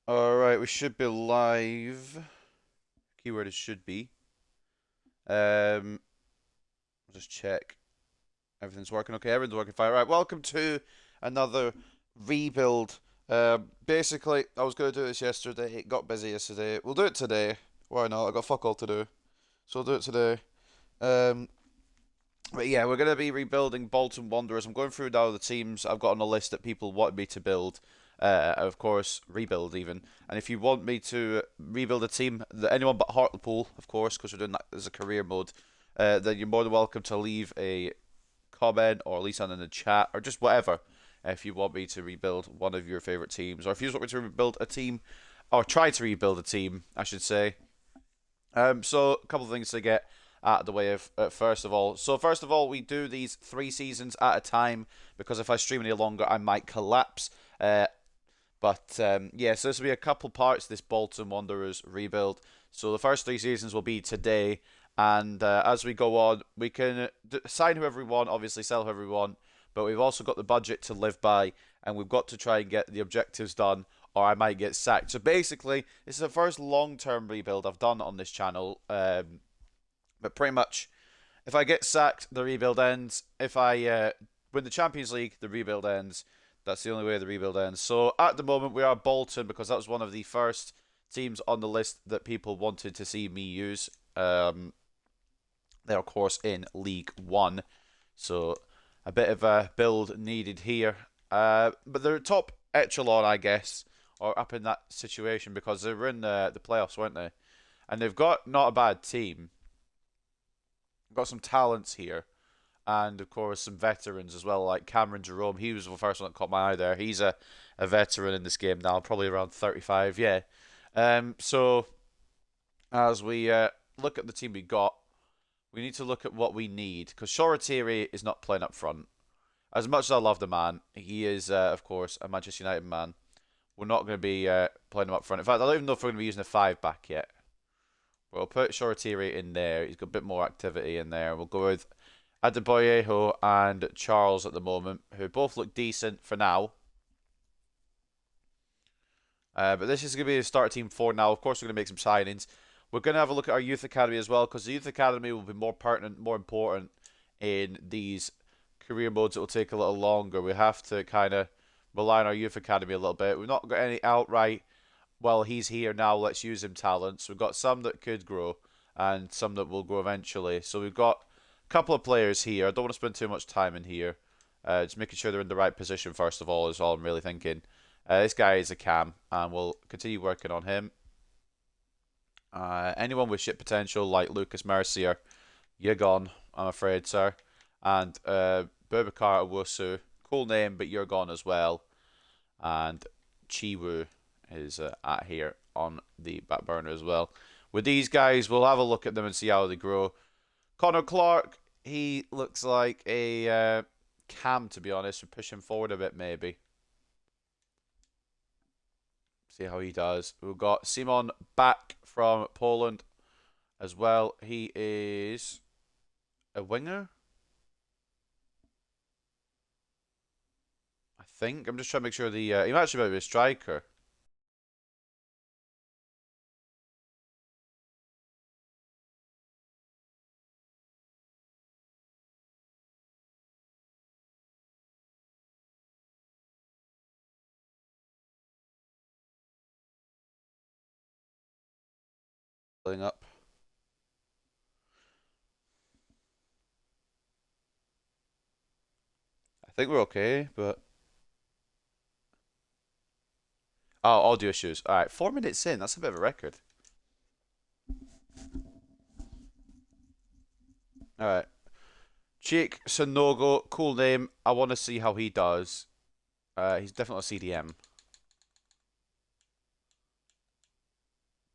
Alright, we should be live. Keyword is should be. Um, just check. Everything's working okay. Everything's working fine. Right, welcome to another rebuild. Basically, I was going to do this yesterday. It got busy yesterday. We'll do it today. Why not? I got fuck all to do. So we'll do it today. Um, but yeah, we're going to be rebuilding Bolton Wanderers. I'm going through now the teams I've got on the list that people want me to build. Of course, rebuild even. And if you want me to rebuild a team, anyone but Hartlepool, of course, because we're doing that as a career mode, then you're more than welcome to leave a comment or at least on in the chat or just whatever if you want me to rebuild one of your favorite teams or if you just want me to rebuild a team or try to rebuild a team, I should say. So a couple of things to get out of the way of first of all. So first of all, we do these 3 seasons at a time because if I stream any longer, I might collapse. But yeah, so this will be a couple parts. This Bolton Wanderers rebuild. So the first 3 seasons will be today, and as we go on, we can sign whoever we want, obviously sell whoever we want, but we've also got the budget to live by, and we've got to try and get the objectives done, or I might get sacked. So basically, this is the first long-term rebuild I've done on this channel. But pretty much, if I get sacked, the rebuild ends. If I win the Champions League, the rebuild ends. That's the only way the rebuild ends. So at the moment, we are Bolton because that was one of the first teams on the list that people wanted to see me use. They're, of course, in League One. So a bit of a build needed here. But they're top echelon, I guess, or up in that situation because they were in the playoffs, weren't they? And they've got not a bad team. Got some talents here, and of course some veterans as well, like Cameron Jerome. He was the first one that caught my eye there. He's a veteran in this game now, probably around 35. Yeah. So as we look at the team we got, we need to look at what we need because Shoretiri is not playing up front. As much as I love the man, he is of course a Manchester United man. We're not going to be playing him up front. In fact, I don't even know if we're going to be using a five back yet. We'll put Shoretiri in there. He's got a bit more activity in there. We'll go with Adebayo and Charles at the moment, who both look decent for now. But this is going to be the start team for now. Of course, we're going to make some signings. We're going to have a look at our youth academy as well, because the youth academy will be more pertinent, more important in these career modes. It will take a little longer. We have to kind of rely on our youth academy a little bit. We've not got any outright, well, he's here now, let's use him talents. We've got some that could grow and some that will grow eventually. So we've got a couple of players here. I don't want to spend too much time in here. Just making sure they're in the right position first of all is all I'm really thinking. This guy is a cam, and we'll continue working on him. Anyone with shit potential like Lucas Mercier, you're gone, I'm afraid, sir. And Boubacar Owusu, cool name, but you're gone as well. And Chiwu is at here on the back burner as well. With these guys, we'll have a look at them and see how they grow. Connor Clark, he looks like a cam, to be honest. We'll push him forward a bit, maybe. See how he does. We've got Simon back from Poland as well. He is a winger, I think. I'm just trying to make sure he might actually be a striker. Filling up. I think we're okay, but oh, audio issues. All right, 4 minutes in. That's a bit of a record. All right, Cheek Sonogo, cool name. I want to see how he does. He's definitely a CDM,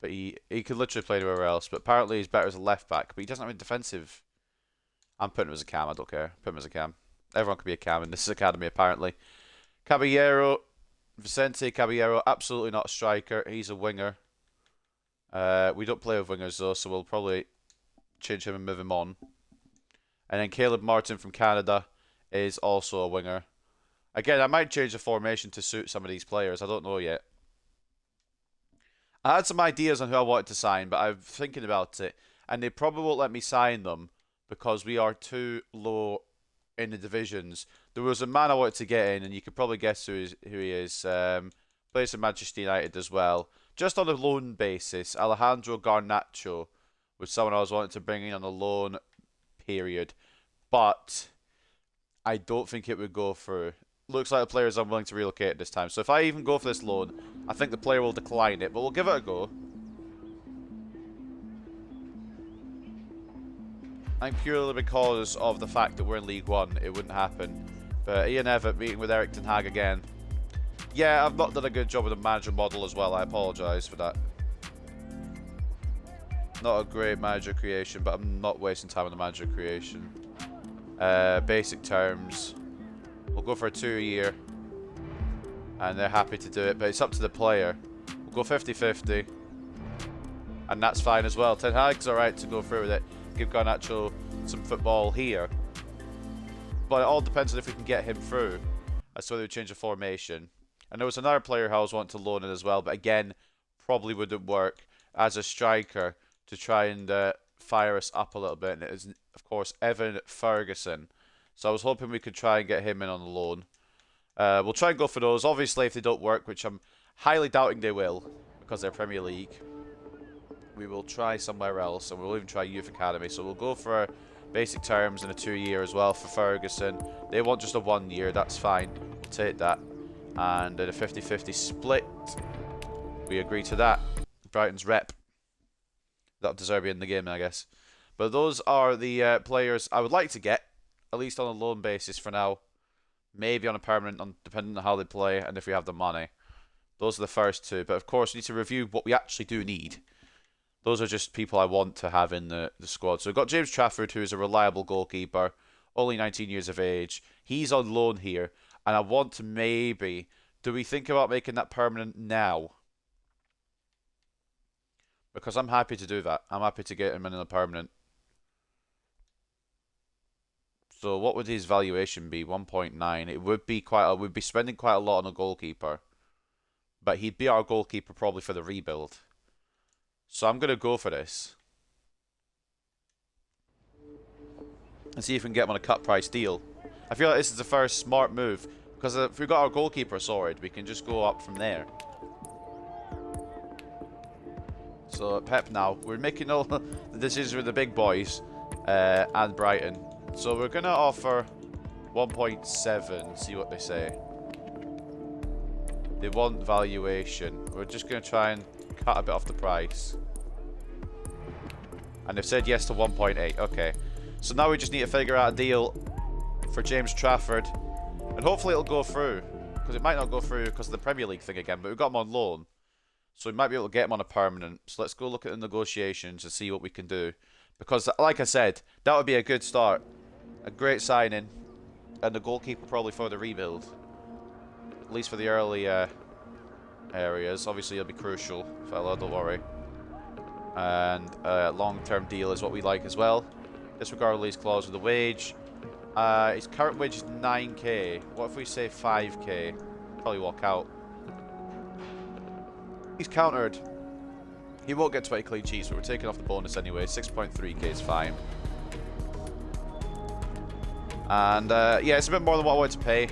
but he could literally play anywhere else. But apparently he's better as a left back. But he doesn't have any defensive. I'm putting him as a cam. I don't care. Put him as a cam. Everyone can be a cam in this academy apparently. Caballero, Vicente Caballero, absolutely not a striker. He's a winger. We don't play with wingers though, so we'll probably change him and move him on. And then Caleb Martin from Canada is also a winger. Again, I might change the formation to suit some of these players. I don't know yet. I had some ideas on who I wanted to sign, but I'm thinking about it, and they probably won't let me sign them because we are too low in the divisions. There was a man I wanted to get in, and you could probably guess who he is. Plays for Manchester United as well. Just on a loan basis, Alejandro Garnacho was someone I was wanting to bring in on a loan period, but I don't think it would go through. Looks like the player is unwilling to relocate this time. So if I even go for this loan, I think the player will decline it, but we'll give it a go. I think purely because of the fact that we're in League One, it wouldn't happen. But Ian Evatt meeting with Eric Ten Hag again. Yeah, I've not done a good job with the manager model as well. I apologise for that. Not a great manager creation, but I'm not wasting time on the manager creation. Basic terms. We'll go for a 2-year. And they're happy to do it, but it's up to the player. We'll go 50-50. And that's fine as well. Ten Hag's alright to go through with it. Give Garnacho some football here. But it all depends on if we can get him through. As to whether we change the formation. And there was another player I was wanting to loan in as well, but again, probably wouldn't work as a striker to try and fire us up a little bit. And it is, of course, Evan Ferguson. So I was hoping we could try and get him in on the loan. We'll try and go for those. Obviously, if they don't work, which I'm highly doubting they will, because they're Premier League, we will try somewhere else, and we'll even try Youth Academy. So we'll go for basic terms and a 2-year as well for Ferguson. They want just a 1-year. That's fine. We'll take that. And in a 50-50 split, we agree to that. Brighton's rep. That'll deserve you in the game, I guess. But those are the players I would like to get, at least on a loan basis for now. Maybe on a permanent, depending on how they play and if we have the money. Those are the first two. But of course, we need to review what we actually do need. Those are just people I want to have in the squad. So we've got James Trafford, who is a reliable goalkeeper, only 19 years of age. He's on loan here. And I want to maybe... Do we think about making that permanent now? Because I'm happy to do that. I'm happy to get him in a permanent. So what would his valuation be? 1.9. It would be we'd be spending quite a lot on a goalkeeper. But he'd be our goalkeeper probably for the rebuild. So I'm going to go for this. And see if we can get him on a cut price deal. I feel like this is the first smart move. Because if we've got our goalkeeper sorted, we can just go up from there. So Pep now. We're making all the decisions with the big boys. And Brighton. So we're going to offer 1.7. See what they say. They want valuation. We're just going to try and cut a bit off the price. And they've said yes to 1.8. Okay. So now we just need to figure out a deal for James Trafford. And hopefully it'll go through. Because it might not go through because of the Premier League thing again. But we've got him on loan. So we might be able to get him on a permanent. So let's go look at the negotiations and see what we can do. Because, like I said, that would be a good start. A great signing. And the goalkeeper probably for the rebuild. At least for the early areas. Obviously, it'll be crucial, fella, don't worry. And a long-term deal is what we like as well. Disregard release clause with the wage. His current wage is 9k. What if we say 5k? Probably walk out. He's countered. He won't get 20 clean sheets, but we're taking off the bonus anyway. 6.3k is fine. And yeah, it's a bit more than what I wanted to pay.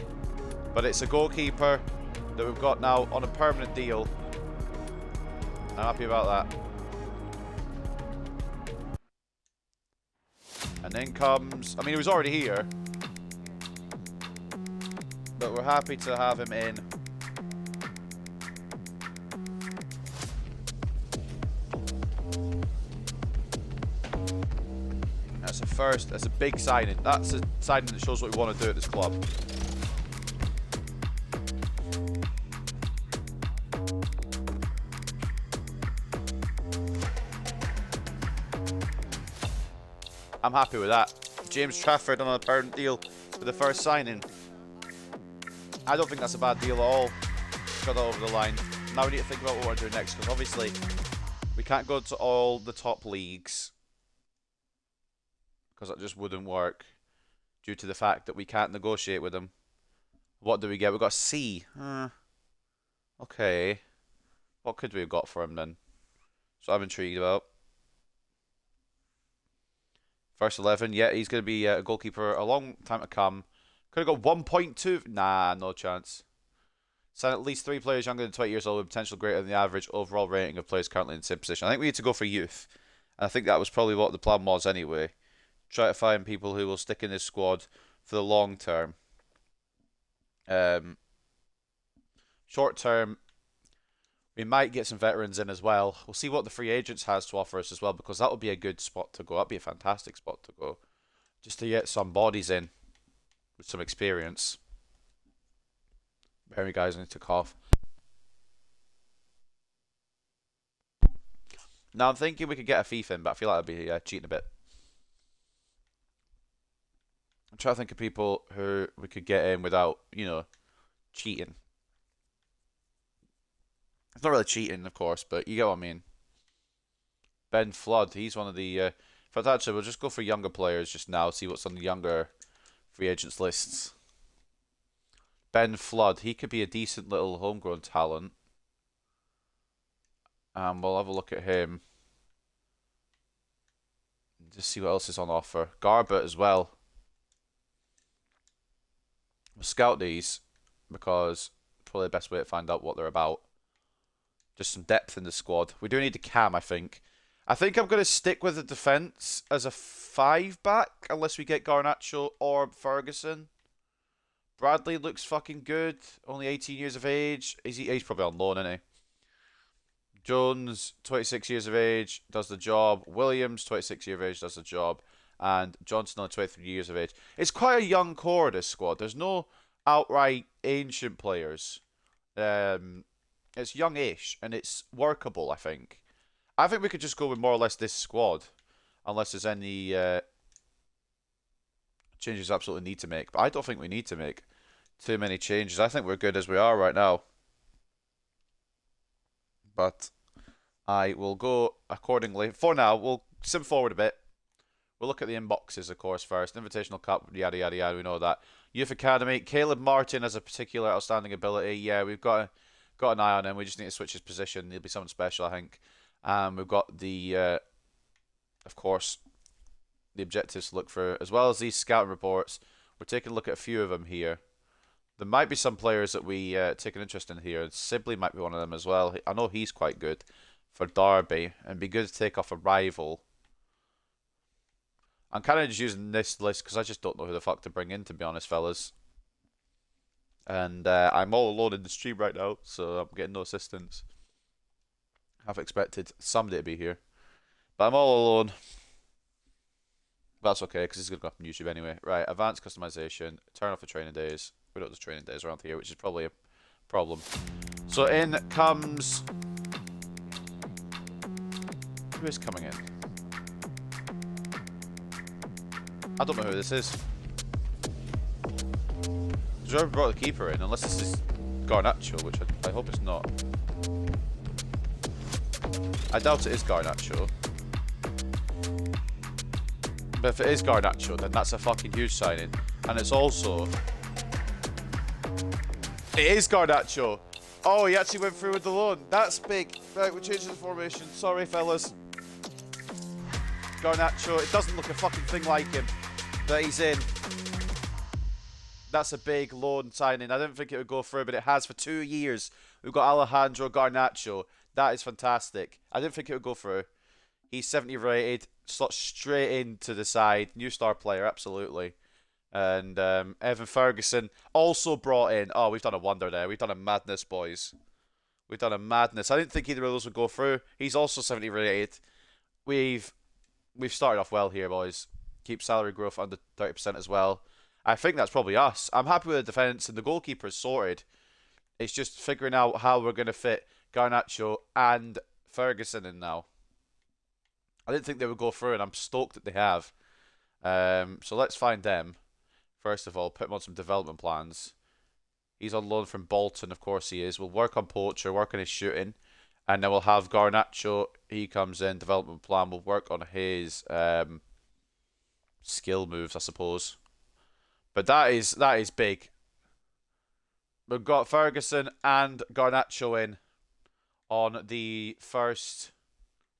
But it's a goalkeeper that we've got now on a permanent deal. I'm happy about that. And then comes... I mean, he was already here. But we're happy to have him in. That's a first. That's a big signing. That's a signing that shows what we want to do at this club. I'm happy with that. James Trafford on a permanent deal for the first signing. I don't think that's a bad deal at all. Got that over the line. Now we need to think about what we're doing next, because obviously we can't go to all the top leagues. Because that just wouldn't work. Due to the fact that we can't negotiate with them. What do we get? We've got C. Okay. What could we have got for him then? So I'm intrigued about. First 11, yeah, he's going to be a goalkeeper a long time to come. Could have got 1.2. Nah, no chance. Sign at least 3 players younger than 20 years old with potential greater than the average overall rating of players currently in the same position. I think we need to go for youth. And I think that was probably what the plan was anyway. Try to find people who will stick in this squad for the long term. Short term, we might get some veterans in as well. We'll see what the free agents has to offer us as well, because that would be a good spot to go. That'd be a fantastic spot to go. Just to get some bodies in with some experience. Very guys, I need to cough. Now I'm thinking we could get a thief in, but I feel like I'd be cheating a bit. I'm trying to think of people who we could get in without, cheating. It's not really cheating, of course, but you get what I mean. Ben Flood, he's one of the... but actually, we'll just go for younger players just now, see what's on the younger free agents lists. Ben Flood, he could be a decent little homegrown talent. We'll have a look at him. Just see what else is on offer. Garbett as well. We'll scout these because probably the best way to find out what they're about. Just some depth in the squad. We do need a cam, I think. I think I'm going to stick with the defence as a 5-back unless we get Garnacho or Ferguson. Bradley looks fucking good. Only 18 years of age. He's probably on loan, isn't he? Jones, 26 years of age, does the job. Williams, 26 years of age, does the job. And Johnson, only 23 years of age. It's quite a young core, this squad. There's no outright ancient players. It's youngish, and it's workable, I think. I think we could just go with more or less this squad. Unless there's any changes we absolutely need to make. But I don't think we need to make too many changes. I think we're good as we are right now. But I will go accordingly. For now, we'll sim forward a bit. We'll look at the inboxes, of course, first. Invitational Cup, yada, yada, yada. We know that. Youth Academy. Caleb Martin has a particular outstanding ability. Yeah, we've got an eye on him. We just need to switch his position. He'll be something special, I think. We've got the, of course, the objectives to look for, as well as these scouting reports. We're taking a look at a few of them here. There might be some players that we take an interest in here. Sibley might be one of them as well. I know he's quite good for Derby, and be good to take off a rival. I'm kind of just using this list because I just don't know who the fuck to bring in, to be honest, fellas. And I'm all alone in the stream right now, so I'm getting no assistance. I've expected somebody to be here, but I'm all alone. That's okay, because it's going to go up on YouTube anyway. Right, advanced customization, turn off the training days. We don't do training days around here, which is probably a problem. So in comes... Who is coming in? I don't know who this is. Whoever brought the keeper in, unless this is Garnacho, which I hope it's not. I doubt it is Garnacho. But if it is Garnacho, then that's a fucking huge signing. And it's also... It is Garnacho! Oh, he actually went through with the loan. That's big. Right, we're changing the formation. Sorry, fellas. Garnacho, it doesn't look a fucking thing like him. But he's in. That's a big loan signing. I didn't think it would go through, but it has for 2 years. We've got Alejandro Garnacho. That is fantastic. I didn't think it would go through. He's 70 rated. Slots straight into the side. New star player, absolutely. And Evan Ferguson also brought in. Oh, we've done a wonder there. We've done a madness, boys. We've done a madness. I didn't think either of those would go through. He's also 70 rated. We've started off well here, boys. Keep salary growth under 30% as well. I think that's probably us. I'm happy with the defence, and the goalkeeper is sorted. It's just figuring out how we're going to fit Garnacho and Ferguson in now. I didn't think they would go through, and I'm stoked that they have. So let's find them. First of all, put him on some development plans. He's on loan from Bolton, of course he is. We'll work on Poacher, work on his shooting. And then we'll have Garnacho. He comes in, development plan. We'll work on his skill moves, I suppose. But that is big. We've got Ferguson and Garnacho in. on the first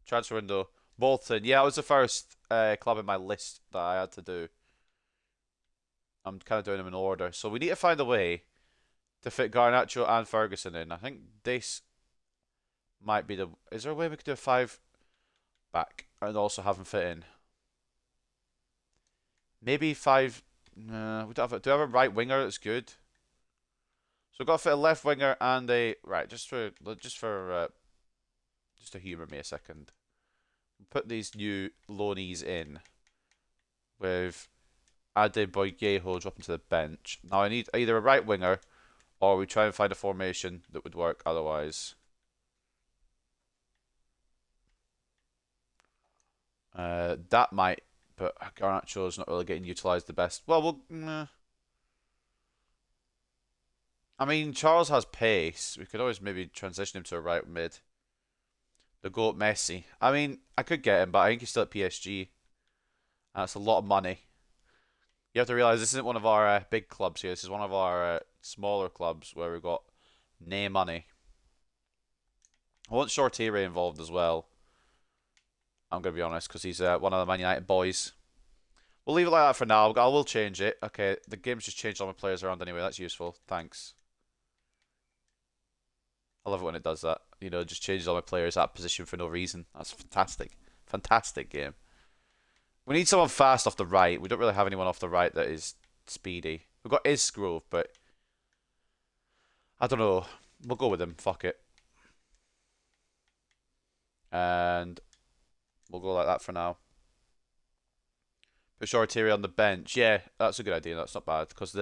transfer window. Bolton. Yeah, it was the first club in my list that I had to do. I'm kind of doing them in order. So we need to find a way to fit Garnacho and Ferguson in. I think this might be the... Is there a way we could do a 5 back and also have them fit in? Maybe 5... No, we don't have do we have a right winger that's good? So we've got to fit a left winger and a... Right, just to humour me a second. Put these new loanees in with Adebayo dropping to the bench. Now I need either a right winger or we try and find a formation that would work otherwise. That might, but Garnacho's not really getting utilised the best. Well, I mean, Charles has pace. We could always maybe transition him to a right mid. The GOAT Messi. I mean, I could get him, but I think he's still at PSG. And that's a lot of money. You have to realise this isn't one of our big clubs here. This is one of our smaller clubs where we've got no money. I want Shortire involved as well. I'm going to be honest, because he's one of the Man United boys. We'll leave it like that for now. I will change it. Okay, the game's just changed all my players around anyway. That's useful. Thanks. I love it when it does that. You know, just changes all my players at position for no reason. That's fantastic. Fantastic game. We need someone fast off the right. We don't really have anyone off the right that is speedy. We've got Isgrove, but I don't know. We'll go with him. Fuck it. And we'll go like that for now. Put Shortiri on the bench. Yeah, that's a good idea. That's not bad because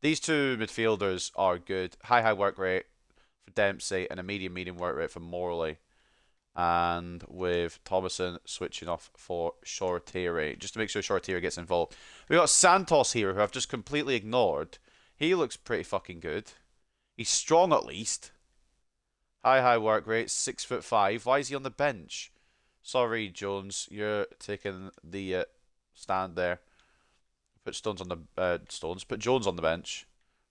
these two midfielders are good. High work rate for Dempsey and a medium work rate for Morley. And with Thomason switching off for Shortiri, just to make sure Shortiri gets involved. We got Santos here, who I've just completely ignored. He looks pretty fucking good. He's strong at least. High work rate, 6'5". Why is he on the bench? Sorry, Jones, you're taking the stand there. Put Stones on the Put Jones on the bench.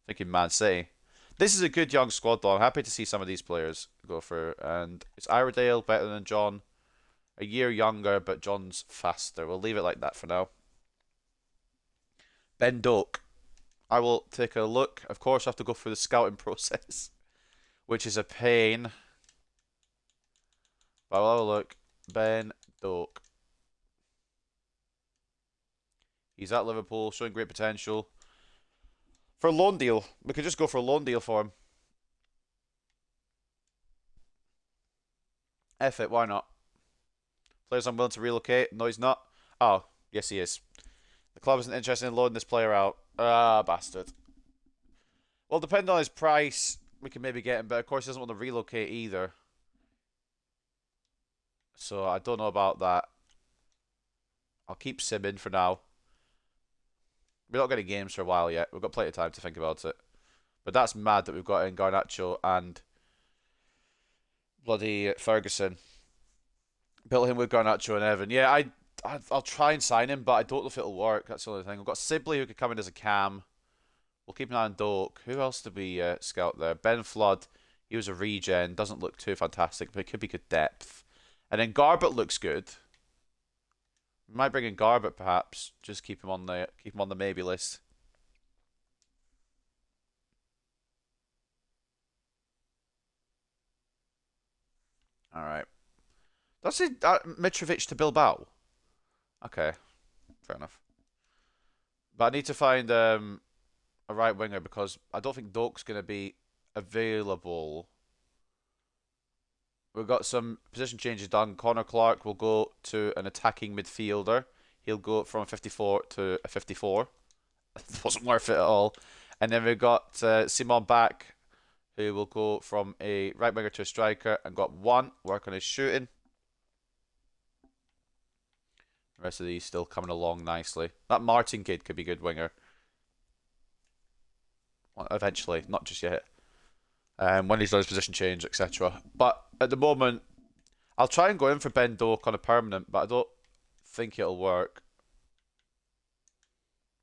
Thinking Man City. This is a good young squad, though. I'm happy to see some of these players go through. And is Iredale better than John? A year younger, but John's faster. We'll leave it like that for now. Ben Doak. I will take a look. Of course, I have to go through the scouting process, which is a pain. But I'll have a look. Ben Doak. He's at Liverpool, showing great potential. For a loan deal. We could just go for a loan deal for him. F it, why not? Players unwilling to relocate? No, he's not. Oh, yes he is. The club isn't interested in loaning this player out. Ah, bastard. Well, depending on his price, we can maybe get him, but of course he doesn't want to relocate either. So I don't know about that. I'll keep Sim in for now. We're not getting games for a while yet. We've got plenty of time to think about it. But that's mad that we've got in Garnacho and bloody Ferguson. Built him with Garnacho and Evan. Yeah, I'll try and sign him, but I don't know if it'll work. That's the only thing. We've got Sibley who could come in as a cam. We'll keep an eye on Doak. Who else did we scout there? Ben Flood. He was a regen. Doesn't look too fantastic, but it could be good depth. And then Garbett looks good. We might bring in Garbett perhaps. Just keep him on the maybe list. All right. That's it. Mitrovic to Bilbao. Okay, fair enough. But I need to find a right winger because I don't think Doak's going to be available. We've got some position changes done. Connor Clark will go to an attacking midfielder. He'll go from a 54 to a 54. It wasn't worth it at all. And then we've got Simon back, who will go from a right winger to a striker and got one. Work on his shooting. The rest of these still coming along nicely. That Martin kid could be a good winger. Well, eventually, not just yet. When he's done his position change, etc. But at the moment, I'll try and go in for Ben Doak on a permanent, but I don't think it'll work.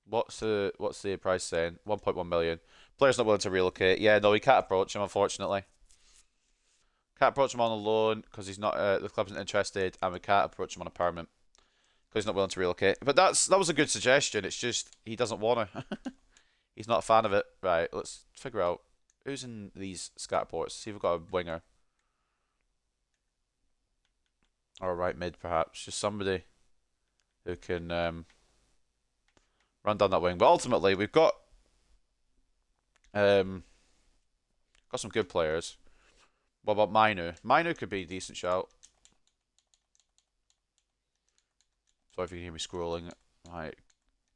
What's the price saying? 1.1 million. Player's not willing to relocate. Yeah, no, we can't approach him, unfortunately. Can't approach him on a loan because he's not. The club isn't interested, and we can't approach him on a permanent because he's not willing to relocate. But that was a good suggestion. It's just he doesn't want to. He's not a fan of it. Right. Let's figure out who's in these scat ports. See if we've got a winger or a right mid, perhaps. Just somebody who can run down that wing. But ultimately, we've got some good players. What about Mainu? Mainu could be a decent shout. Sorry if you can hear me scrolling. My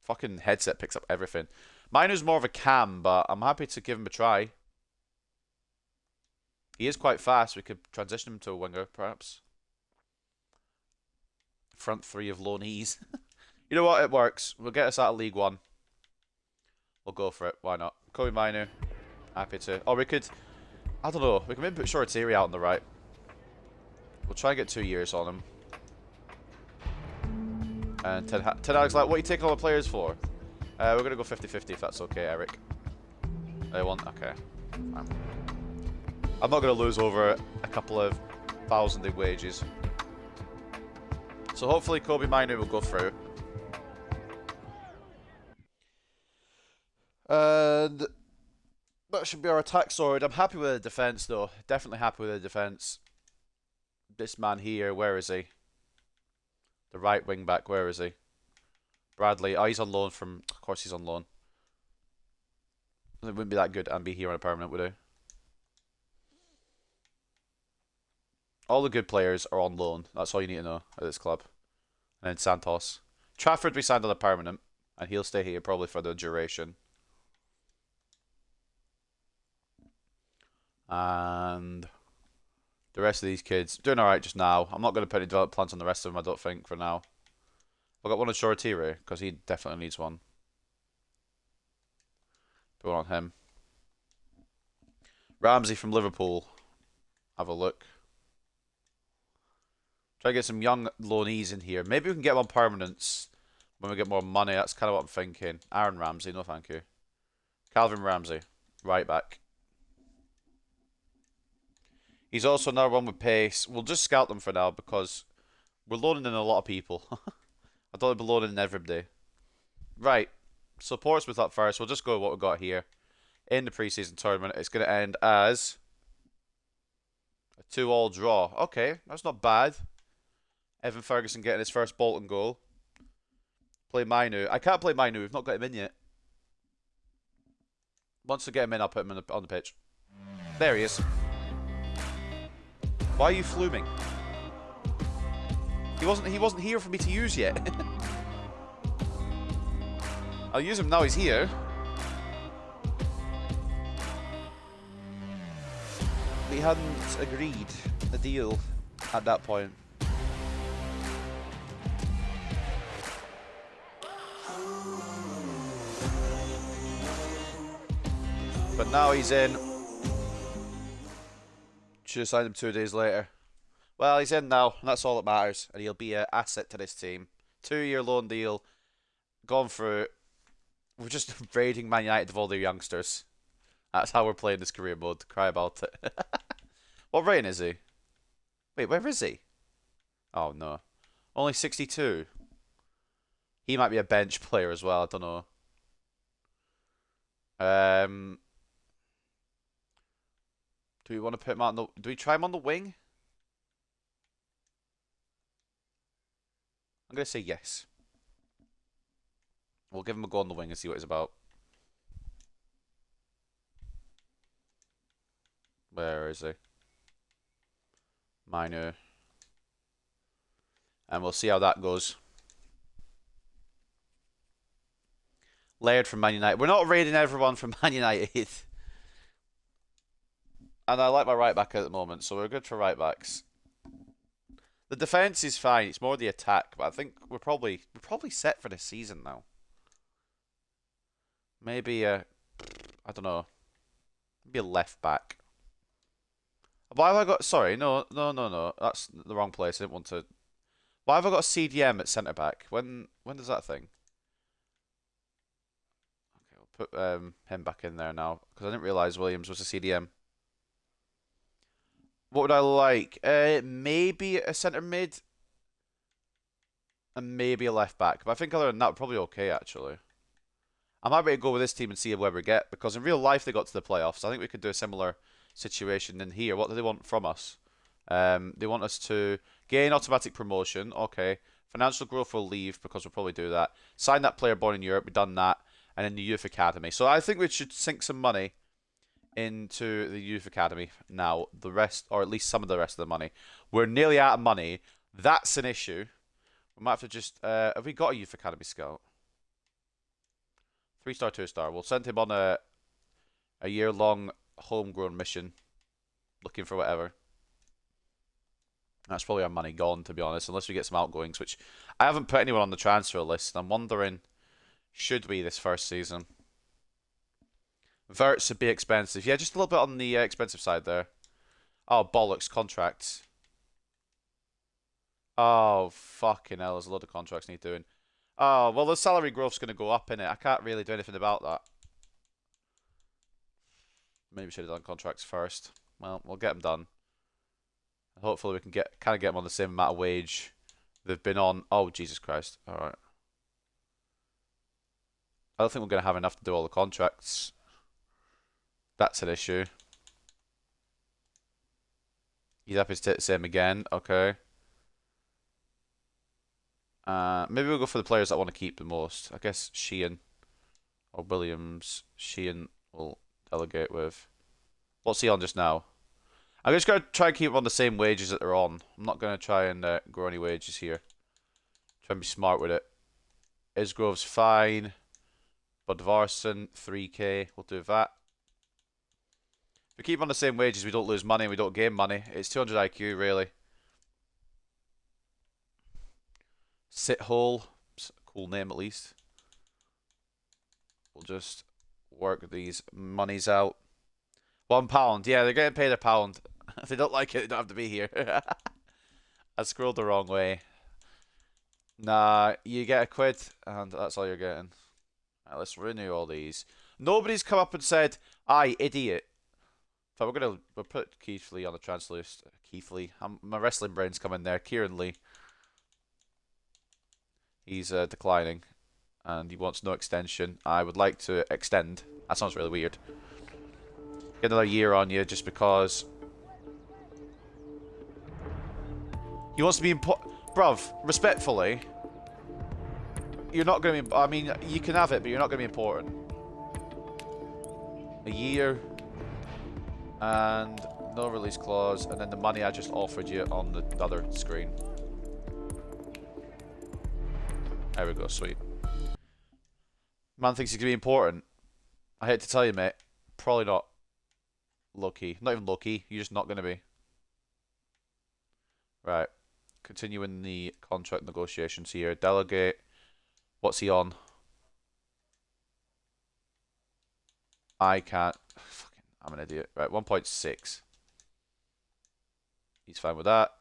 fucking headset picks up everything. Mainu's more of a cam, but I'm happy to give him a try. He is quite fast. We could transition him to a winger, perhaps. Front three of loanees. You know what? It works. We'll get us out of League One. We'll go for it. Why not? Kobe Mainu. Happy to. Or we could... I don't know. We can maybe put Shortiri out on the right. We'll try and get 2 years on him. And Ten Hag's like, what are you taking all the players for? We're going to go 50-50 if that's okay, Eric. They want... Okay. Fine. I'm not going to lose over a couple of thousand in wages. So hopefully Kobe Mainu will go through. And... that should be our attack sorted. I'm happy with the defence, though. Definitely happy with the defence. This man here, where is he? The right wing back, where is he? Bradley. Oh, he's on loan from... Of course he's on loan. It wouldn't be that good and be here on a permanent, would he? All the good players are on loan. That's all you need to know at this club. And then Santos. Trafford we signed on a permanent. And he'll stay here probably for the duration. And the rest of these kids doing alright just now. I'm not going to put any development plans on the rest of them, I don't think, for now. I've got one on Shortiri, because he definitely needs one. Put one on him. Ramsey from Liverpool. Have a look. Try to get some young loanees in here. Maybe we can get them on permanents when we get more money. That's kind of what I'm thinking. Aaron Ramsey, no thank you. Calvin Ramsey, right back. He's also another one with pace. We'll just scout them for now because we're loaning in a lot of people. I thought we'd be loaning in everybody. Right. So Portsmouth up first. We'll just go with what we've got here. In the pre-season tournament, it's going to end as a 2-2 draw. Okay, that's not bad. Evan Ferguson getting his first Bolton goal. Play Mainu. I can't play Mainu. We've not got him in yet. Once we get him in, I'll put him on the pitch. There he is. Why are you fluming? He wasn't here for me to use yet. I'll use him now he's here. We hadn't agreed a deal at that point. But now he's in. Should have signed him 2 days later. Well, he's in now, and that's all that matters. And he'll be an asset to this team. 2-year loan deal. Gone through. We're just raiding Man United of all their youngsters. That's how we're playing this career mode. Cry about it. What rating is he? Wait, where is he? Oh, no. Only 62. He might be a bench player as well. I don't know. Do we want to put him on the... Do we try him on the wing? I'm going to say yes. We'll give him a go on the wing and see what he's about. Where is he? Mainu. And we'll see how that goes. Laird from Man United. We're not raiding everyone from Man United. And I like my right back at the moment, so we're good for right backs. The defence is fine. It's more the attack, but I think we're probably set for this season now. Maybe I don't know. Maybe a left back. Why have I got? Sorry, no. That's the wrong place. I didn't want to. Why have I got a CDM at centre back? When does that thing? Okay, we'll put him back in there now because I didn't realise Williams was a CDM. What would I like? Maybe a centre mid and maybe a left back. But I think other than that, we're probably okay actually. I'm happy to go with this team and see where we get, because in real life they got to the playoffs. I think we could do a similar situation in here. What do they want from us? They want us to gain automatic promotion. Okay. Financial growth will leave because we'll probably do that. Sign that player born in Europe. We've done that. And then the youth academy. So I think we should sink some money into the youth academy now. The rest, or at least some of the rest of the money. We're nearly out of money. That's an issue. We might have to just... have we got a youth academy scout? 3-star, 2-star. We'll send him on a year-long homegrown mission. Looking for whatever. That's probably our money gone, to be honest. Unless we get some outgoings, which... I haven't put anyone on the transfer list. I'm wondering... Should we this first season? Verts would be expensive. Yeah, just a little bit on the expensive side there. Oh, bollocks. Contracts. Oh, fucking hell. There's a lot of contracts need doing. Oh, well, the salary growth's going to go up, innit? I can't really do anything about that. Maybe we should have done contracts first. Well, we'll get them done. Hopefully we can kind of get them on the same amount of wage they've been on. Oh, Jesus Christ. Alright. I don't think we're going to have enough to do all the contracts. That's an issue. He's happy to take the same again. Okay. Maybe we'll go for the players that want to keep the most. I guess Sheehan or Williams. Sheehan will delegate with. What's he on just now? I'm just going to try and keep him on the same wages that they're on. I'm not going to try and grow any wages here. Try and be smart with it. Isgrove's fine. Budvarson, 3k. We'll do that. If we keep on the same wages, we don't lose money and we don't gain money. It's 200 IQ, really. Sithole. Cool name, at least. We'll just work these monies out. £1. Yeah, they're getting paid £1. If they don't like it, they don't have to be here. I scrolled the wrong way. Nah, you get a quid, and that's all you're getting. Right, let's renew all these. Nobody's come up and said, "Aye, idiot." So we'll put Keith Lee on the transfer list. Keith Lee. My wrestling brain's coming there. Kieran Lee. He's declining, and he wants no extension. I would like to extend. That sounds really weird. Get another year on you just because. He wants to be bruv, respectfully. You're not going to be... I mean, you can have it, but you're not going to be important. A year. And no release clause. And then the money I just offered you on the other screen. There we go, sweet. Man thinks he's going to be important. I hate to tell you, mate. Probably not. Low-key. Not even low-key. You're just not going to be. Right. Continuing the contract negotiations here. Delegate. What's he on? I can't. Fucking, I'm an idiot. Right, 1.6. He's fine with that.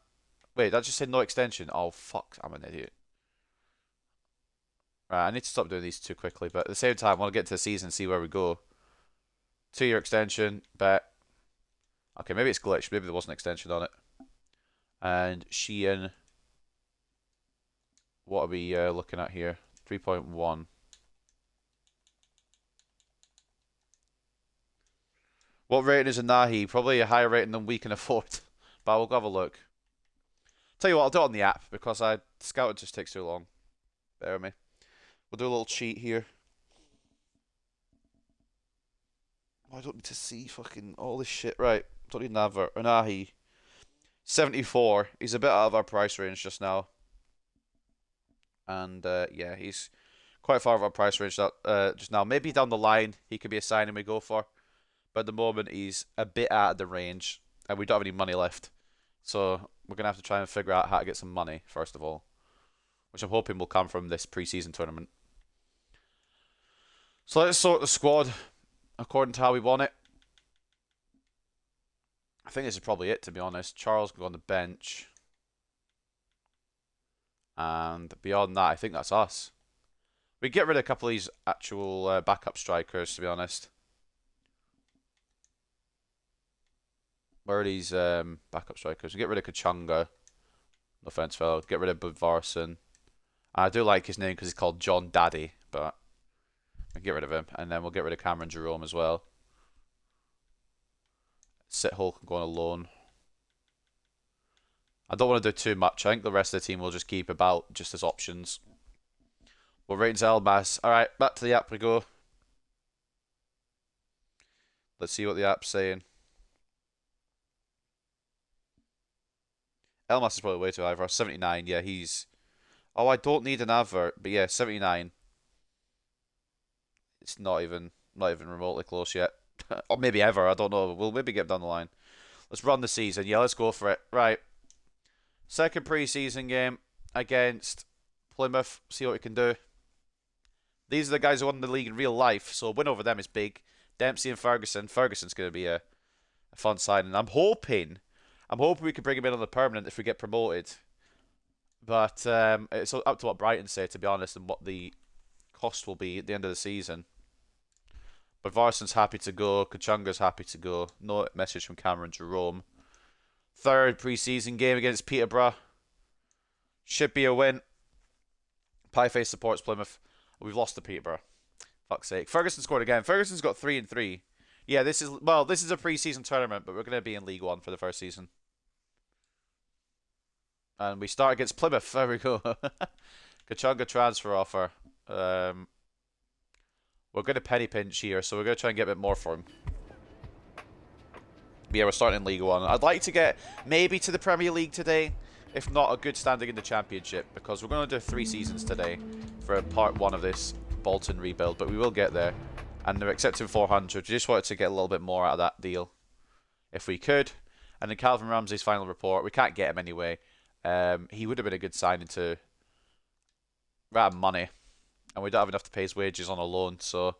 Wait, that just said no extension. Oh, fuck. I'm an idiot. Right, I need to stop doing these too quickly, but at the same time, I want to get to the season and see where we go. 2-year extension. Bet. Okay, maybe it's glitched. Maybe there was an extension on it. And Sheehan. What are we looking at here? 3.1. What rating is a Nahi? Probably a higher rating than we can afford. But we'll go have a look. Tell you what, I'll do it on the app because scouting just takes too long. Bear with me. We'll do a little cheat here. I don't need to see fucking all this shit. Right. Don't need an advert. Nahi. 74. He's a bit out of our price range just now. And yeah, he's quite far of our price range just now. Maybe down the line he could be a signing we go for, but at the moment he's a bit out of the range, and we don't have any money left. So we're gonna have to try and figure out how to get some money first of all, which I'm hoping will come from this pre-season tournament. So let's sort the squad according to how we want it. I think this is probably it, to be honest. Charles can go on the bench. And beyond that, I think that's us. We get rid of a couple of these actual backup strikers, to be honest. Where are these backup strikers? We get rid of Kachunga. No offense, fellow. Get rid of Budvarsson. I do like his name because he's called John Daddy, but we'll get rid of him. And then we'll get rid of Cameron Jerome as well. Sithole can go on a loan. I don't want to do too much. I think the rest of the team will just keep about just as options. Well, ratings Elmas. Alright, back to the app we go. Let's see what the app's saying. Elmas is probably way too high for us. 79, yeah, he's... Oh, I don't need an advert, but yeah, 79. It's not even remotely close yet. Or maybe ever, I don't know. We'll maybe get down the line. Let's run the season. Yeah, let's go for it. Right. Second pre-season game against Plymouth. See what we can do. These are the guys who won the league in real life, so a win over them is big. Dempsey and Ferguson. Ferguson's going to be a fun signing. I'm hoping we can bring him in on the permanent if we get promoted. But it's up to what Brighton say, to be honest, and what the cost will be at the end of the season. But Varson's happy to go. Kachunga's happy to go. No message from Cameron Jerome. Third pre-season game against Peterborough. Should be a win. Pieface supports Plymouth. We've lost to Peterborough. Fuck's sake. Ferguson scored again. Ferguson's got 3 and 3. Yeah, this is a pre-season tournament, but we're going to be in League One for the first season. And we start against Plymouth. There we go. Kachunga transfer offer. We're going to penny pinch here, so we're going to try and get a bit more for him. But yeah, we're starting in League One. I'd like to get maybe to the Premier League today, if not a good standing in the Championship, because we're going to do 3 seasons today for part 1 of this Bolton rebuild, but we will get there. And they're accepting 400. We just wanted to get a little bit more out of that deal, if we could. And then Calvin Ramsey's final report. We can't get him anyway. He would have been a good signing to grab money, and we don't have enough to pay his wages on a loan, so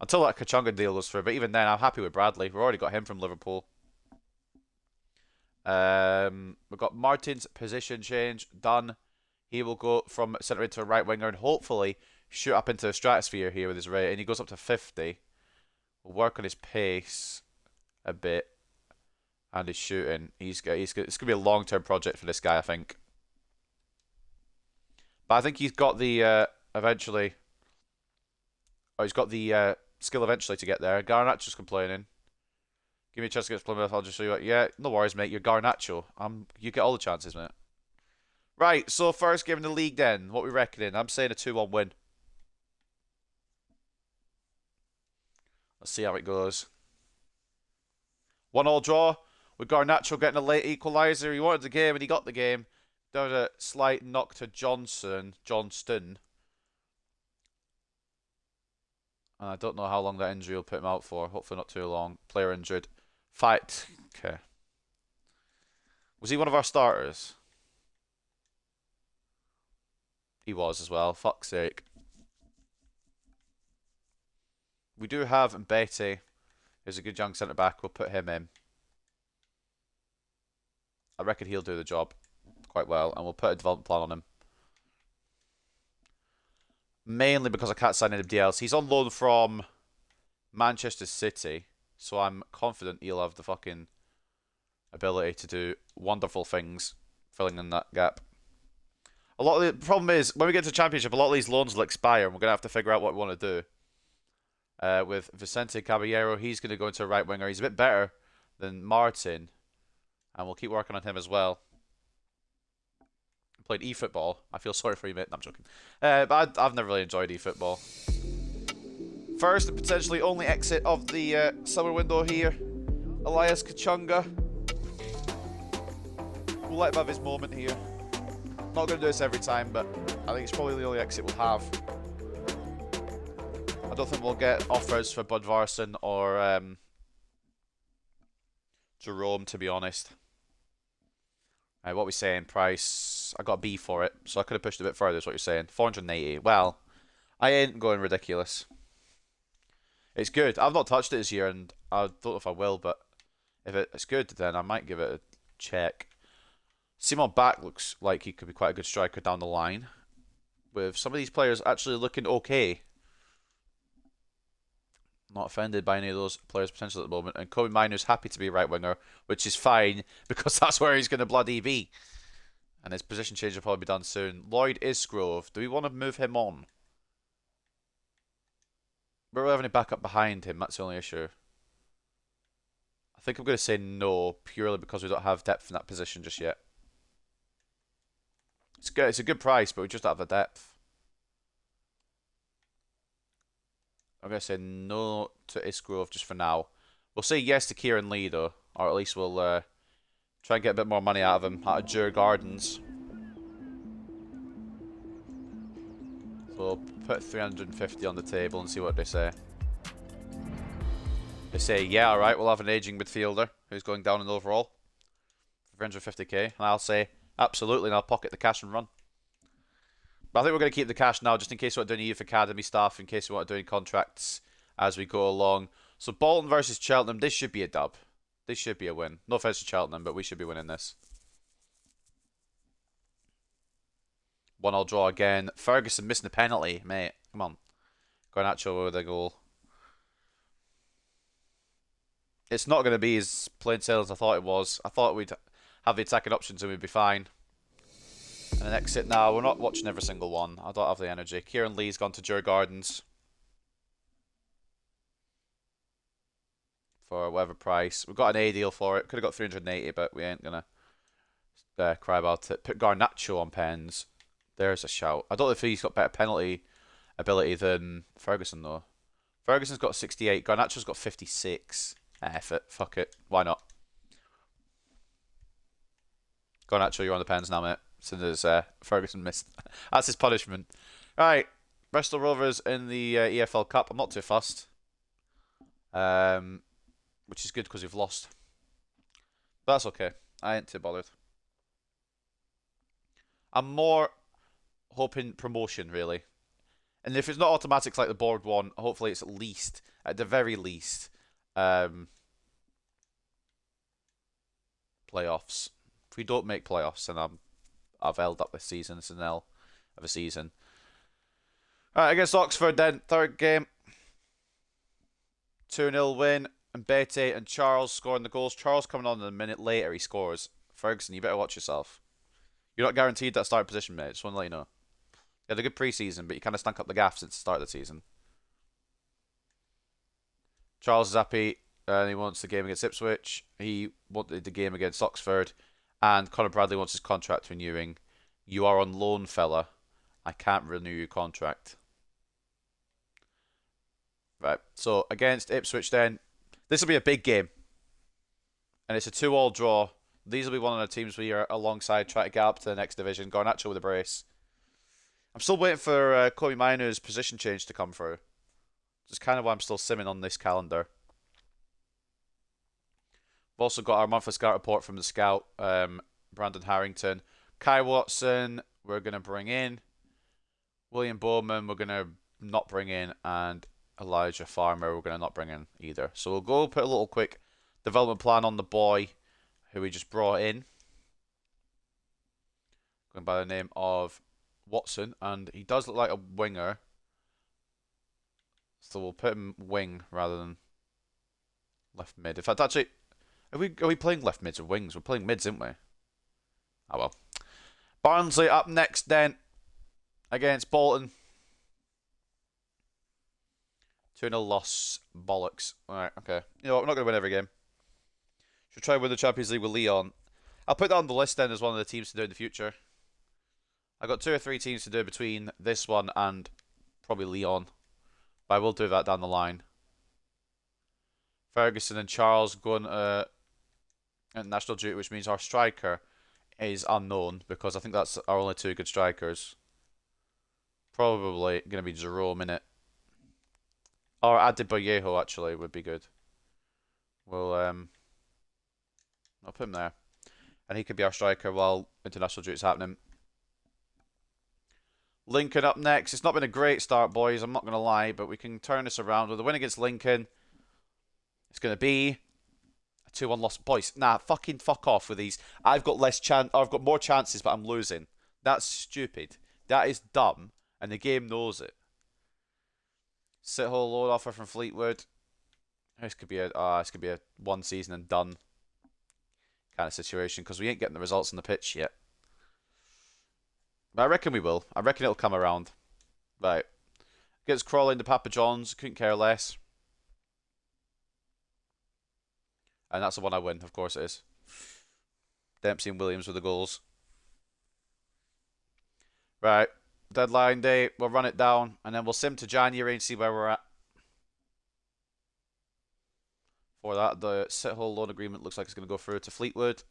until that Kachunga deal goes through. But even then, I'm happy with Bradley. We've already got him from Liverpool. We've got Martin's position change done. He will go from centre into a right winger and hopefully shoot up into the stratosphere here with his rate, and he goes up to 50. We'll work on his pace a bit and his shooting. It's going to be a long-term project for this guy, I think. But I think he's got the eventually. Oh, he's got the skill eventually to get there. Garnacho's complaining. Give me a chance against Plymouth. I'll just show you what. Yeah, no worries, mate. You're Garnacho. You get all the chances, mate. Right, so first game in the league then. What we reckoning? I'm saying a 2-1 win. Let's see how it goes. 1-1 draw with Garnacho getting a late equaliser. He wanted the game and he got the game. Down a slight knock to Johnston. And I don't know how long that injury will put him out for. Hopefully not too long. Player injured. Fight. Okay. Was he one of our starters? He was as well. Fuck's sake. We do have Mbete, who's a good young centre-back. We'll put him in. I reckon he'll do the job quite well, and we'll put a development plan on him. Mainly because I can't sign anybody else. He's on loan from Manchester City, so I'm confident he'll have the fucking ability to do wonderful things, filling in that gap. A lot of the problem is, when we get to the Championship, a lot of these loans will expire, and we're going to have to figure out what we want to do. With Vicente Caballero, he's going to go into a right winger. He's a bit better than Martin, and we'll keep working on him as well. Played eFootball. I feel sorry for you, mate. No, I'm joking. But I've never really enjoyed eFootball. First and potentially only exit of the summer window here. Elias Kachunga. We'll let him have his moment here. Not going to do this every time, but I think it's probably the only exit we'll have. I don't think we'll get offers for Budvarsson or Jerome, to be honest. What are we saying? Price. I got a B for it, so I could have pushed a bit further, is what you're saying. 480. Well, I ain't going ridiculous. It's good. I've not touched it this year, and I don't know if I will, but if it's good, then I might give it a check. Simon Back looks like he could be quite a good striker down the line, with some of these players actually looking okay. Not offended by any of those players' potential at the moment. And Kobe Minor's happy to be right winger, which is fine because that's where he's going to bloody be. And his position change will probably be done soon. Lloyd Isgrove. Do we want to move him on? We don't have any backup behind him. That's the only issue. I think I'm going to say no, purely because we don't have depth in that position just yet. It's good. It's a good price, but we just don't have the depth. I'm going to say no to Isgrove just for now. We'll say yes to Kieran Lee, though. Or at least we'll try and get a bit more money out of him, out of Djur Gardens. So we'll put 350 on the table and see what they say. They say, yeah, alright, we'll have an aging midfielder who's going down in overall. 350k. And I'll say, absolutely, and I'll pocket the cash and run. But I think we're going to keep the cash now, just in case we want to do any youth academy stuff, in case we want to do any contracts as we go along. So Bolton versus Cheltenham, this should be a dub. This should be a win. No offense to Cheltenham, but we should be winning this. 1-1 draw again. Ferguson missing the penalty, mate. Come on. Garnacho with a goal. It's not going to be as plain sailing as I thought it was. I thought we'd have the attacking options and we'd be fine. And an exit now. We're not watching every single one. I don't have the energy. Kieran Lee's gone to Djur Gardens. For whatever price. We've got an A deal for it. Could have got 380, but we ain't going to cry about it. Put Garnacho on pens. There's a shout. I don't know if he's got better penalty ability than Ferguson, though. Ferguson's got 68. Garnacho's got 56. F it. Fuck it. Why not? Garnacho, you're on the pens now, mate. As soon as Ferguson missed. That's his punishment. Right. Bristol Rovers in the EFL Cup. I'm not too fussed. Which is good because we've lost. But that's okay. I ain't too bothered. I'm more hoping promotion, really. And if it's not automatics like the board one, hopefully it's at the very least, playoffs. If we don't make playoffs, then I've held up this season. It's an L of a season. Alright, against Oxford then, third game. 2-0 win. And Bete and Charles scoring the goals. Charles coming on a minute later, he scores. Ferguson, you better watch yourself. You're not guaranteed that starting position, mate. Just want to let you know. You had a good pre-season, but you kind of stunk up the gaff since the start of the season. Charles is happy, and he wants the game against Ipswich. He wanted the game against Oxford. And Conor Bradley wants his contract renewing. You are on loan, fella. I can't renew your contract. Right, so against Ipswich then. This will be a big game. And it's a 2-2 draw. These will be one of the teams we are alongside trying to get up to the next division. Garnacho with a brace. I'm still waiting for Kobe Minor's position change to come through. That's kind of why I'm still simming on this calendar. We've also got our monthly scout report from the scout, Brandon Harrington. Kai Watson, we're going to bring in. William Bowman, we're going to not bring in. And Elijah Farmer, we're going to not bring in either. So we'll go put a little quick development plan on the boy who we just brought in. Going by the name of Watson. And he does look like a winger. So we'll put him wing rather than left mid. In fact, actually, are we playing left mids or wings? We're playing mids, aren't we? Oh well. Barnsley up next then against Bolton. 2-0 loss. Bollocks. Alright, okay. You know what, we're not going to win every game. Should try and win the Champions League with Leon. I'll put that on the list then as one of the teams to do in the future. I've got 2 or 3 teams to do between this one and probably Leon. But I will do that down the line. Ferguson and Charles going international duty, which means our striker is unknown because I think that's our only 2 good strikers. Probably going to be Jerome in it. Or Adebayo actually would be good. We'll I'll put him there. And he could be our striker while international duty is happening. Lincoln up next. It's not been a great start, boys. I'm not going to lie, but we can turn this around. With a win against Lincoln, it's going to be a 2-1 loss. Boys, nah, fuck off with these. I've got more chances, but I'm losing. That's stupid. That is dumb, and the game knows it. Sit hole loan offer from Fleetwood. This could be a one season and done kind of situation because we ain't getting the results on the pitch yet. But I reckon we will. I reckon it'll come around. Right. Gets crawling to Papa John's. Couldn't care less. And that's the one I win. Of course it is. Dempsey and Williams with the goals. Right. Deadline day. We'll run it down. And then we'll sim to January and see where we're at. For that, the Sit-Hole loan agreement looks like it's going to go through to Fleetwood.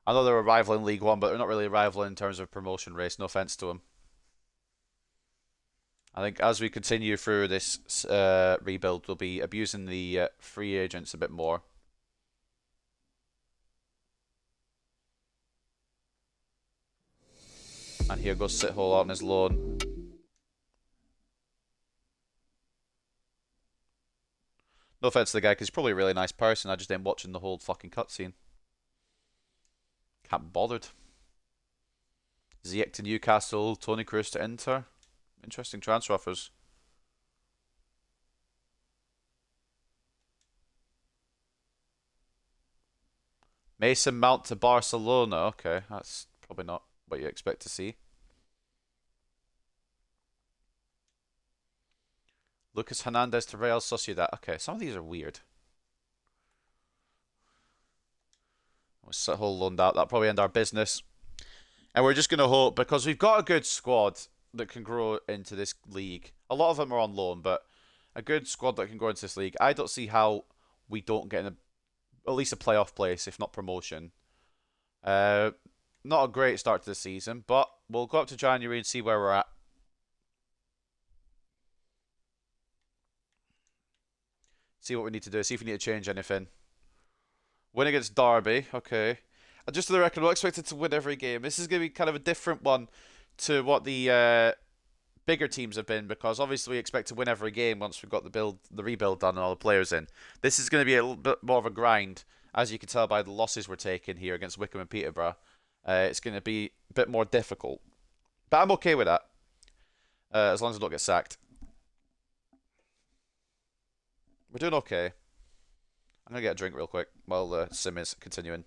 I know they're a rival in League One, but they're not really a rival in terms of promotion race. No offense to them. I think as we continue through this rebuild, we'll be abusing the free agents a bit more. And here goes Sit-Hole on his loan. No offense to the guy, because he's probably a really nice person. I just ain't watching the whole fucking cutscene. Can't be bothered. Ziyech to Newcastle, Toni Kroos to Inter. Interesting transfer offers. Mason Mount to Barcelona. Okay, that's probably not what you expect to see. Lucas Hernandez to Real Sociedad. Okay, some of these are weird. Sit-Hole loaned out. That'll probably end our business. And we're just going to hope, because we've got a good squad that can grow into this league. A lot of them are on loan, but a good squad that can grow into this league. I don't see how we don't get in at least a playoff place, if not promotion. Not a great start to the season, but we'll go up to January and see where we're at. See what we need to do. See if we need to change anything. Win against Derby. Okay. And just for the record, we're expected to win every game. This is going to be kind of a different one to what the bigger teams have been, because obviously we expect to win every game once we've got the rebuild done and all the players in. This is going to be a little bit more of a grind, as you can tell by the losses we're taking here against Wickham and Peterborough. It's going to be a bit more difficult. But I'm okay with that. As long as I don't get sacked. We're doing okay. I'm going to get a drink real quick while the sim is continuing.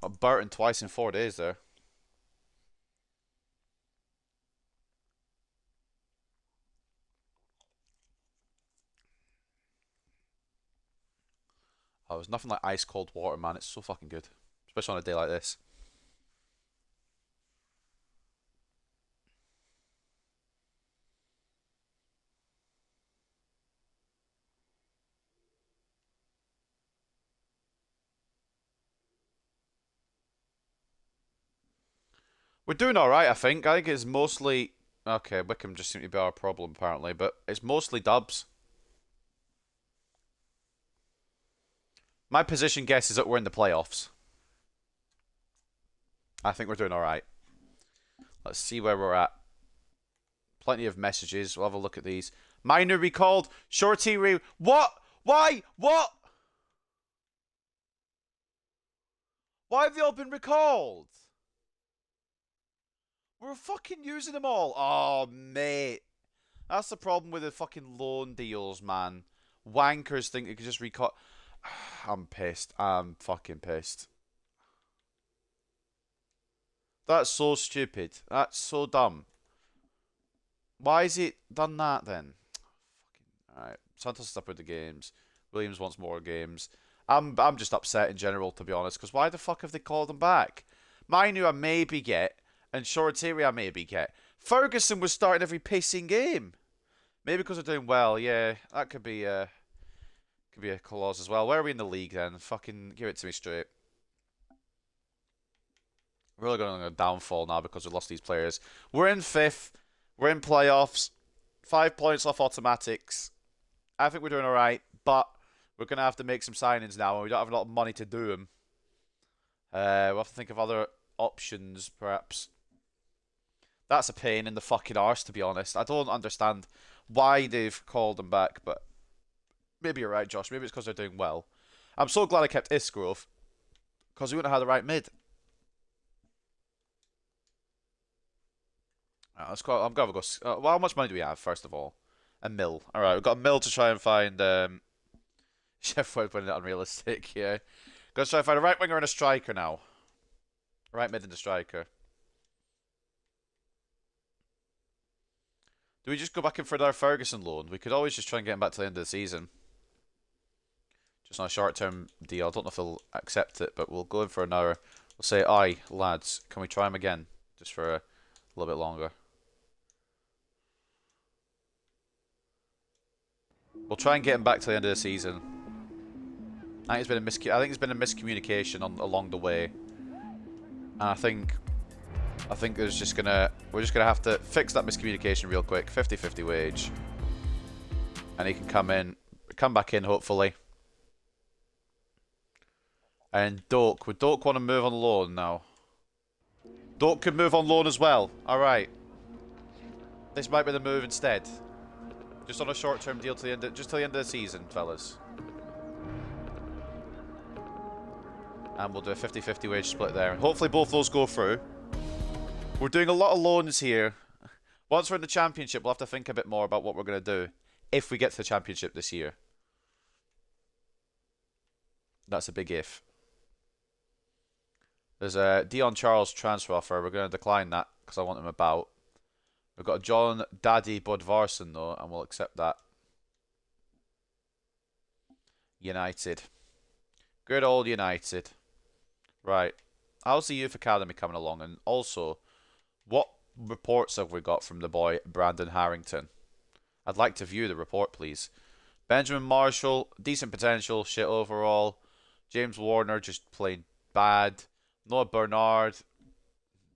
Oh, Burton twice in 4 days there. Oh, there's nothing like ice cold water, man. It's so fucking good. Especially on a day like this. We're doing alright, I think. I think it's mostly... Okay, Wickham just seem to be our problem, apparently. But it's mostly dubs. My position guess is that we're in the playoffs. I think we're doing alright. Let's see where we're at. Plenty of messages. We'll have a look at these. Minor recalled. Shorty What? Why? What? Why have they all been recalled? We're fucking using them all. Oh, mate. That's the problem with the fucking loan deals, man. Wankers think they could just recall... I'm pissed. I'm fucking pissed. That's so stupid. That's so dumb. Why has it done that then? Fucking alright. Santos is up with the games. Williams wants more games. I'm just upset in general, to be honest, because why the fuck have they called him back? Mainu I maybe get, and Shoretiri I maybe get. Ferguson was starting every pacing game. Maybe because they're doing well. Yeah, that could be a clause as well. Where are we in the league then? Fucking give it to me straight. We're really going on a downfall now because we lost these players. We're in 5th. We're in playoffs. 5 points off automatics. I think we're doing alright, but we're going to have to make some signings now, and we don't have a lot of money to do them. We'll have to think of other options, perhaps. That's a pain in the fucking arse, to be honest. I don't understand why they've called them back, but maybe you're right, Josh. Maybe it's because they're doing well. I'm so glad I kept Isgrove, because we wouldn't have had the right mid. Let's go. I'm gonna go. Well, how much money do we have? First of all, a mil. All right, we've got a mil to try and find. Chef Wood putting it unrealistic. Yeah, gonna try and find a right winger and a striker now. Right mid and a striker. Do we just go back in for another Ferguson loan? We could always just try and get him back to the end of the season. Just on a short-term deal. I don't know if he'll accept it, but we'll go in for another. We'll say, aye, lads, can we try him again? Just for a little bit longer. We'll try and get him back to the end of the season. I think it's been a miscommunication along the way. And I think we're just gonna have to fix that miscommunication real quick. 50-50 wage. And he can come back in hopefully. And Doak. Would Doak want to move on loan now? Doak could move on loan as well. Alright. This might be the move instead. Just on a short-term deal till the end of the season, fellas. And we'll do a 50-50 wage split there. Hopefully both those go through. We're doing a lot of loans here. Once we're in the championship, we'll have to think a bit more about what we're going to do. If we get to the championship this year. That's a big if. There's a Dion Charles transfer offer. We're going to decline that because I want him about. We've got a John Daddy Bodvarsson though, and we'll accept that. United. Good old United. Right. How's the youth academy coming along? And also, what reports have we got from the boy Brandon Harrington? I'd like to view the report, please. Benjamin Marshall, decent potential, shit overall. James Warner, just plain bad. Noah Bernard,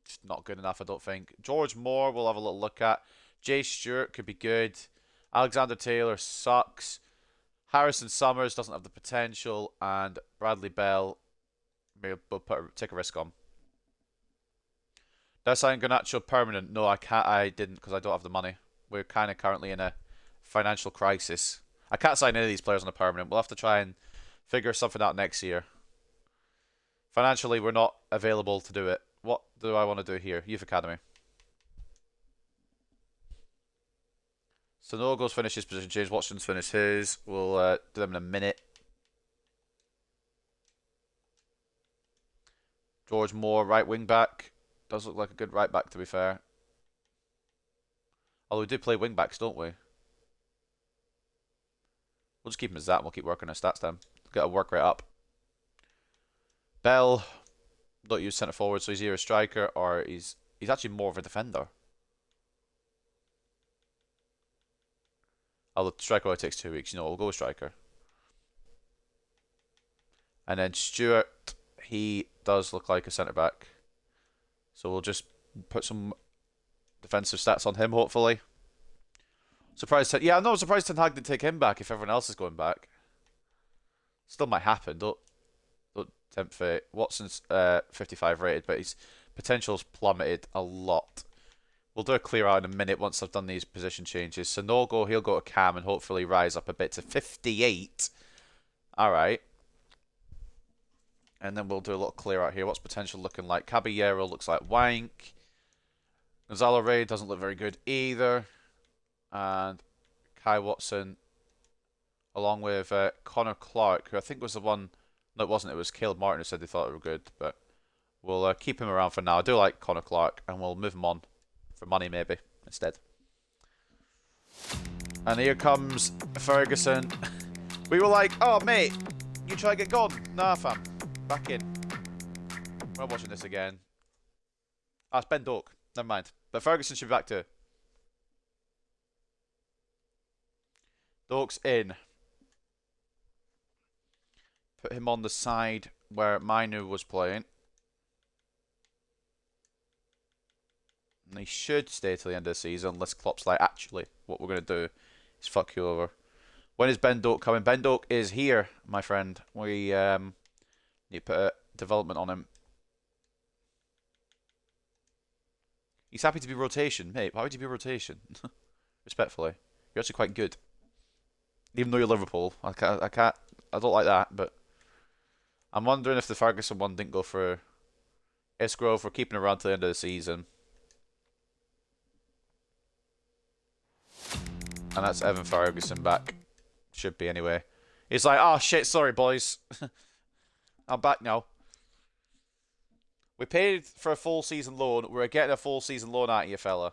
just not good enough, I don't think. George Moore, we'll have a little look at. Jay Stewart could be good. Alexander Taylor sucks. Harrison Summers doesn't have the potential. And Bradley Bell, maybe we'll take a risk on. Did I sign Garnacho permanent? No, I can't. I didn't because I don't have the money. We're kind of currently in a financial crisis. I can't sign any of these players on a permanent. We'll have to try and figure something out next year. Financially, we're not available to do it. What do I want to do here? Youth Academy. So Nogo's finished his position. James Watson's finished his. We'll do them in a minute. George Moore, right wing back. Does look like a good right back, to be fair. Although we do play wing backs, don't we? We'll just keep him as that and we'll keep working our stats down. Got to work right up. Bell, don't use centre forward, so he's either a striker or he's actually more of a defender. Although striker only takes 2 weeks, we'll go with striker. And then Stewart, he does look like a centre back. So we'll just put some defensive stats on him, hopefully. Surprised, I'm surprised Ten Hag didn't take him back if everyone else is going back. Still might happen, don't tempt fate. Watson's 55 rated, but his potential's plummeted a lot. We'll do a clear out in a minute once I've done these position changes. So Nogo, he'll go to Cam and hopefully rise up a bit to 58. Alright. And then we'll do a little clear out here. What's potential looking like? Caballero looks like wank. Gonzalo Rey doesn't look very good either. And Kai Watson, along with Connor Clark, who I think was the one... No, it wasn't. It was Caleb Martin who said they thought they were good. But we'll keep him around for now. I do like Connor Clark, and we'll move him on for money maybe instead. And here comes Ferguson. We were like, oh, mate, you try to get gone. Nah, fam. Back in. We're not watching this again. Ah, it's Ben Doak. Never mind. But Ferguson should be back too. Doak's in. Put him on the side where Mainu was playing. And he should stay till the end of the season unless Klopp's like, actually, what we're going to do is fuck you over. When is Ben Doak coming? Ben Doak is here, my friend. We need to put a development on him. He's happy to be rotation. Mate, why would you be rotation? Respectfully. You're actually quite good. Even though you're Liverpool. I don't like that, but... I'm wondering if the Ferguson one didn't go through. Isgrove, we're keeping around till the end of the season. And that's Evan Ferguson back. Should be anyway. He's like, oh shit, sorry boys. I'm back now. We paid for a full season loan. We're getting a full season loan out of you, fella.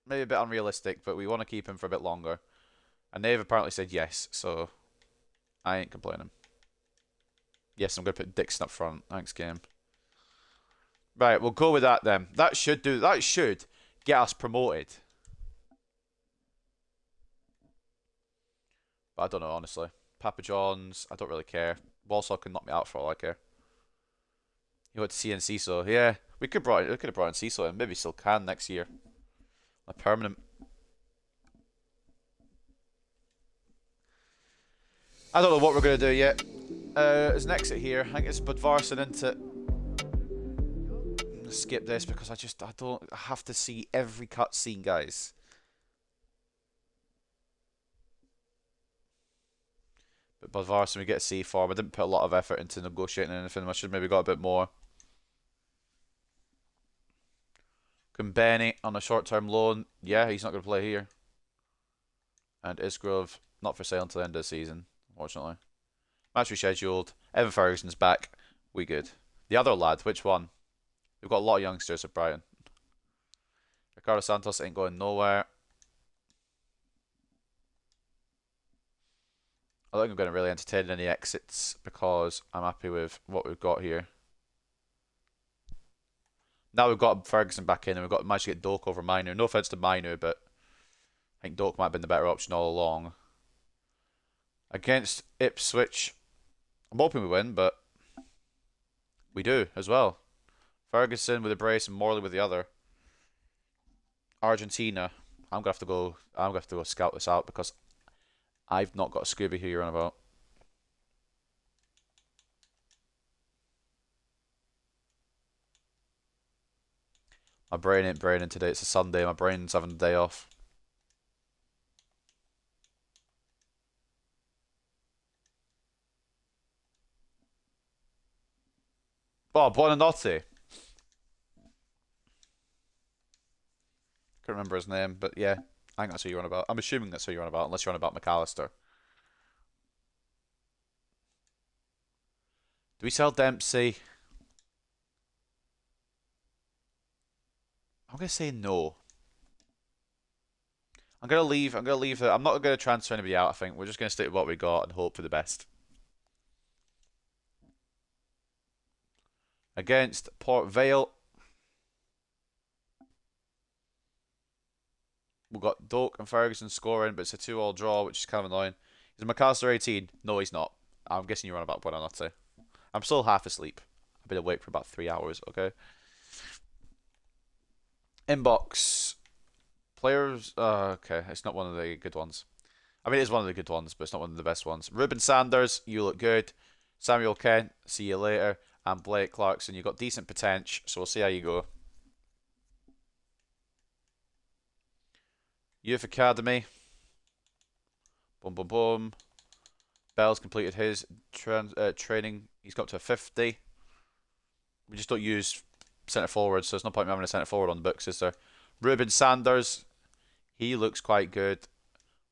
Maybe a bit unrealistic, but we want to keep him for a bit longer. And they've apparently said yes, so I ain't complaining. Yes, I'm going to put Dixon up front. Thanks, game. Right, we'll go with that then. That should get us promoted. But I don't know, honestly. Papa John's, I don't really care. Walsall can knock me out for all I care. You want to see in Cecil? Yeah, we could have brought in Cecil, and maybe still can next year. A permanent. I don't know what we're gonna do yet. There's an exit here. I think it's Budvarsson into. I'm gonna skip this because I have to see every cutscene, guys. But Budvarsson, we get a C form. I didn't put a lot of effort into negotiating anything. I should maybe got a bit more. Benny on a short-term loan. Yeah, he's not going to play here. And Isgrove, not for sale until the end of the season, unfortunately. Match rescheduled. Evan Ferguson's back. We good. The other lad, which one? We've got a lot of youngsters at Brighton. Ricardo Santos ain't going nowhere. I don't think I'm going to really entertain any exits because I'm happy with what we've got here. Now we've got Ferguson back in and we've managed to get Doak over Minor. No offense to Minor, but I think Doak might have been the better option all along. Against Ipswich, I'm hoping we win, but we do as well. Ferguson with a brace and Morley with the other. Argentina, I'm gonna have to go scout this out because I've not got a Scooby who you're on about. My brain ain't braining today. It's a Sunday. My brain's having a day off. Oh, Buonanotte. Can't remember his name, but yeah. I think that's who you're on about. I'm assuming that's who you're on about, unless you're on about McAllister. Do we sell Dempsey? I'm gonna say no. I'm gonna leave I'm not gonna transfer anybody out, I think. We're just gonna stick with what we got and hope for the best. Against Port Vale. We've got Doak and Ferguson scoring, but it's a 2-2 draw, which is kind of annoying. Is McAllister 18? No, he's not. I'm guessing you're on about Buonanotte. I'm still half asleep. I've been awake for about 3 hours, okay? Inbox. Players. Okay, it's not one of the good ones. I mean, it is one of the good ones, but it's not one of the best ones. Ruben Sanders, you look good. Samuel Kent, see you later. And Blake Clarkson, you got decent potential, so we'll see how you go. Youth Academy. Boom, boom, boom. Bell's completed his training. He's got to a 50. We just don't use centre forward, so there's no point in having a centre forward on the books, is there? Ruben Sanders. He looks quite good.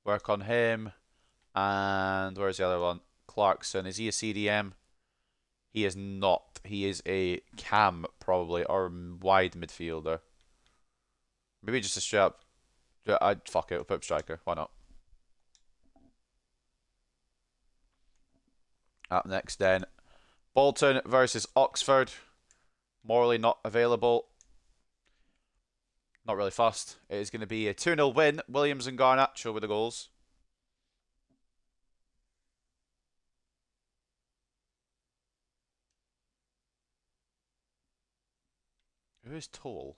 Work on him. And where's the other one? Clarkson. Is he a CDM? He is not. He is a cam, probably, or wide midfielder. Maybe just a straight up. Fuck it, we'll put up striker. Why not? Up next then. Bolton versus Oxford. Morley not available. Not really fussed. It is going to be a 2-0 win. Williams and Garnacho with the goals. Who is Toll?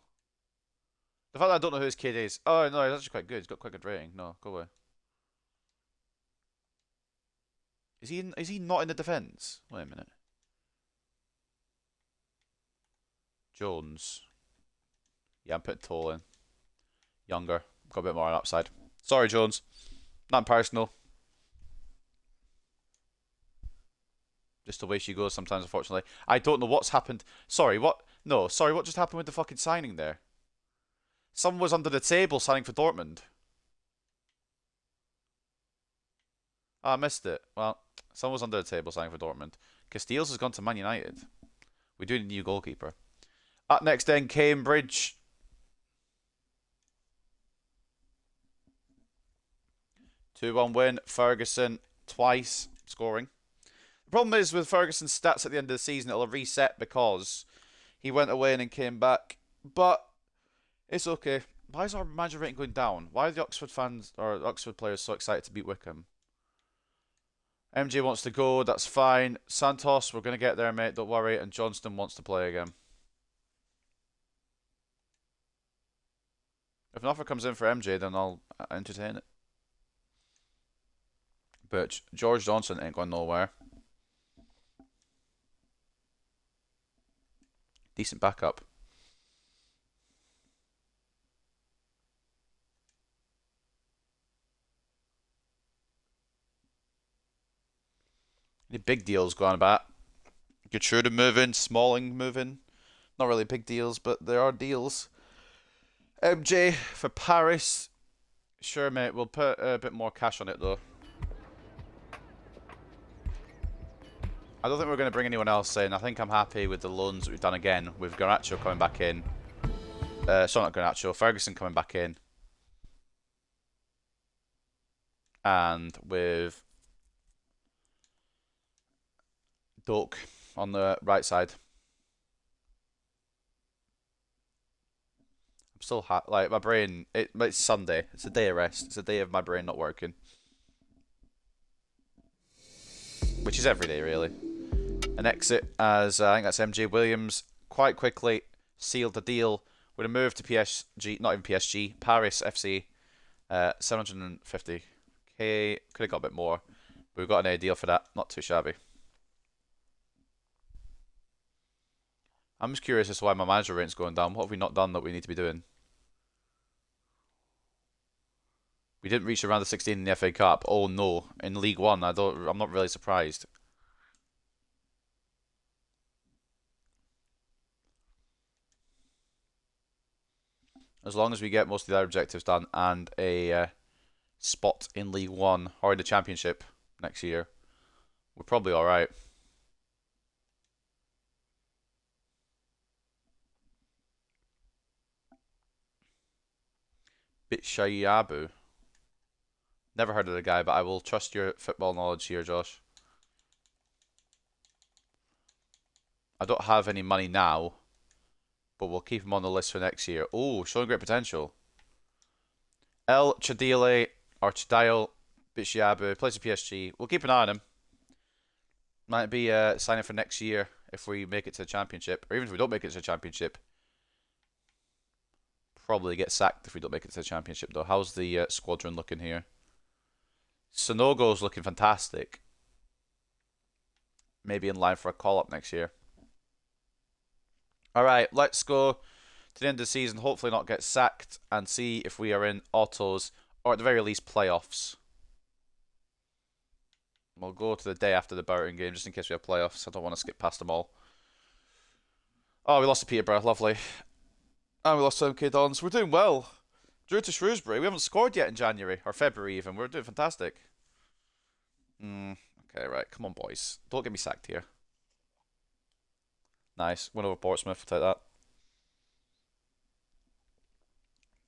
The fact that I don't know who his kid is. Oh, no, he's actually quite good. He's got quite good rating. No, go away. Is he not in the defence? Wait a minute. Jones. Yeah, I'm putting Toll in. Younger. Got a bit more on upside. Sorry, Jones. Not personal. Just the way she goes sometimes, unfortunately. I don't know what's happened. Sorry, what? No, sorry, what just happened with the fucking signing there? Someone was under the table signing for Dortmund. Oh, I missed it. Well, someone was under the table signing for Dortmund. Casteels has gone to Man United. We do need a new goalkeeper. Up next then, Cambridge. 2-1 win. Ferguson twice scoring. The problem is with Ferguson's stats at the end of the season, it'll reset because he went away and then came back. But it's okay. Why is our manager rating going down? Why are the Oxford fans or Oxford players so excited to beat Wickham? MJ wants to go, that's fine. Santos, we're going to get there, mate, don't worry. And Johnston wants to play again. If an offer comes in for MJ, then I'll entertain it. But George Johnson ain't going nowhere. Decent backup. Any big deals going about? Gertrude moving, Smalling moving. Not really big deals, but there are deals. MJ for Paris. Sure, mate. We'll put a bit more cash on it, though. I don't think we're going to bring anyone else in. I think I'm happy with the loans that we've done again. With Garnacho coming back in. Sorry, not Garnacho. Ferguson coming back in. And with Doak on the right side. I'm still like my brain. It's Sunday. It's a day of rest. It's a day of my brain not working, which is every day really. An exit as I think that's MJ Williams quite quickly sealed the deal with a move to PSG. Not even PSG. Paris FC. 750k. Could have got a bit more, but we've got an A deal for that. Not too shabby. I'm just curious as to why my manager rate's going down. What have we not done that we need to be doing? We didn't reach around the 16 in the FA Cup. Oh no, in League One, I'm not really surprised. As long as we get most of the objectives done and a spot in League One or in the Championship next year, we're probably all right. Bitshayabu. Never heard of the guy, but I will trust your football knowledge here, Josh. I don't have any money now, but we'll keep him on the list for next year. Oh, showing great potential. El Chadile, or Chadile Bitshayabu, plays for PSG. We'll keep an eye on him. Might be signing for next year if we make it to the Championship, or even if we don't make it to the Championship. Probably get sacked if we don't make it to the Championship, though. How's the squadron looking here? Sonogo's looking fantastic. Maybe in line for a call-up next year. Alright, let's go to the end of the season. Hopefully not get sacked and see if we are in autos, or at the very least playoffs. We'll go to the day after the Burton game, just in case we have playoffs. I don't want to skip past them all. Oh, we lost to Peterborough. Lovely. And we lost to MK Dons. We're doing well. Drew to Shrewsbury. We haven't scored yet in January, or February even. We're doing fantastic. Okay, right. Come on, boys. Don't get me sacked here. Nice. Win over Portsmouth. We'll take that.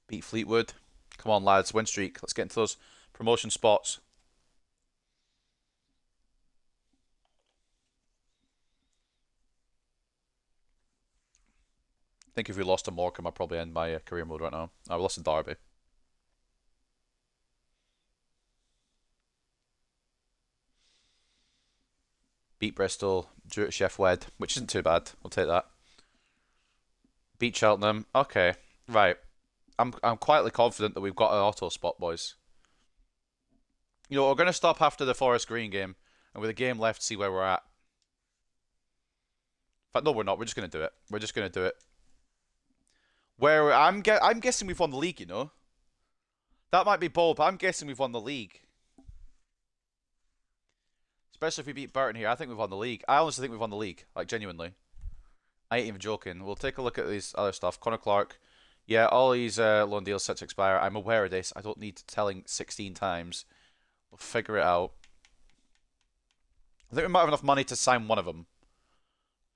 Beat Fleetwood. Come on, lads. Win streak. Let's get into those promotion spots. I think if we lost to Morecambe, I'd probably end my career mode right now. I lost to Derby. Beat Bristol, drew at Chef Wed, which isn't too bad. We'll take that. Beat Cheltenham. Okay, right. I'm quietly confident that we've got an auto spot, boys. You know, we're going to stop after the Forest Green game, and with a game left, see where we're at. In fact, no, we're not. We're just going to do it. We're just going to do it. Where I'm guessing we've won the league, you know. That might be bold, but I'm guessing we've won the league. Especially if we beat Burton here, I think we've won the league. I honestly think we've won the league, like genuinely. I ain't even joking. We'll take a look at these other stuff. Connor Clark, Yeah, all these loan deals set to expire. I'm aware of this. I don't need telling 16 times. We'll figure it out. I think we might have enough money to sign one of them.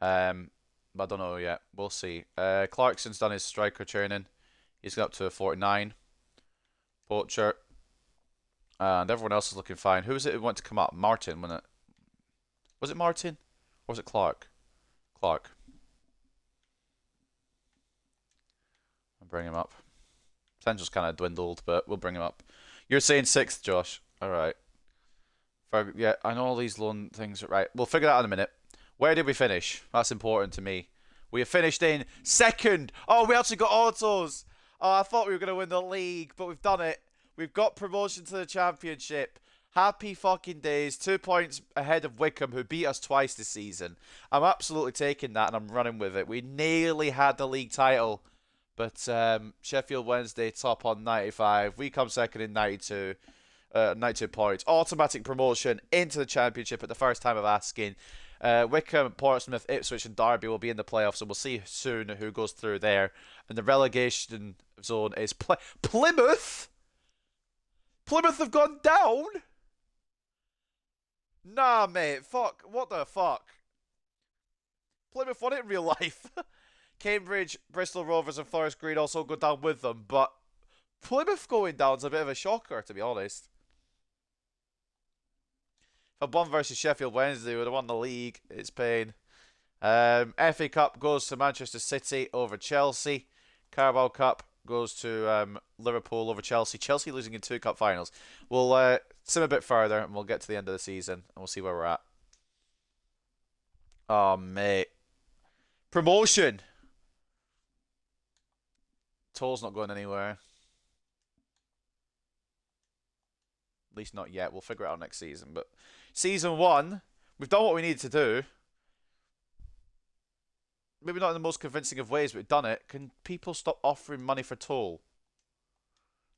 But I don't know yet. We'll see. Clarkson's done his striker training. He's got up to a 49. Poacher. And everyone else is looking fine. Who was it who went to come up? Martin, wasn't it? Was it Martin? Or was it Clark? Clark. I'll bring him up. Potential's kind of dwindled, but we'll bring him up. You're saying 6th, Josh. Alright. Yeah, I know all these loan things are right. We'll figure that out in a minute. Where did we finish? That's important to me. We have finished in 2nd. Oh, we actually got autos. Oh, I thought we were going to win the league, but we've done it. We've got promotion to the championship. Happy fucking days. 2 points ahead of Wickham, who beat us twice this season. I'm absolutely taking that, and I'm running with it. We nearly had the league title, but Sheffield Wednesday top on 95. We come second in 92. 92 points. Automatic promotion into the championship at the first time of asking. Wickham, Portsmouth, Ipswich and Derby will be in the playoffs, and we'll see soon who goes through there. And the relegation zone is Plymouth? Plymouth have gone down? Nah, mate. Fuck. What the fuck? Plymouth won it in real life. Cambridge, Bristol Rovers and Forest Green also go down with them, but Plymouth going down is a bit of a shocker, to be honest. If I won versus Sheffield Wednesday, we would have won the league. It's pain. FA Cup goes to Manchester City over Chelsea. Carabao Cup goes to Liverpool over Chelsea. Chelsea losing in 2 cup finals. We'll sim a bit further and we'll get to the end of the season and we'll see where we're at. Oh, mate. Promotion! Toll's not going anywhere. At least not yet. We'll figure it out next season. But season 1, we've done what we needed to do. Maybe not in the most convincing of ways, but we've done it. Can people stop offering money for Toll?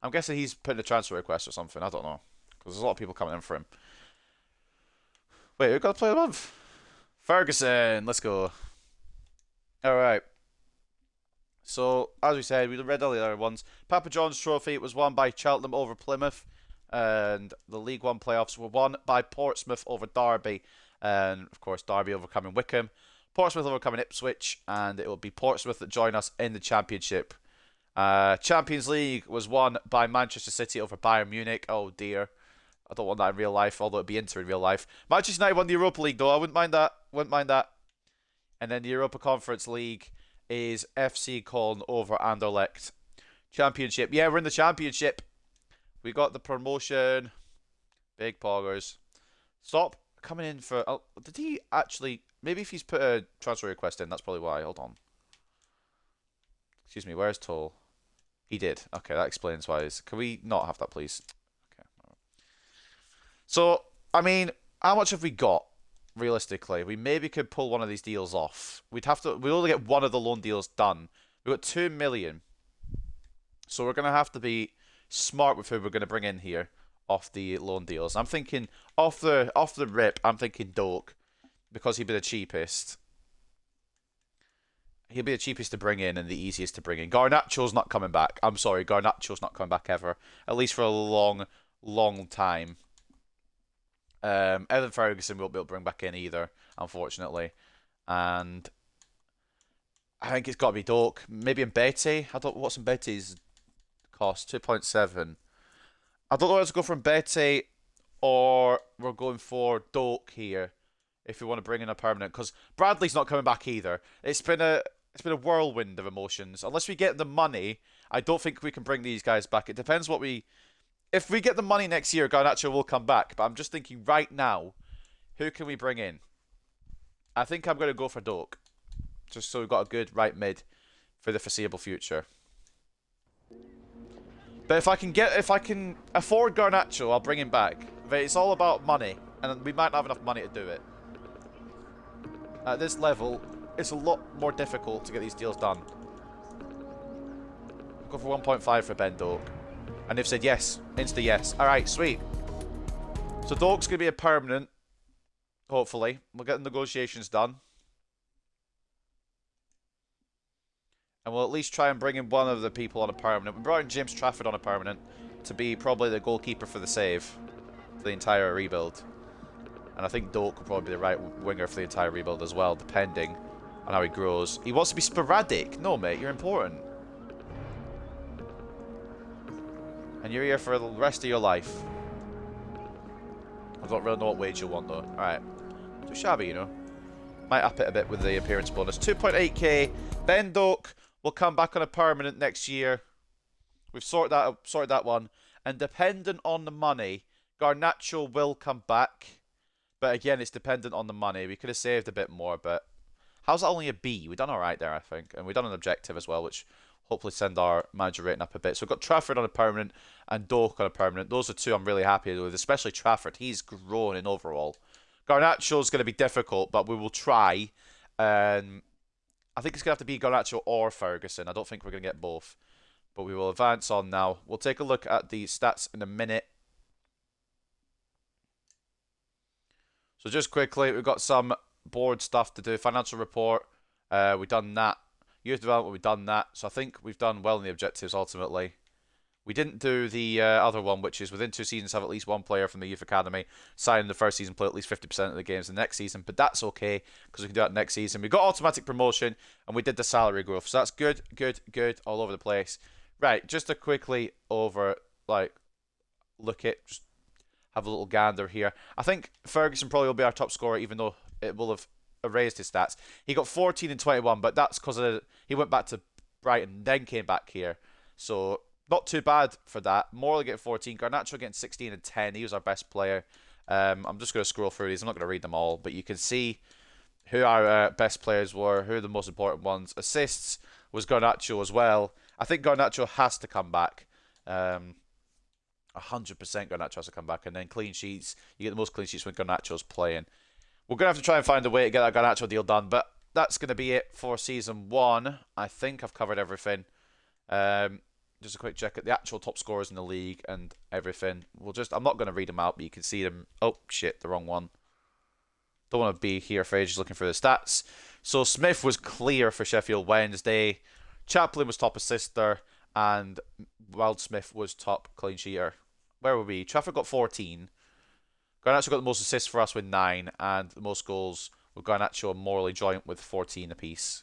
I'm guessing he's putting a transfer request or something. I don't know. Because there's a lot of people coming in for him. Wait, who got to play of the month? Ferguson. Let's go. Alright. So, as we said, we read all the other ones. Papa John's Trophy was won by Cheltenham over Plymouth. And the League One playoffs were won by Portsmouth over Derby. And, of course, Derby overcoming Wickham. Portsmouth overcoming Ipswich. And it will be Portsmouth that join us in the Championship. Champions League was won by Manchester City over Bayern Munich. Oh, dear. I don't want that in real life, although it'd be Inter in real life. Manchester United won the Europa League, though. I wouldn't mind that. Wouldn't mind that. And then the Europa Conference League is FC Cologne over Anderlecht. Championship. Yeah, we're in the Championship. We got the promotion. Big poggers. Stop coming in for... Oh, did he actually... Maybe if he's put a transfer request in, that's probably why. Hold on. Excuse me, where's Toll? He did. Okay, that explains why. Can we not have that, please? Okay. So, I mean, how much have we got? Realistically, we maybe could pull one of these deals off. We'd only get one of the loan deals done. We've got 2 million. So we're going to have to be smart with who we're going to bring in here off the loan deals. I'm thinking off the rip, I'm thinking Doak because he'd be the cheapest. He'll be the cheapest to bring in and the easiest to bring in. Garnacho's not coming back. I'm sorry, Garnacho's not coming back ever. At least for a long, long time. Evan Ferguson won't be able to bring back in either, unfortunately. And I think it's got to be Doak. Maybe Mbete. I don't. What's Mbete's cost? 2.7. I don't know whether to go from Mbete or we're going for Doak here if we want to bring in a permanent. Because Bradley's not coming back either. It's been a whirlwind of emotions. Unless we get the money, I don't think we can bring these guys back. It depends what we... If we get the money next year, Garnacho will come back. But I'm just thinking right now, who can we bring in? I think I'm going to go for Doak. Just so we've got a good right mid for the foreseeable future. But if I can afford Garnacho, I'll bring him back. But it's all about money. And we might not have enough money to do it. At this level, it's a lot more difficult to get these deals done. I'll go for 1.5 for Ben Doak. And they've said yes. Insta yes. Alright, sweet. So Doak's going to be a permanent. Hopefully. We'll get the negotiations done. And we'll at least try and bring in one of the people on a permanent. We brought in James Trafford on a permanent to be probably the goalkeeper for the save for the entire rebuild. And I think Doak will probably be the right winger for the entire rebuild as well, depending on how he grows. He wants to be sporadic. No, mate, you're important. And you're here for the rest of your life. I don't really know what wage you'll want, though. Alright. Too shabby, you know. Might up it a bit with the appearance bonus. 2.8k. Ben Doak will come back on a permanent next year. We've sorted that one. And dependent on the money, Garnacho will come back. But again, it's dependent on the money. We could have saved a bit more, but how's that only a B? We've done alright there, I think. And we've done an objective as well, which hopefully send our manager rating up a bit. So we've got Trafford on a permanent and Doak on a permanent. Those are two I'm really happy with, especially Trafford. He's grown in overall. Garnacho's going to be difficult, but we will try. I think it's going to have to be Garnacho or Ferguson. I don't think we're going to get both. But we will advance on now. We'll take a look at the stats in a minute. So just quickly, we've got some board stuff to do. Financial report, we've done that. Youth development, we've done that. So I think we've done well in the objectives ultimately. We didn't do the other one, which is within 2 seasons have at least one player from the youth academy sign in the first season, play at least 50% of the games the next season. But that's okay, because we can do that next season. We got automatic promotion, and we did the salary growth. So that's good, good, good, all over the place. Right, just to quickly look at, just have a little gander here. I think Ferguson probably will be our top scorer, even though it will have erased his stats. He got 14 and 21, but that's because he went back to Brighton, then came back here. So not too bad for that. Morley getting 14, Garnacho getting 16 and 10. He was our best player. I'm just going to scroll through these. I'm not going to read them all, but you can see who our best players were, who are the most important ones. Assists was Garnacho as well. I think Garnacho has to come back. 100% Garnacho has to come back. And then clean sheets. You get the most clean sheets when Garnacho's playing. We're going to have to try and find a way to get that Garnacho deal done. But that's going to be it for Season 1. I think I've covered everything. Just a quick check at the actual top scorers in the league and everything. I'm not going to read them out, but you can see them. Oh, shit, the wrong one. Don't want to be here for ages looking for the stats. So Smith was clear for Sheffield Wednesday. Chaplin was top assister. And Wildsmith was top clean sheeter. Where were we? Trafford got 14. Garnacho got the most assists for us with 9. And the most goals with Garnacho and Morley joint with 14 apiece.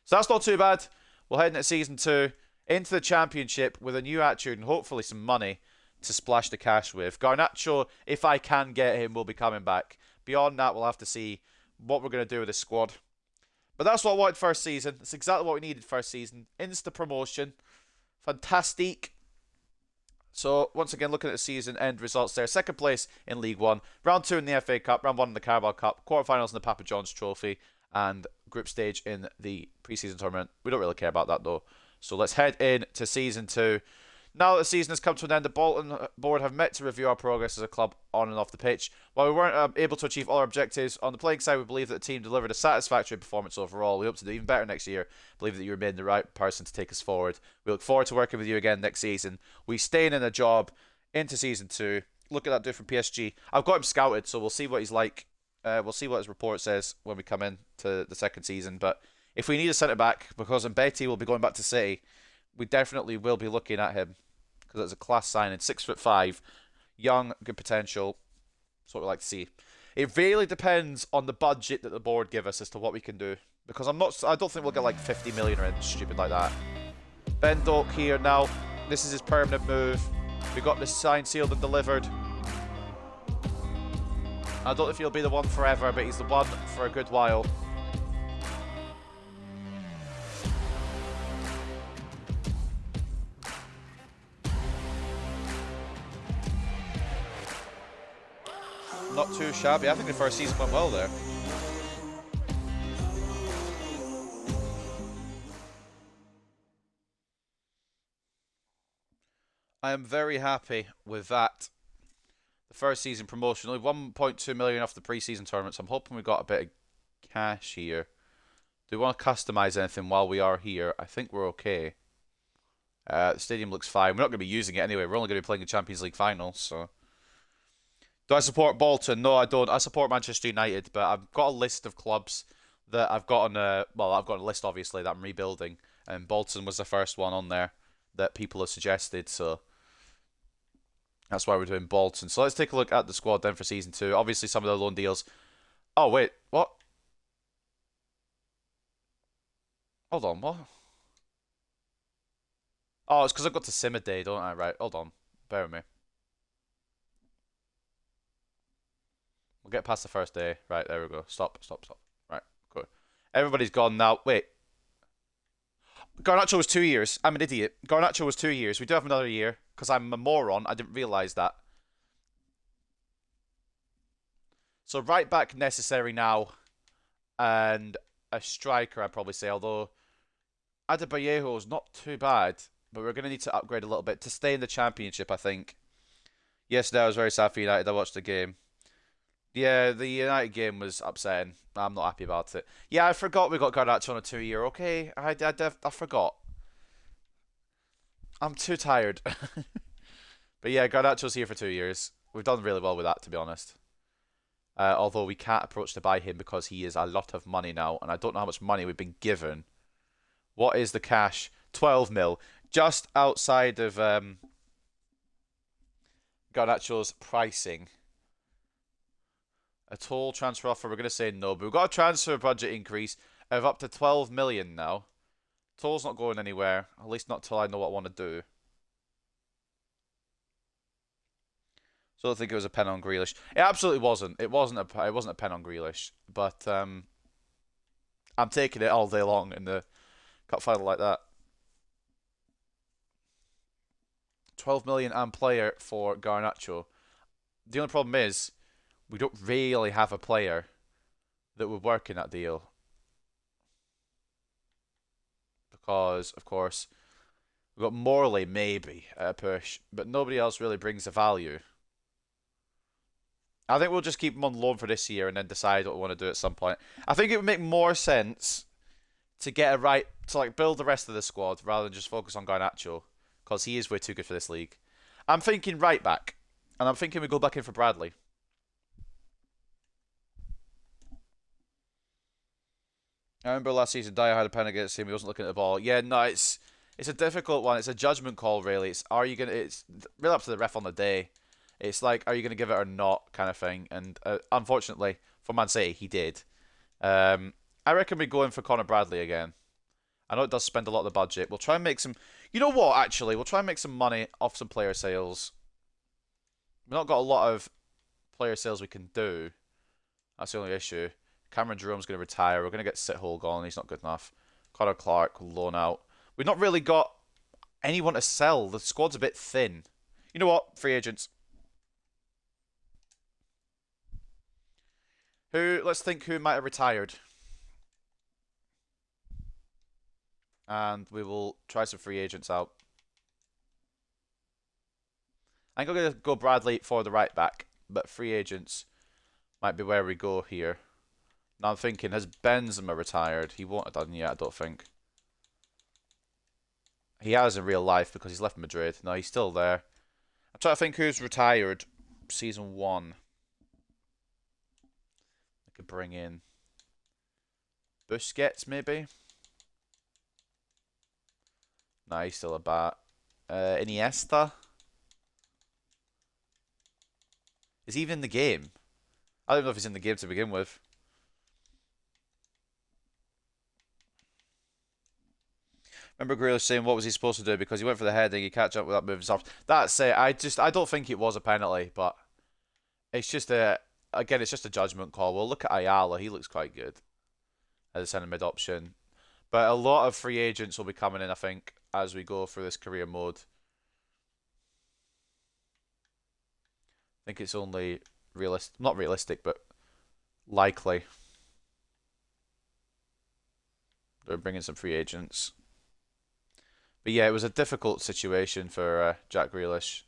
So that's not too bad. We'll head into Season 2. Into the Championship with a new attitude and hopefully some money to splash the cash with. Garnacho, if I can get him, will be coming back. Beyond that, we'll have to see what we're going to do with this squad. But that's what I wanted first season. That's exactly what we needed first season. Insta promotion. Fantastic. So, once again, looking at the season end results there. Second place in League 1. Round 2 in the FA Cup. Round 1 in the Carabao Cup. Quarterfinals in the Papa John's Trophy. And group stage in the pre-season tournament. We don't really care about that, though. So let's head in to Season 2. Now that the season has come to an end, the Bolton board have met to review our progress as a club on and off the pitch. While we weren't able to achieve all our objectives, on the playing side we believe that the team delivered a satisfactory performance overall. We hope to do even better next year. Believe that you remain the right person to take us forward. We look forward to working with you again next season. We staying in a job into Season 2. Look at that dude from PSG. I've got him scouted, so we'll see what he's like. We'll see what his report says when we come in to the second season. But if we need a centre-back, because Mbeti will be going back to City, we definitely will be looking at him. Because it's a class signing. 6'5", young, good potential. That's what we like to see. It really depends on the budget that the board give us as to what we can do. Because I don't think we'll get like 50 million or anything stupid like that. Ben Doak here now. This is his permanent move. We got this signed, sealed and delivered. I don't know if he'll be the one forever, but he's the one for a good while. Not too shabby. I think the first season went well there. I am very happy with that. The first season promotion, only 1.2 million off the pre-season tournament, so I'm hoping we got a bit of cash here. Do we want to customise anything while we are here? I think we're okay. The stadium looks fine. We're not going to be using it anyway. We're only going to be playing the Champions League final, so... Do I support Bolton? No, I don't. I support Manchester United, but I've got a list of clubs that I've got on a well, I've got a list obviously that I'm rebuilding, and Bolton was the first one on there that people have suggested. So that's why we're doing Bolton. So let's take a look at the squad then for season 2. Obviously, some of the loan deals. Oh wait, what? Hold on, what? Oh, it's because I've got to sim a day, don't I? Right, hold on. Bear with me. We'll get past the first day. Right, there we go. Stop. Right, cool. Everybody's gone now. Wait. Garnacho was 2 years. I'm an idiot. Garnacho was 2 years. We do have another year because I'm a moron. I didn't realise that. So right back necessary now, and a striker I'd probably say. Although Adebayo's not too bad, but we're going to need to upgrade a little bit to stay in the championship. I think. Yesterday I was very sad for United. I watched the game. Yeah, the United game was upsetting. I'm not happy about it. Yeah, I forgot we got Garnacho on a 2 year. Okay, I forgot. I'm too tired. But yeah, Garnacho's here for 2 years. We've done really well with that, to be honest. Although we can't approach to buy him because he is a lot of money now, and I don't know how much money we've been given. What is the cash? 12 mil. Just outside of Garnacho's pricing. A total transfer offer, we're going to say no, but we've got a transfer budget increase of up to 12 million now. Total's not going anywhere, at least not till I know what I want to do. So I don't think it was a pen on Grealish. It absolutely wasn't. It wasn't a pen on Grealish, but I'm taking it all day long in the cup final like that. 12 million and player for Garnacho. The only problem is we don't really have a player that would work in that deal. Because, of course, we've got Morley maybe at a push, but nobody else really brings the value. I think we'll just keep him on loan for this year and then decide what we want to do at some point. I think it would make more sense to get a right to like build the rest of the squad rather than just focus on Garnacho because he is way too good for this league. I'm thinking right back, and I'm thinking we go back in for Bradley. I remember last season Dyer had a pen against him. He wasn't looking at the ball. Yeah, no, it's a difficult one. It's a judgment call, really. It's really up to the ref on the day. It's like, are you gonna give it or not, kind of thing. And unfortunately for Man City, he did. I reckon we go in for Connor Bradley again. I know it does spend a lot of the budget. We'll try and make some. You know what? Actually, we'll try and make some money off some player sales. We've not got a lot of player sales we can do. That's the only issue. Cameron Jerome's going to retire. We're going to get Sithole gone. He's not good enough. Connor Clark, loan out. We've not really got anyone to sell. The squad's a bit thin. You know what? Free agents. Let's think who might have retired. And we will try some free agents out. I think I'm going to go Bradley for the right back. But free agents might be where we go here. Now I'm thinking, has Benzema retired? He won't have done yet, I don't think. He has in real life because he's left Madrid. No, he's still there. I'm trying to think who's retired season 1. I could bring in Busquets, maybe? No, he's still a bat. Iniesta? Is he even in the game? I don't know if he's in the game to begin with. Remember Grealish saying what was he supposed to do because he went for the heading, he catch up without moving his arms. That's it. I don't think it was a penalty, but it's just it's just a judgment call. We'll look at Ayala. He looks quite good as a centre mid option, but a lot of free agents will be coming in, I think, as we go through this career mode. I think it's only not realistic, but likely. They're bringing some free agents. But yeah, it was a difficult situation for Jack Grealish.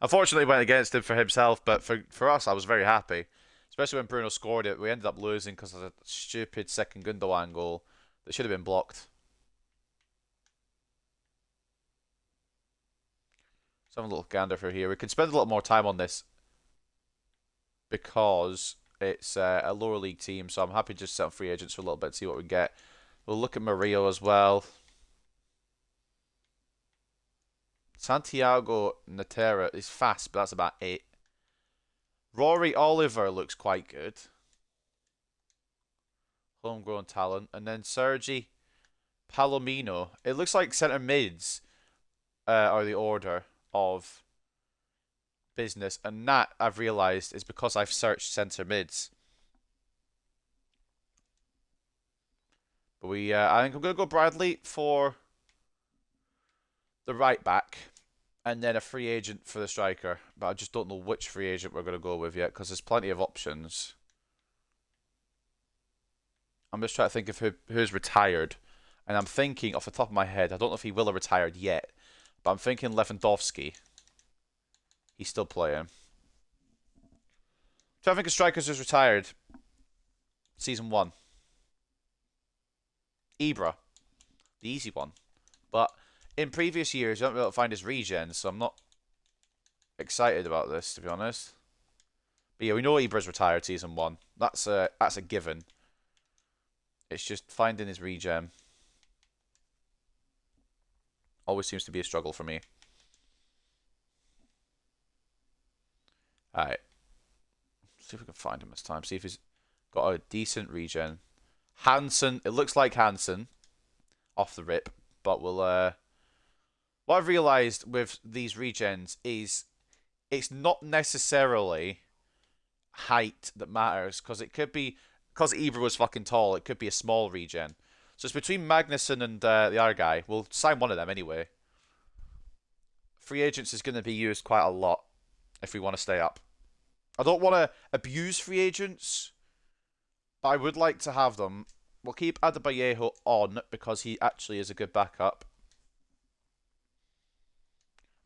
Unfortunately, went against him for himself, but for us, I was very happy. Especially when Bruno scored it. We ended up losing because of a stupid second Gundogan goal that should have been blocked. Let's have a little gander for here. We can spend a little more time on this because it's a lower league team, so I'm happy to just set up free agents for a little bit, see what we get. We'll look at Murillo as well. Santiago Natera is fast, but that's about it. Rory Oliver looks quite good. Homegrown talent. And then Sergi Palomino. It looks like centre mids are the order of business. And that, I've realised, is because I've searched centre mids. But I think I'm going to go Bradley for the right back. And then a free agent for the striker. But I just don't know which free agent we're going to go with yet, because there's plenty of options. I'm just trying to think of who's retired. And I'm thinking, off the top of my head, I don't know if he will have retired yet, but I'm thinking Lewandowski. He's still playing. So I think of strikers who's retired. Season 1. Ibra. The easy one. But in previous years, you don't really find his regen, so I'm not excited about this, to be honest. But yeah, we know Ibra's retired season 1. That's a given. It's just finding his regen. Always seems to be a struggle for me. Alright. See if we can find him this time. See if he's got a decent regen. Hansen. It looks like Hansen. Off the rip. But we'll... What I've realised with these regens is it's not necessarily height that matters. Because it could be... Because Ibra was fucking tall, it could be a small regen. So it's between Magnussen and the other guy. We'll sign one of them anyway. Free agents is going to be used quite a lot if we want to stay up. I don't want to abuse free agents, but I would like to have them. We'll keep Adebayo on because he actually is a good backup.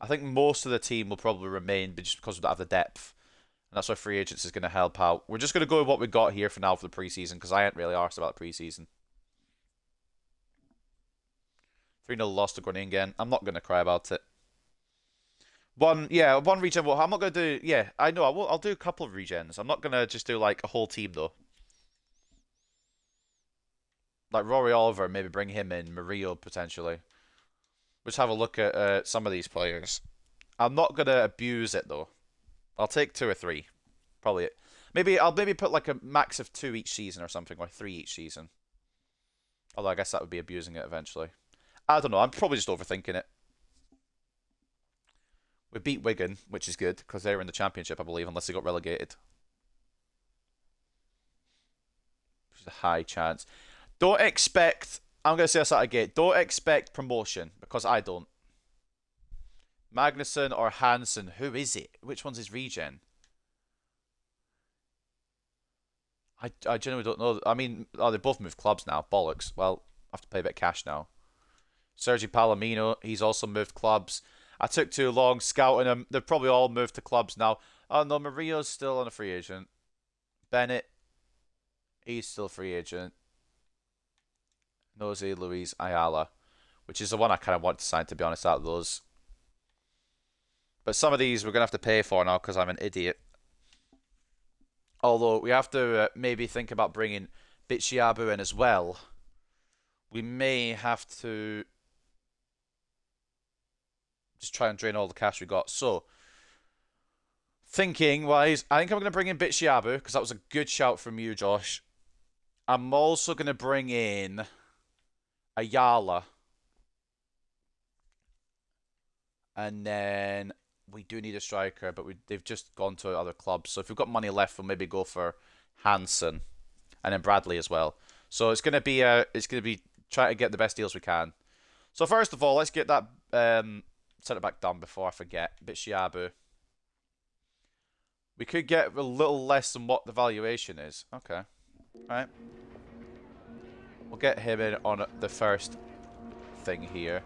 I think most of the team will probably remain just because we don't have the depth. And that's why free agents is going to help out. We're just going to go with what we got here for now for the preseason because I ain't really arsed about the preseason. 3-0 loss to Groningen. I'm not going to cry about it. One regen. Well, I'm not going to do... Yeah, I know. I'll do a couple of regens. I'm not going to just do like a whole team though. Like Rory Oliver, maybe bring him in. Murillo potentially. Let's have a look at some of these players. I'm not going to abuse it though. I'll take 2 or 3. Probably it. I'll maybe put like a max of 2 each season or something, or 3 each season. Although I guess that would be abusing it eventually. I don't know. I'm probably just overthinking it. We beat Wigan, which is good, because they're in the Championship, I believe, unless they got relegated. Which is a high chance. Don't expect... I'm going to say this out again. Don't expect promotion, because I don't. Magnussen or Hansen? Who is it? Which one's his regen? I genuinely don't know. I mean, they both moved clubs now. Bollocks. Well, I have to pay a bit of cash now. Sergi Palomino, he's also moved clubs. I took too long scouting them. They've probably all moved to clubs now. Oh no, Murillo's still on a free agent. Bennett, he's still a free agent. Jose Luis Ayala, which is the one I kind of want to sign, to be honest, out of those. But some of these we're going to have to pay for now because I'm an idiot. Although we have to maybe think about bringing Bichiabu in as well. We may have to just try and drain all the cash we got. So, thinking-wise, I think I'm going to bring in Bichiabu because that was a good shout from you, Josh. I'm also going to bring in Ayala. And then... we do need a striker, but they've just gone to other clubs. So if we've got money left, we'll maybe go for Hansen and then Bradley as well. So it's gonna be trying to get the best deals we can. So first of all, let's get that centre back done before I forget. Bichiabu. We could get a little less than what the valuation is. Okay, right. We'll get him in on the first thing here.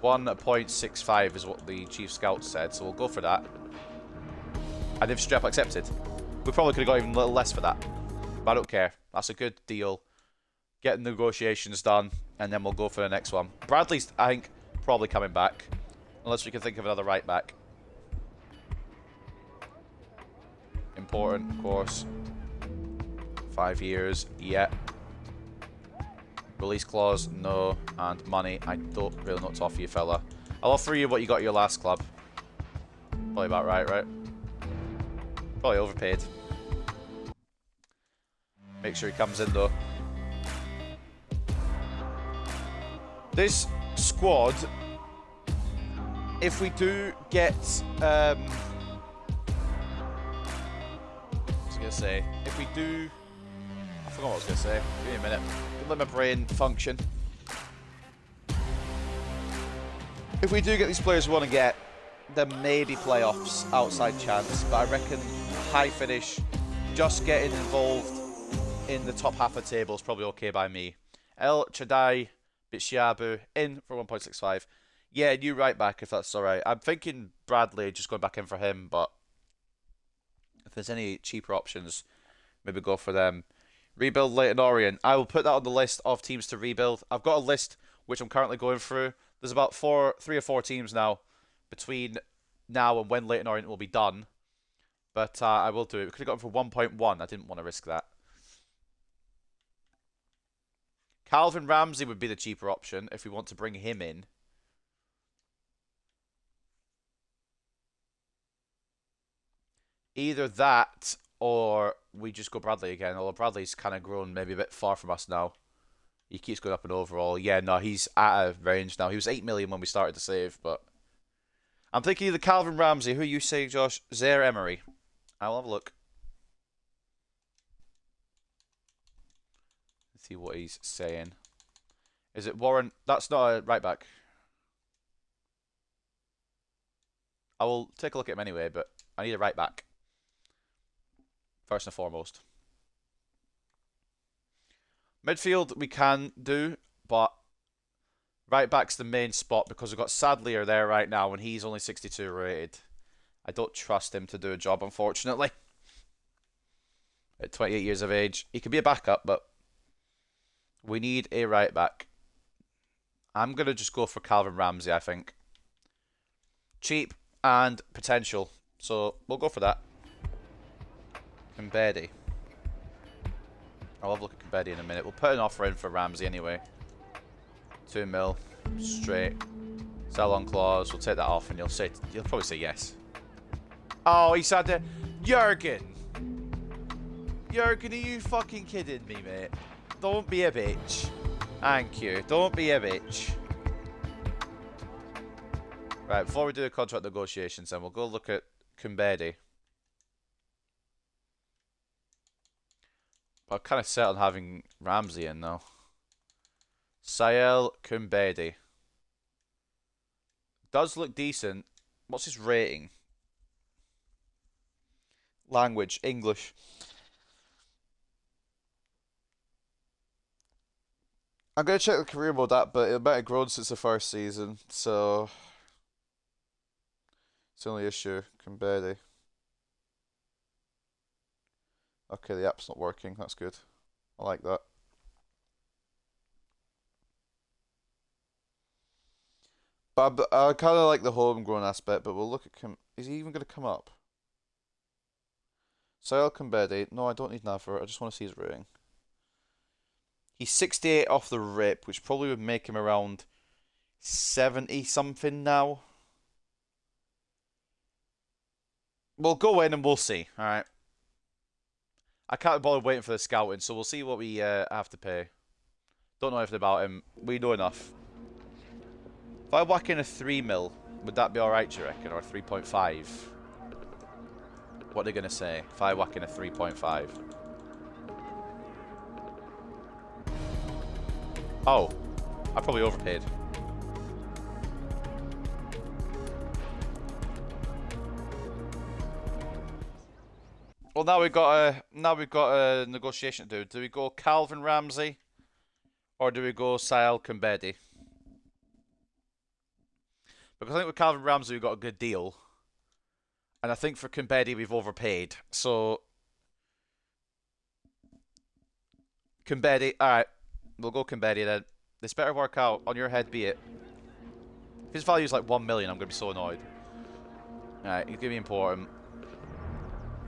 1.65 is what the chief scout said, so we'll go for that. And if straight up accepted, we probably could have got even a little less for that. But I don't care. That's a good deal. Get the negotiations done, and then we'll go for the next one. Bradley's, I think, probably coming back. Unless we can think of another right back. Important, of course. 5 years, yeah. Release clause, no. And money, I don't really know what to offer you, fella. I'll offer you what you got at your last club. Probably about right, right? Probably overpaid. Make sure he comes in, though. This squad, if we do get... I was going to say, if we do... I forgot what I was going to say. Give me a minute. Let my brain function. If we do get these players we want to get, there may be playoffs outside chance, but I reckon high finish, just getting involved in the top half of the table is probably okay by me. El Chadai Bitshiabu in for 1.65. Yeah, new right back if that's alright. I'm thinking Bradley, just going back in for him, but if there's any cheaper options, maybe go for them. Rebuild Leyton Orient. I will put that on the list of teams to rebuild. I've got a list which I'm currently going through. There's about 3 or 4 teams now between now and when Leyton Orient will be done. But I will do it. We could have got him for 1.1. I didn't want to risk that. Calvin Ramsey would be the cheaper option if we want to bring him in. Either that or we just go Bradley again. Although Bradley's kind of grown maybe a bit far from us now. He keeps going up in overall. Yeah, no, he's out of range now. He was 8 million when we started to save, but... I'm thinking either Calvin Ramsey. Who are you saying, Josh? Zaire Emery. I'll have a look. Let's see what he's saying. Is it Warren? That's not a right back. I will take a look at him anyway, but I need a right back. First and foremost. Midfield we can do, but right back's the main spot because we've got Sadlier there right now and he's only 62 rated. I don't trust him to do a job, unfortunately. At 28 years of age. He could be a backup, but we need a right back. I'm going to just go for Calvin Ramsey, I think. Cheap and potential. So we'll go for that. Mbedi. I'll have a look at Mbedi in a minute. We'll put an offer in for Ramsey anyway. 2 mil. Straight. Sell on clause. We'll take that off and you'll probably say yes. Oh, he said that. Jurgen! Jurgen, are you fucking kidding me, mate? Don't be a bitch. Thank you. Don't be a bitch. Right, before we do the contract negotiations then, we'll go look at Kumbedi. I'm kind of set on having Ramsey in now. Sael Kumbedi. Does look decent. What's his rating? Language, English. I'm going to check the career mode app, but it might have grown since the first season, so... It's the only issue. Kumbedi. Okay, the app's not working. That's good. I like that. But I kind of like the homegrown aspect, but we'll look at... Is he even going to come up? Sael Kumbedi. No, I don't need Navar. I just want to see his rating. He's 68 off the rip, which probably would make him around 70-something now. We'll go in and we'll see. Alright. I can't bother waiting for the scouting, so we'll see what we have to pay. Don't know anything about him. We know enough. If I whack in a 3 mil, would that be alright, do you reckon? Or a 3.5? What are they going to say? If I whack in a 3.5. Oh. I probably overpaid. Well, now we've got a negotiation to do. Do we go Calvin Ramsey or do we go Sael Kumbedi? Because I think with Calvin Ramsey we've got a good deal, and I think for Kumbedi we've overpaid. So Kumbedi, all right, we'll go Kumbedi then. This better work out. On your head, be it. If his value is like 1 million, I'm gonna be so annoyed. All right, he's gonna be important.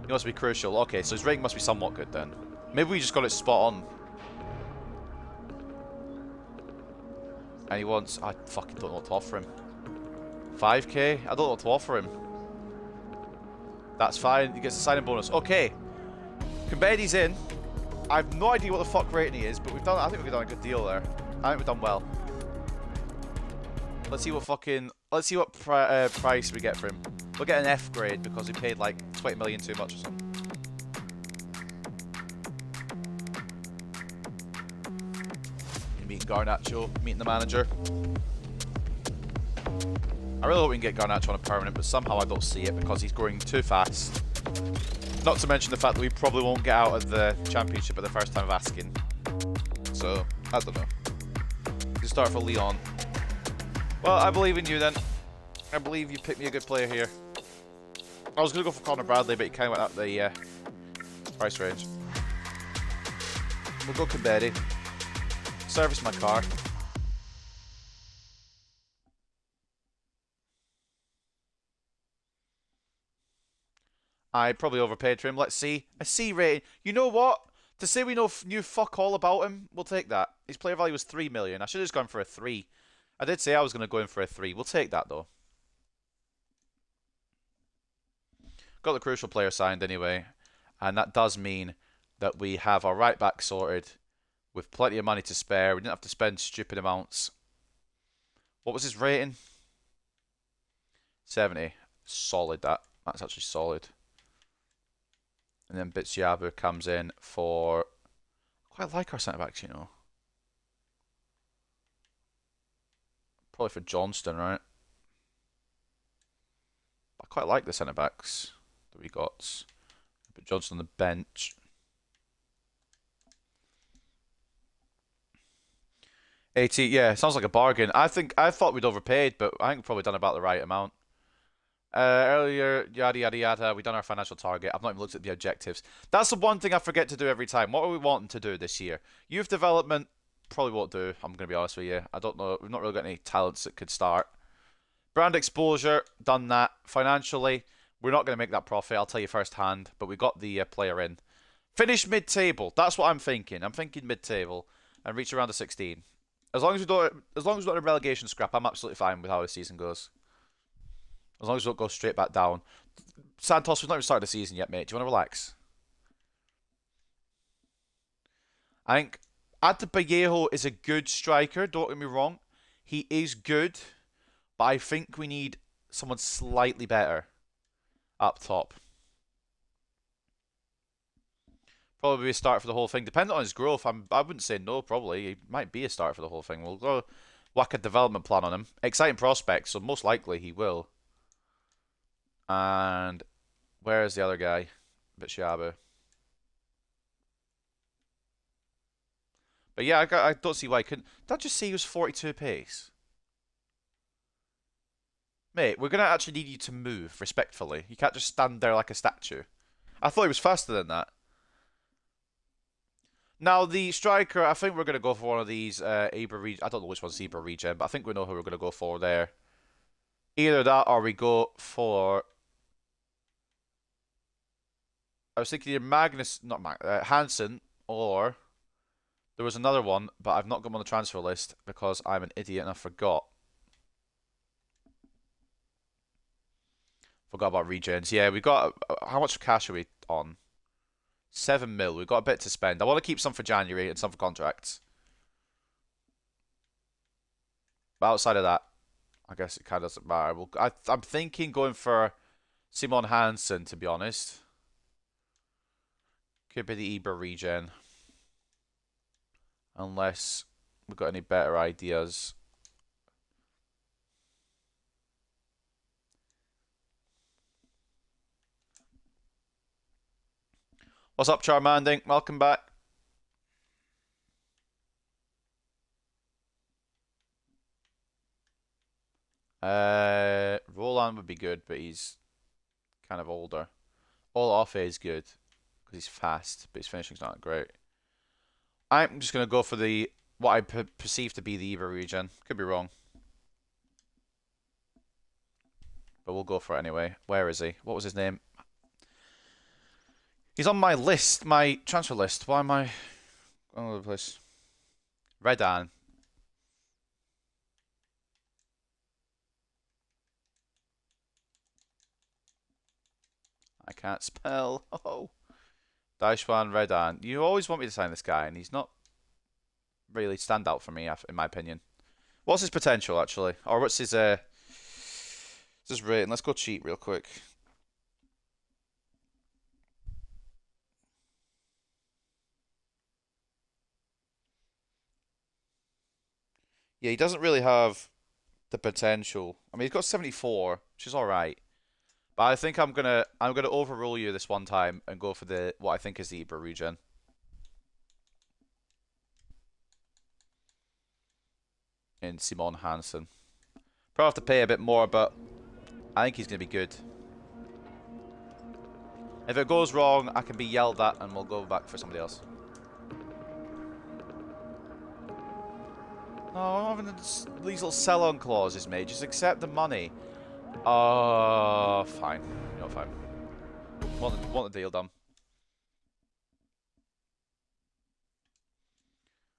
He must be crucial. Okay, so his rating must be somewhat good then. Maybe we just got it spot on. And he wants... I fucking don't know what to offer him. 5k? I don't know what to offer him. That's fine. He gets a signing bonus. Okay. Kumbedi's in. I have no idea what the fuck rating he is, but we've done... I think we've done a good deal there. I think we've done well. Let's see what fucking... Let's see what price we get for him. We'll get an F grade because we paid like 20 million too much or something. Meeting Garnacho, meeting the manager. I really hope we can get Garnacho on a permanent, but somehow I don't see it because he's growing too fast. Not to mention the fact that we probably won't get out of the championship at the first time of asking. So, I don't know. You start for Leon. Well, I believe in you then. I believe you picked me a good player here. I was going to go for Connor Bradley, but he kind of went up the price range. We'll go Kumbedi. Service my car. I probably overpaid for him. Let's see. A C rating. You know what? To say we knew fuck all about him, we'll take that. His player value was 3 million. I should have just gone for a 3. I did say I was going to go in for a 3. We'll take that though. Got the crucial player signed anyway. And that does mean that we have our right back sorted with plenty of money to spare. We didn't have to spend stupid amounts. What was his rating? 70. Solid that. That's actually solid. And then Bitsiabu comes in for... I quite like our centre-backs, you know. Probably for Johnston, right? I quite like the centre-backs that we got. Put Johnston on the bench. $80, yeah, sounds like a bargain. I thought we'd overpaid, but I think we've probably done about the right amount. Earlier, yada yada yada, we done our financial target. I've not even looked at the objectives. That's the one thing I forget to do every time. What are we wanting to do this year? Youth development, probably won't do. I'm going to be honest with you. I don't know. We've not really got any talents that could start. Brand exposure, done that. Financially, we're not going to make that profit. I'll tell you firsthand. But we got the player in. Finish mid-table. That's what I'm thinking. I'm thinking mid-table and reach around the 16. As long as we don't have a relegation scrap, I'm absolutely fine with how the season goes. As long as we don't go straight back down. Santos, we've not even started the season yet, mate. Do you want to relax? I think Adebayo is a good striker. Don't get me wrong. He is good. But I think we need someone slightly better up top. Probably a start for the whole thing. Depending on his growth, I wouldn't say no, probably. He might be a start for the whole thing. We'll go whack a development plan on him. Exciting prospects, so most likely he will. And where's the other guy? Bitsiabu. But yeah, I don't see why he couldn't. Did I just say he was 42 pace? Mate, we're going to actually need you to move, respectfully. You can't just stand there like a statue. I thought he was faster than that. Now, the striker, I think we're going to go for one of these Ibra regen. I don't know which one's Ibra regen, but I think we know who we're going to go for there. Either that or we go for... I was thinking either Hansen, or there was another one, but I've not got him on the transfer list because I'm an idiot and I forgot. Forgot about regens. Yeah, we got... how much cash are we on? 7 mil. We've got a bit to spend. I want to keep some for January and some for contracts. But outside of that, I guess it kind of doesn't matter. I'm thinking going for Simon Hansen, to be honest. Could be the Ibra regen. Unless we've got any better ideas. What's up, Charmanding? Welcome back. Roland would be good, but he's kind of older. Olaf is good because he's fast, but his finishing's not great. I'm just gonna go for the what I perceive to be the Ibra regen. Could be wrong, but we'll go for it anyway. Where is he? What was his name? He's on my list, my transfer list. Why am I all over the place? Redan. I can't spell. Oh. Daishwan Redan. You always want me to sign this guy, and he's not really standout for me, in my opinion. What's his potential, actually? Or what's his rating? Let's go cheat real quick. Yeah, he doesn't really have the potential. I mean, he's got 74, which is all right. But I think I'm gonna overrule you this one time and go for the what I think is the Ibra regen. In Simon Hansen. Probably have to pay a bit more, but I think he's gonna be good. If it goes wrong, I can be yelled at and we'll go back for somebody else. No, I'm having these little sell-on clauses, mate. Just accept the money. Oh, fine. You know, fine. Want the deal done.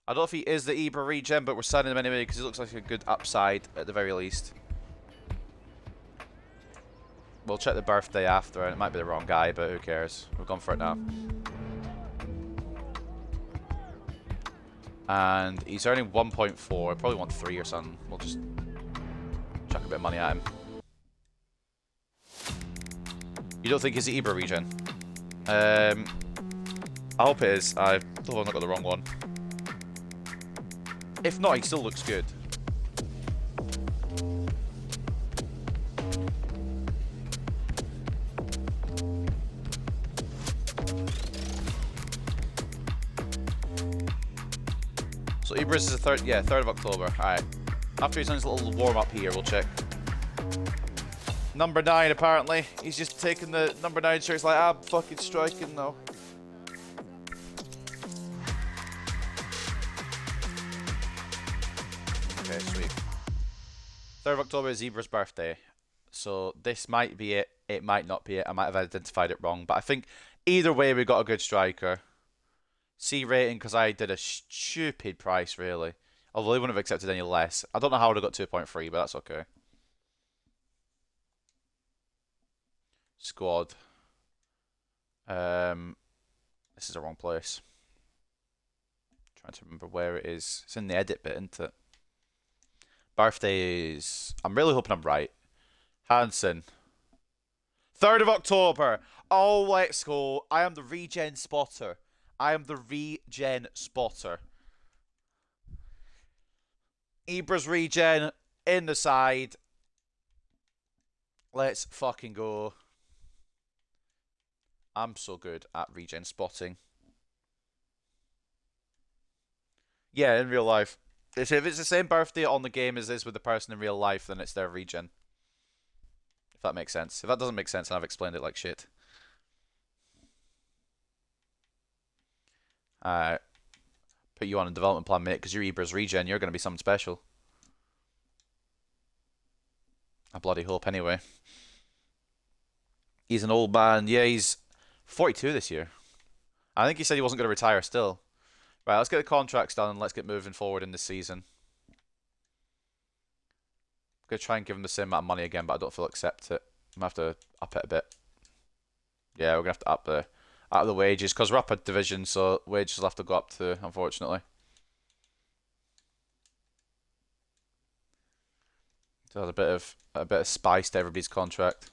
I don't know if he is the Ibra regen, but we're signing him anyway because he looks like a good upside at the very least. We'll check the birthday after, and it might be the wrong guy, but who cares? We've gone for it now. And he's earning 1.4. I probably want 3 or something. We'll just chuck a bit of money at him. You don't think he's the Ibra regen? I hope it is. I hope I've not got the wrong one. If not, he still looks good. So Ibris is the 3rd of October. Alright. After he's done his little warm-up here, we'll check. Number 9, apparently. He's just taking the number 9 shirt. He's like, I'm fucking striking now. Okay, sweet. 3rd of October is Ibra's birthday. So this might be it. It might not be it. I might have identified it wrong. But I think either way, we got a good striker. C rating because I did a stupid price, really. Although they wouldn't have accepted any less. I don't know how I would have got 2.3, but that's okay. Squad. This is the wrong place. Trying to remember where it is. It's in the edit bit, isn't it? Birthdays. I'm really hoping I'm right. Hansen. 3rd of October. Oh, let's go. I am the regen spotter. I am the regen spotter. Ibra's regen in the side. Let's fucking go. I'm so good at regen spotting. Yeah, in real life. If it's the same birthday on the game as is with the person in real life, then it's their regen. If that makes sense. If that doesn't make sense, then I've explained it like shit. Put you on a development plan, mate, because you're Ibra's regen. You're going to be something special. I bloody hope, anyway. He's an old man. Yeah, he's 42 this year. I think he said he wasn't going to retire still. Right, let's get the contracts done and let's get moving forward in this season. I'm going to try and give him the same amount of money again, but I don't feel accept it. I'm going to have to up it a bit. Yeah, we're going to have to up the wages because we're up a division, so wages will have to go up too, unfortunately. So there's a bit of spice to everybody's contract.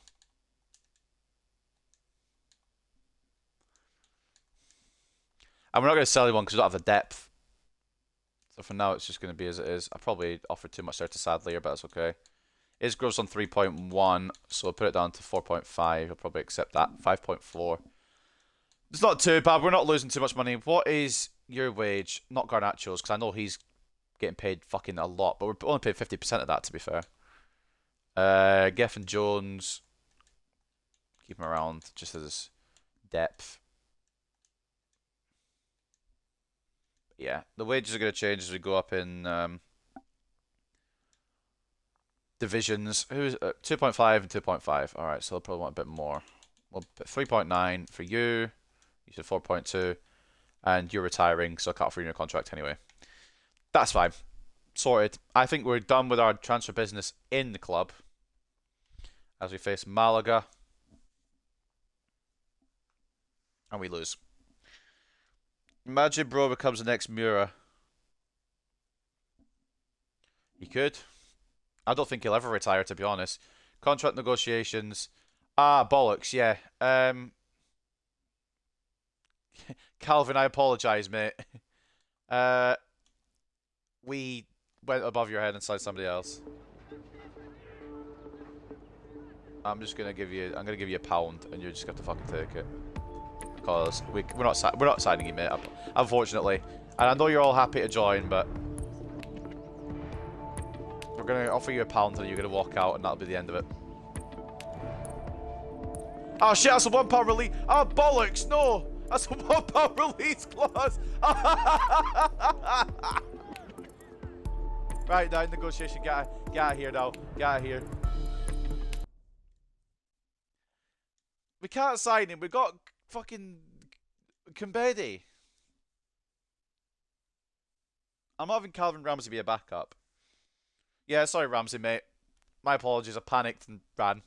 And we're not going to sell anyone because we don't have the depth. So for now, it's just going to be as it is. I probably offered too much there to Sadlier, but that's okay. His growth's on 3.1, so we'll put it down to 4.5. He'll probably accept that. 5.4. It's not too bad. We're not losing too much money. What is your wage? Not Garnacho's, because I know he's getting paid fucking a lot, but we're only paid 50% of that, to be fair. Geffen Jones. Keep him around just as depth. Yeah, the wages are going to change as we go up in divisions. Who's 2.5 and 2.5? All right, so I'll probably want a bit more. We'll put 3.9 for you. You said 4.2, and you're retiring, so I can't offer you your contract anyway. That's fine. Sorted. I think we're done with our transfer business in the club as we face Malaga. And we lose. Imagine bro becomes the next Mura. He could. I don't think he'll ever retire, to be honest. Contract negotiations. Ah, bollocks, yeah. Calvin, I apologise, mate. We went above your head and signed somebody else. I'm gonna give you a pound, and you just have to fucking take it. Because we're not signing you, mate. Unfortunately, and I know you're all happy to join, but we're gonna offer you a pound, and you're gonna walk out, and that'll be the end of it. Oh shit! That's a £1 release. Oh bollocks! No, that's a £1 release clause. Right now, negotiation. Get out of here now. Get out of here. We can't sign him. We got fucking Kumbedi. I'm having Calvin Ramsey be a backup. Yeah, sorry, Ramsey, mate. My apologies. I panicked and ran.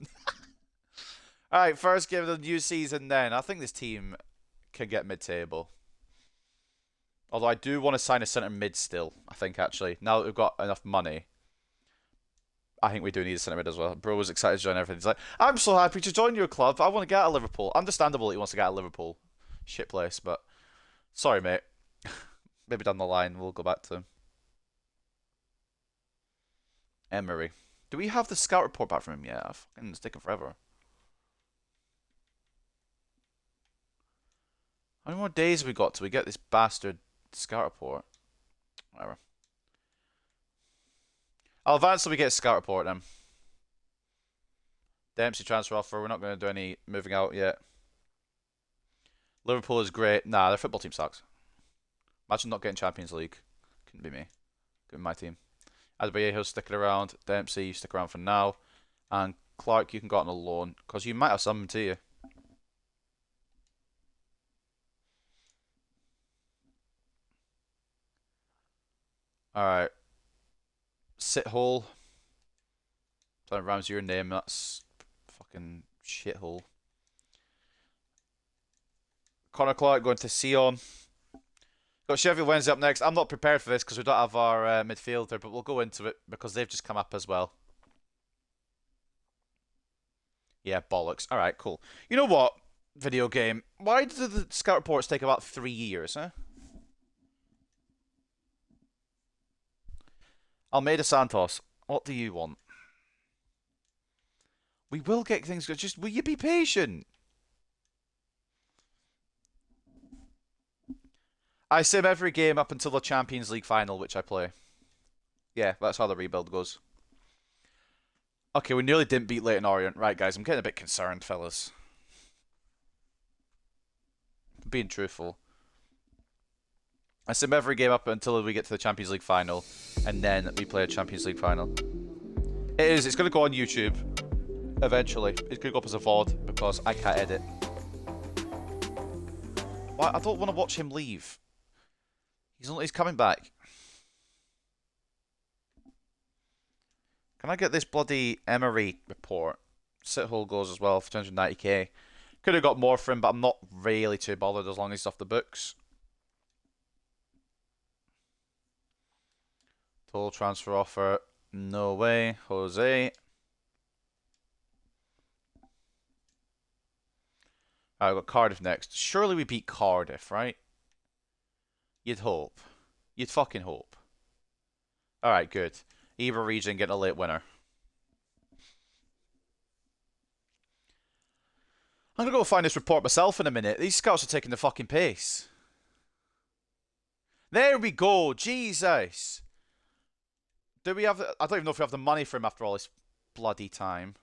Alright, first game of the new season then. I think this team can get mid-table. Although I do want to sign a centre mid still, I think, actually. Now that we've got enough money, I think we do need a centre mid as well. Bro was excited to join everything. He's like, I'm so happy to join your club. I want to get out of Liverpool. Understandable he wants to get out of Liverpool. Shit place, but sorry, mate. Maybe down the line we'll go back to him. Emery. Do we have the scout report back from him yet? Fucking it's taken forever. How many more days have we got till we get this bastard scout report? Whatever. I'll advance till we get a scout report then. Dempsey transfer offer. We're not going to do any moving out yet. Liverpool is great. Nah, their football team sucks. Imagine not getting Champions League. Couldn't be me. Couldn't be my team. Adebayo's sticking around. Dempsey, you stick around for now. And Clark, you can go on a loan. Because you might have something to you. Alright. Sit hole. That rhymes your name. That's fucking shithole. Connor Clark going to Sion. Got Sheffield Wednesday up next. I'm not prepared for this because we don't have our midfielder, but we'll go into it because they've just come up as well. Yeah, bollocks. Alright, cool. You know what, video game? Why do the scout reports take about 3 years, huh? Almeida Santos, what do you want? We will get things good. Just, will you be patient? I sim every game up until the Champions League final, which I play. Yeah, that's how the rebuild goes. Okay, we nearly didn't beat Leyton Orient. Right, guys, I'm getting a bit concerned, fellas. I'm being truthful. I sim every game up until we get to the Champions League final, and then we play a Champions League final. It is. It's going to go on YouTube eventually. It's going to go up as a VOD because I can't edit. Why? I don't want to watch him leave. He's coming back. Can I get this bloody Emery report? Sithole goes as well for 290k. Could have got more for him, but I'm not really too bothered as long as he's off the books. Total transfer offer. No way. Jose. Alright, we've got Cardiff next. Surely we beat Cardiff, right? You'd hope. You'd fucking hope. Alright, good. Ebra region getting a late winner. I'm gonna go find this report myself in a minute. These scouts are taking the fucking pace. There we go. Jesus. Do we have... I don't even know if we have the money for him after all this bloody time.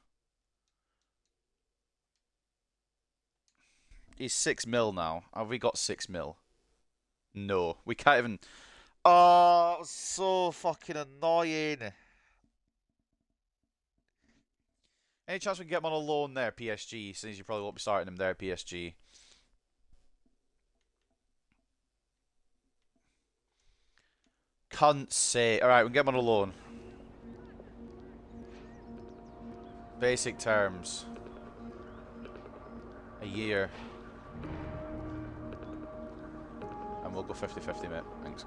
He's 6 mil now. Have we got 6 mil? No. We can't even... Oh, so fucking annoying. Any chance we can get him on a loan there, PSG, since you probably won't be starting him there, PSG? cunt's sake. Alright, we can get him on a loan. Basic terms. A year. And we'll go 50-50, mate. Thanks.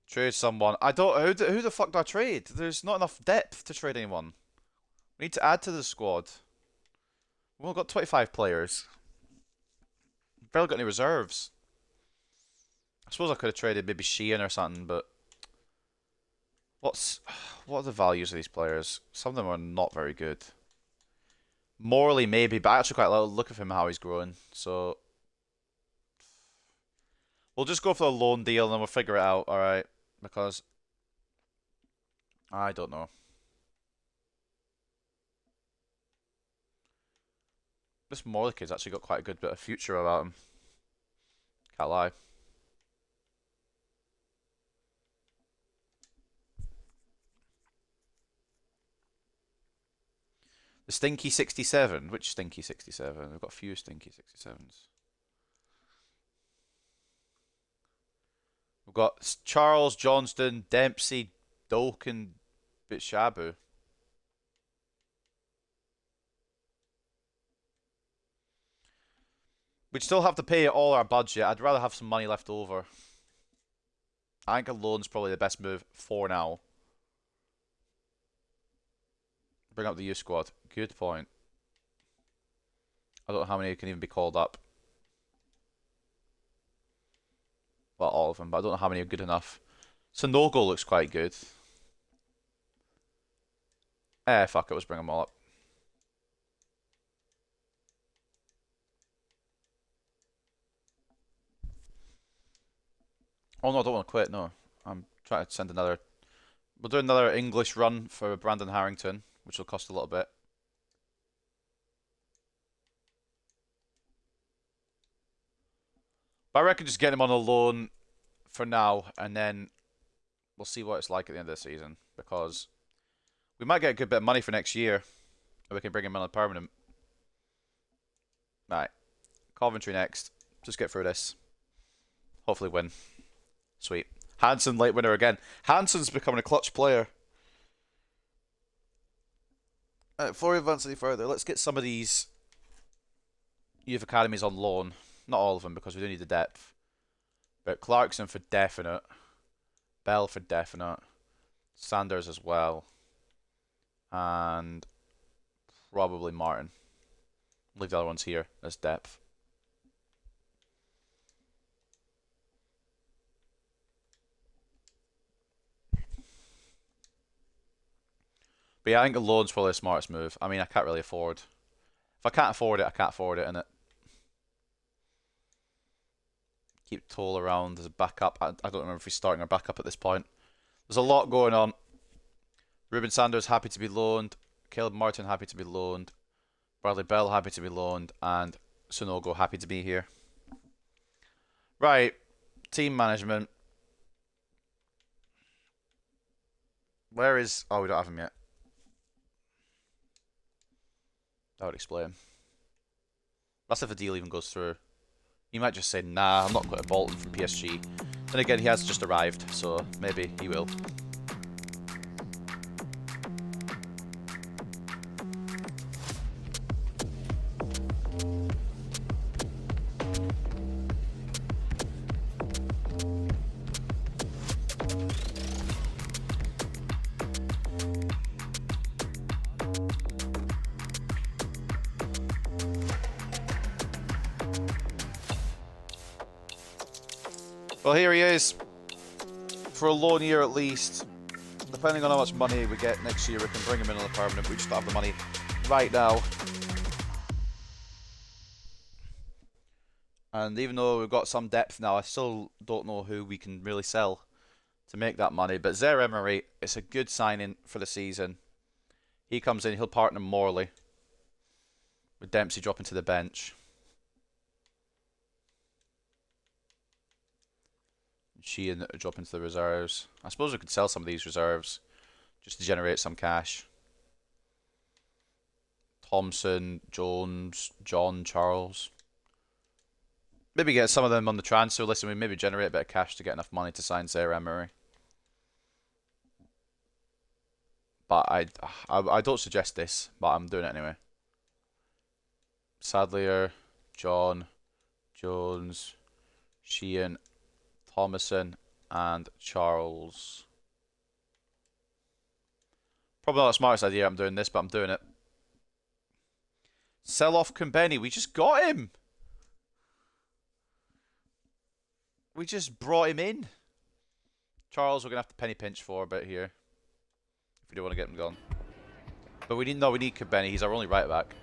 Trade someone. I don't... Who the fuck do I trade? There's not enough depth to trade anyone. We need to add to the squad. We've only got 25 players. Barely got any reserves. I suppose I could have traded maybe Sheehan or something, but... What are the values of these players? Some of them are not very good. Morley maybe, but I actually quite like the look of him, how he's growing. So... We'll just go for the loan deal and then we'll figure it out, alright? Because... I don't know. This Morley kid's actually got quite a good bit of future about him. Can't lie. The Stinky 67. Which Stinky 67? We've got a few Stinky 67s. We've got Charles, Johnston, Dempsey, Doak, and Bitshabu. We'd still have to pay all our budget. I'd rather have some money left over. I think a loan's probably the best move for now. Bring up the youth squad. Good point. I don't know how many can even be called up. Well, all of them, but I don't know how many are good enough. Sonogo looks quite good. Fuck it, let's bring them all up. Oh no, I don't want to quit, no. I'm trying to send another... We'll do another English run for Brandon Harrington, which will cost a little bit. But I reckon just get him on a loan for now, and then we'll see what it's like at the end of the season. Because we might get a good bit of money for next year, and we can bring him on a permanent. Right. Coventry next. Just get through this. Hopefully win. Sweet. Hansen, late winner again. Hansen's becoming a clutch player. Before we advance any further, let's get some of these youth academies on loan. Not all of them, because we do need the depth. But Clarkson for definite. Bell for definite. Sanders as well. And probably Martin. Leave the other ones here as depth. But yeah, I think a loan's probably the smartest move. I mean, I can't really afford. If I can't afford it, I can't afford it, innit? Keep Toll around as a backup. I don't remember if he's starting our backup at this point. There's a lot going on. Ruben Sanders happy to be loaned. Caleb Martin happy to be loaned. Bradley Bell happy to be loaned. And Sonogo happy to be here. Right. Team management. Where is... Oh, we don't have him yet. That would explain. That's if the deal even goes through. He might just say, nah, I'm not going to Bolton from PSG. Then again, he has just arrived, so maybe he will. Well, here he is. For a loan year at least. Depending on how much money we get next year, we can bring him in on a permanent. We just don't have the money right now. And even though we've got some depth now, I still don't know who we can really sell to make that money. But Zaire Emery, it's a good signing for the season. He comes in, he'll partner Morley. With Dempsey dropping to the bench. Sheehan drop into the reserves. I suppose we could sell some of these reserves just to generate some cash. Thompson, Jones, John, Charles. Maybe get some of them on the transfer list and we maybe generate a bit of cash to get enough money to sign Zaire Emery. But I don't suggest this, but I'm doing it anyway. Sadlier, John, Jones, Sheehan, Thomason, and Charles. Probably not the smartest idea I'm doing this, but I'm doing it. Sell off Kumbeni. We just got him. We just brought him in. Charles, we're going to have to penny pinch for a bit here. If we do want to get him gone. But we need Kumbeni. He's our only right back.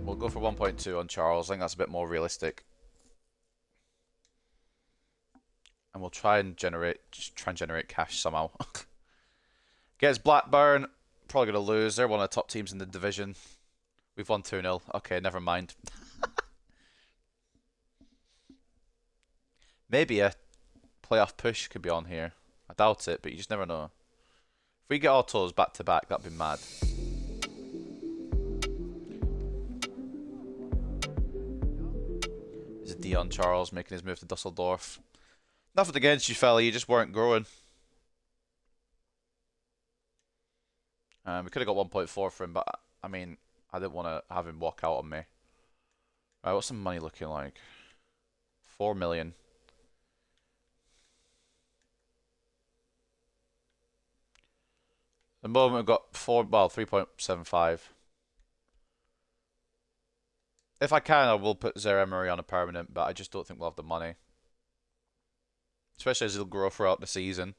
We'll go for 1.2 on Charles. I think that's a bit more realistic. And we'll try and generate cash somehow. Gets Blackburn. Probably going to lose. They're one of the top teams in the division. We've won 2-0. Okay, never mind. Maybe a playoff push could be on here. I doubt it, but you just never know. If we get autos back to back, that'd be mad. This is Dion Charles making his move to Dusseldorf. Nothing against you, fella. You just weren't growing. We could have got 1.4 for him, but I mean, I didn't want to have him walk out on me. Right, what's the money looking like? 4 million. At the moment, we've got 3.75. If I can, I will put Zaire Emery on a permanent, but I just don't think we'll have the money. Especially as he'll grow throughout the season.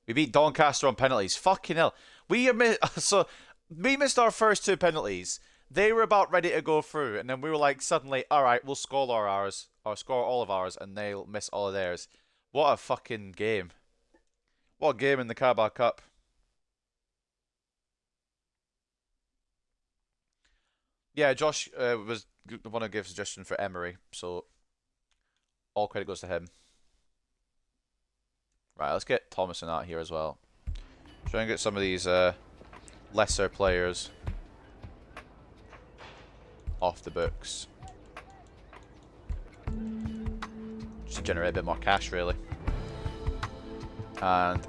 We beat Doncaster on penalties. Fucking hell. We missed our first 2 penalties. They were about ready to go through, and then we were like, suddenly, alright, we'll score ours, or score all of ours, and they'll miss all of theirs. What a fucking game. What a game in the Carabao Cup. Yeah, Josh was the one who gave a suggestion for Emery, so all credit goes to him. Right, let's get Thomason out here as well. Try and get some of these lesser players off the books. Just to generate a bit more cash, really. And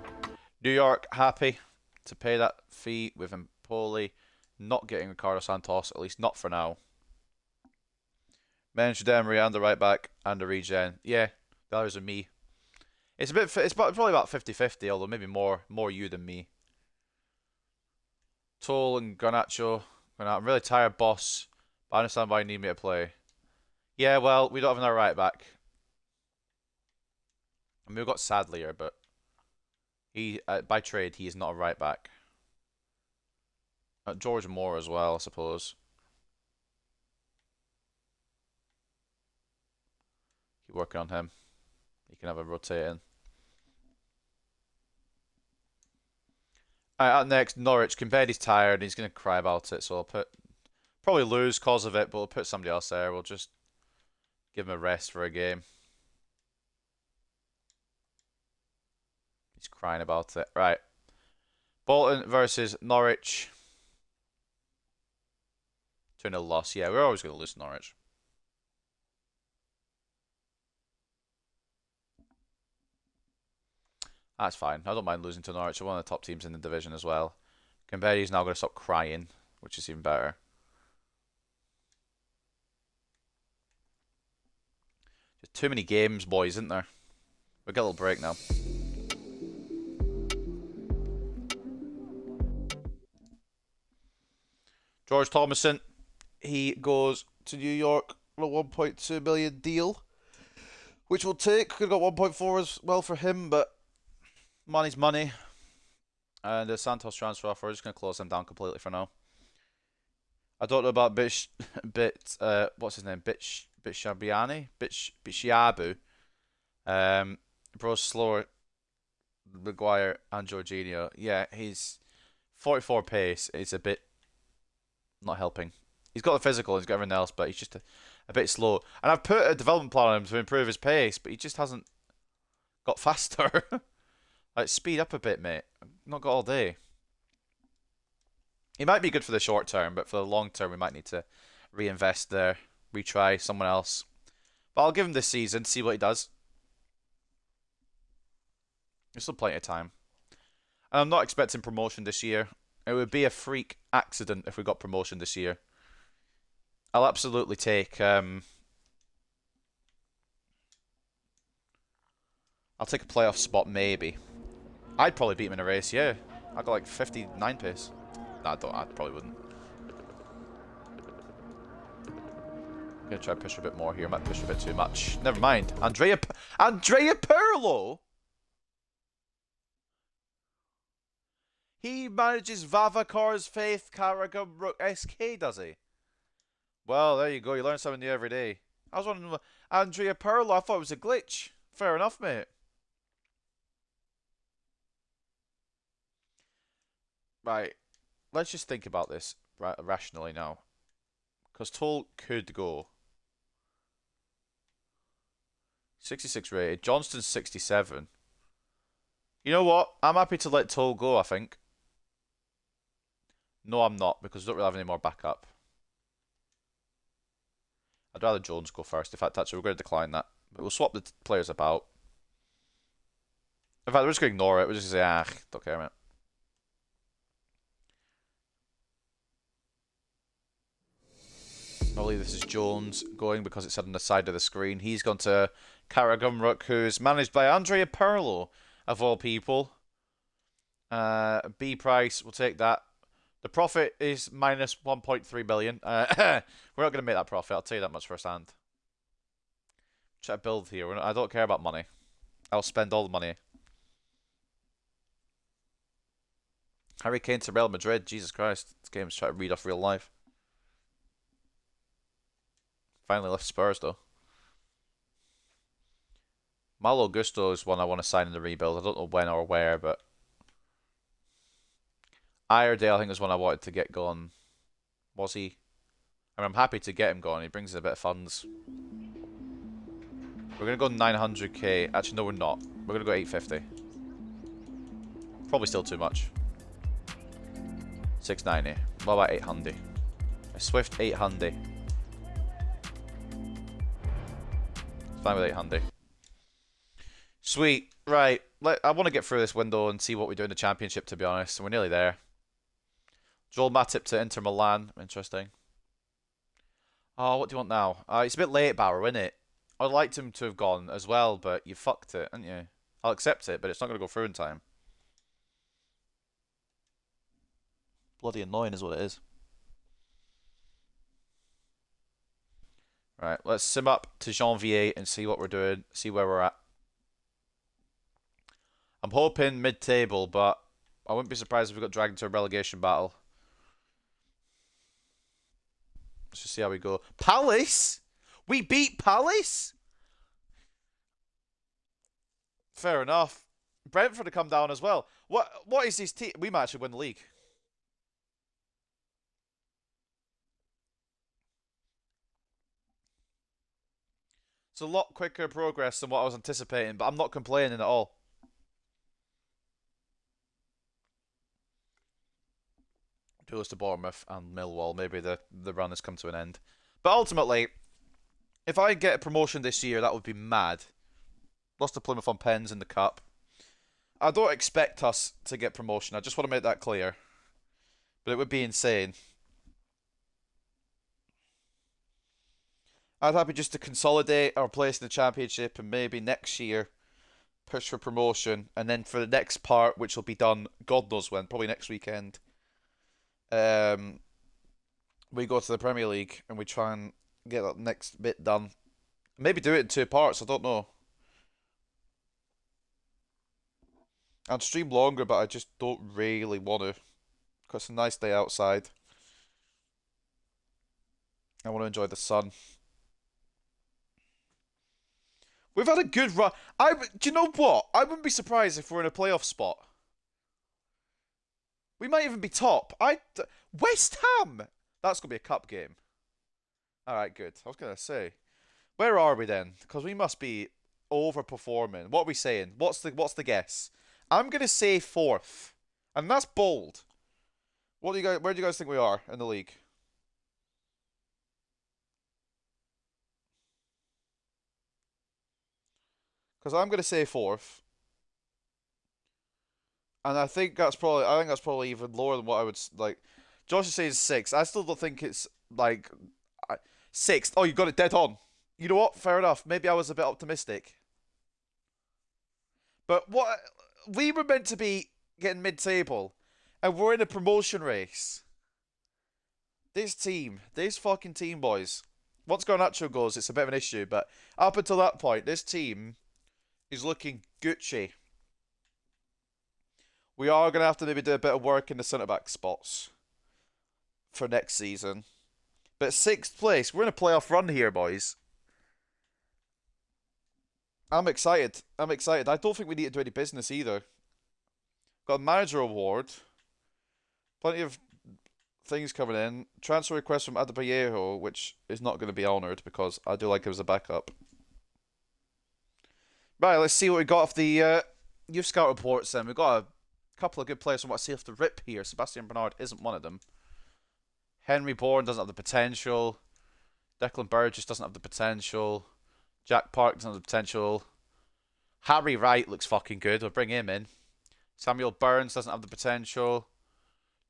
New York happy to pay that fee with Empoli not getting Ricardo Santos, at least not for now. Mentioned Emery and the right back and the regen. Yeah, the others are me. It's probably about 50-50, although maybe more you than me. Toll and Garnacho. I'm really tired, boss, but I understand why you need me to play. Yeah, well, we don't have another right back. I mean, we've got Sadlier, but he by trade he is not a right back. George Moore as well, I suppose. Keep working on him. You can have a rotating. Alright, up next, Norwich. Kimpedi's tired and he's going to cry about it, so I'll probably lose cause of it, but we'll put somebody else there. We'll just give him a rest for a game. He's crying about it. Right. Bolton versus Norwich. 2-0 loss. Yeah, we're always going to lose to Norwich. That's fine. I don't mind losing to Norwich. They're one of the top teams in the division as well. Kimpedi's now going to stop crying, which is even better. Just too many games, boys, isn't there? We'll get a little break now. George Thomason, he goes to New York on a 1.2 million deal, which we'll take. Could have got 1.4 as well for him, but money's money. And the Santos transfer offer, we're just going to close them down completely for now. I don't know about what's his name? Bitshiabu. Bro's slower. Maguire and Jorginho. Yeah, he's 44 pace. It's a bit not helping. He's got the physical, he's got everything else, but he's just a bit slow. And I've put a development plan on him to improve his pace, but he just hasn't got faster. Like, speed up a bit, mate. I've not got all day. He might be good for the short term, but for the long term, we might need to reinvest there, retry someone else. But I'll give him this season, see what he does. There's still plenty of time. And I'm not expecting promotion this year. It would be a freak accident if we got promotion this year. I'll absolutely take I'll take a playoff spot, maybe. I'd probably beat him in a race, yeah. I got like 59 pace. Nah, I probably wouldn't. I'm gonna try to push a bit more here. Might push a bit too much. Never mind. Andrea Pirlo. He manages Vavakar's Faith Carragher Rook SK, does he? Well, there you go. You learn something new every day. I was wondering, Andrea Pirlo. I thought it was a glitch. Fair enough, mate. Right. Let's just think about this rationally now. Because Toll could go. 66 rated. Johnston's 67. You know what? I'm happy to let Toll go, I think. No, I'm not, because we don't really have any more backup. I'd rather Jones go first. In fact, actually, we're going to decline that. But we'll swap the players about. In fact, we're just going to ignore it. We're just going to say, don't care, mate. I believe this is Jones going because it's on the side of the screen. He's gone to Karagumruk, who's managed by Andrea Pirlo, of all people. B price, we'll take that. The profit is minus 1.3 billion. We're not going to make that profit, I'll tell you that much firsthand. Try to build here. I don't care about money. I'll spend all the money. Harry Kane to Real Madrid. Jesus Christ. This game's trying to read off real life. Finally left Spurs, though. Malo Gusto is one I want to sign in the rebuild. I don't know when or where, but... Iredale, I think, is one I wanted to get going. Was he? I mean, I'm happy to get him going. He brings in a bit of funds. We're going to go 900k. Actually, no, we're not. We're going to go 850. Probably still too much. 690. What about 800? A Swift 800. Fine with 800. Sweet. Right. I want to get through this window and see what we do in the championship, to be honest. And we're nearly there. Joel Matip to Inter Milan. Interesting. Oh, what do you want now? It's a bit late, Barrow, isn't it? I'd liked him to have gone as well, but you fucked it, didn't you? I'll accept it, but it's not going to go through in time. Bloody annoying is what it is. Right, let's sim up to Janvier and see what we're doing, see where we're at. I'm hoping mid-table, but I wouldn't be surprised if we got dragged into a relegation battle. Let's just see how we go. Palace? We beat Palace? Fair enough. Brentford have come down as well. What is this team? We might actually win the league. It's a lot quicker progress than what I was anticipating, but I'm not complaining at all. Duels to Bournemouth and Millwall. Maybe the run has come to an end. But ultimately, if I get a promotion this year, that would be mad. Lost to Plymouth on pens in the cup. I don't expect us to get promotion. I just want to make that clear. But it would be insane. I'd happy just to consolidate our place in the championship and maybe next year push for promotion. And then for the next part, which will be done God knows when, probably next weekend, we go to the Premier League and we try and get that next bit done. Maybe do it in 2 parts, I don't know. I'd stream longer, but I just don't really want to. Because it's a nice day outside. I want to enjoy the sun. We've had a good run. Do you know what? I wouldn't be surprised if we're in a playoff spot. We might even be top. West Ham! That's going to be a cup game. Alright, good. I was going to say. Where are we then? Because we must be overperforming. What are we saying? What's the guess? I'm going to say 4th. And that's bold. What do you guys? Where do you guys think we are in the league? Because I'm going to say fourth, and I think that's probably even lower than what I would like. Josh is saying sixth. I still don't think it's like sixth. Oh, you got it dead on. You know what? Fair enough. Maybe I was a bit optimistic, but what we were meant to be getting mid-table, and we're in a promotion race. This fucking team, boys. Once Garnacho goes, it's a bit of an issue, but up until that point, this team is looking Gucci. We are going to have to maybe do a bit of work in the centre back spots for next season. But sixth place, we're in a playoff run here, boys. I'm excited. I'm excited. I don't think we need to do any business either. Got a manager award. Plenty of things coming in. Transfer request from Adebayo, which is not going to be honoured because I do like him as a backup. Right, let's see what we got off the youth scout reports then. We've got a couple of good players from what I see off the rip here. Sebastian Bernard isn't one of them. Henry Bourne doesn't have the potential. Declan Burgess doesn't have the potential. Jack Park doesn't have the potential. Harry Wright looks fucking good. We'll bring him in. Samuel Burns doesn't have the potential.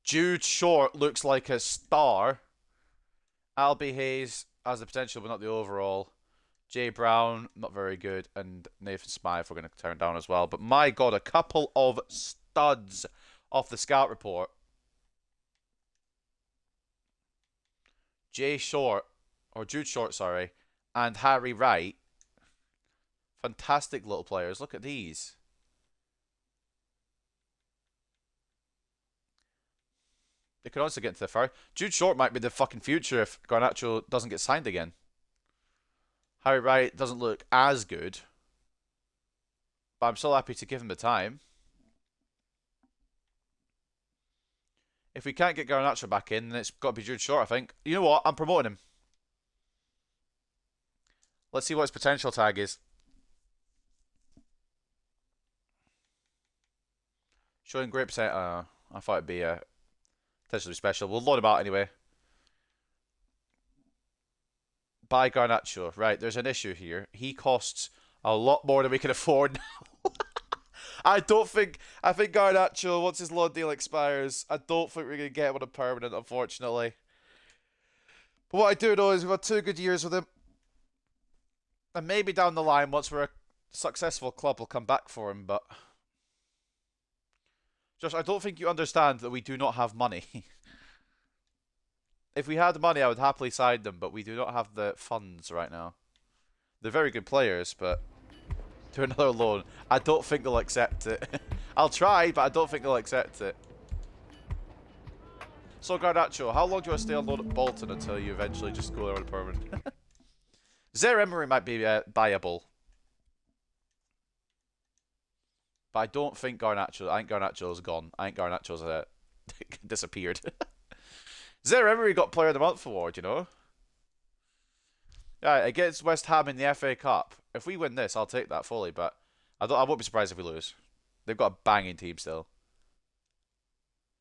Jude Short looks like a star. Albie Hayes has the potential but not the overall. Jay Brown, not very good. And Nathan Smythe we're going to turn down as well. But my God, a couple of studs off the scout report. Jude Short, sorry, and Harry Wright. Fantastic little players. Look at these. They could also get into the first. Jude Short might be the fucking future if Garnacho doesn't get signed again. Harry Wright doesn't look as good, but I'm still happy to give him the time. If we can't get Garnacho back in, then it's got to be Jude Short, I think. You know what? I'm promoting him. Let's see what his potential tag is. Showing great potential. I thought it'd be potentially special. We'll load him out anyway. Buy Garnacho. Right, there's an issue here. He costs a lot more than we can afford now. I think Garnacho, once his loan deal expires, I don't think we're going to get him on a permanent, unfortunately. But what I do know is we've had 2 good years with him. And maybe down the line, once we're a successful club, we'll come back for him, but... Josh, I don't think you understand that we do not have money. If we had money, I would happily sign them, but we do not have the funds right now. They're very good players, but... To another loan. I don't think they'll accept it. I'll try, but I don't think they'll accept it. So, Garnacho, how long do you want to stay on loan at Bolton until you eventually just go there on a permanent? Zaire Emery might be buyable. But I don't think Garnacho... I think Garnacho's gone. I think Garnacho's disappeared. Zaire Emery got Player of the Month award, you know? Yeah, against West Ham in the FA Cup. If we win this, I'll take that fully, but I won't be surprised if we lose. They've got a banging team still.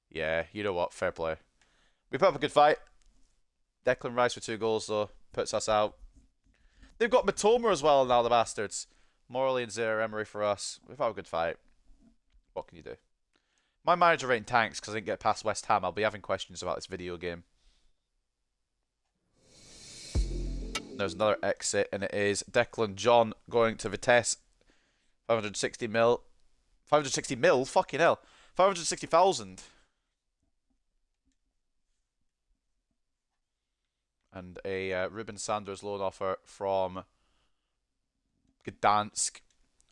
Yeah, you know what? Fair play. We put up a good fight. Declan Rice for 2 goals, though. Puts us out. They've got Matoma as well now, the bastards. Morley and Zaire Emery for us. We've had a good fight. What can you do? My manager rating tanks because I didn't get past West Ham. I'll be having questions about this video game. There's another exit, and it is Declan John going to Vitesse. 560 mil. 560 mil? Fucking hell. 560,000. And a Ruben Sanders loan offer from Gdansk.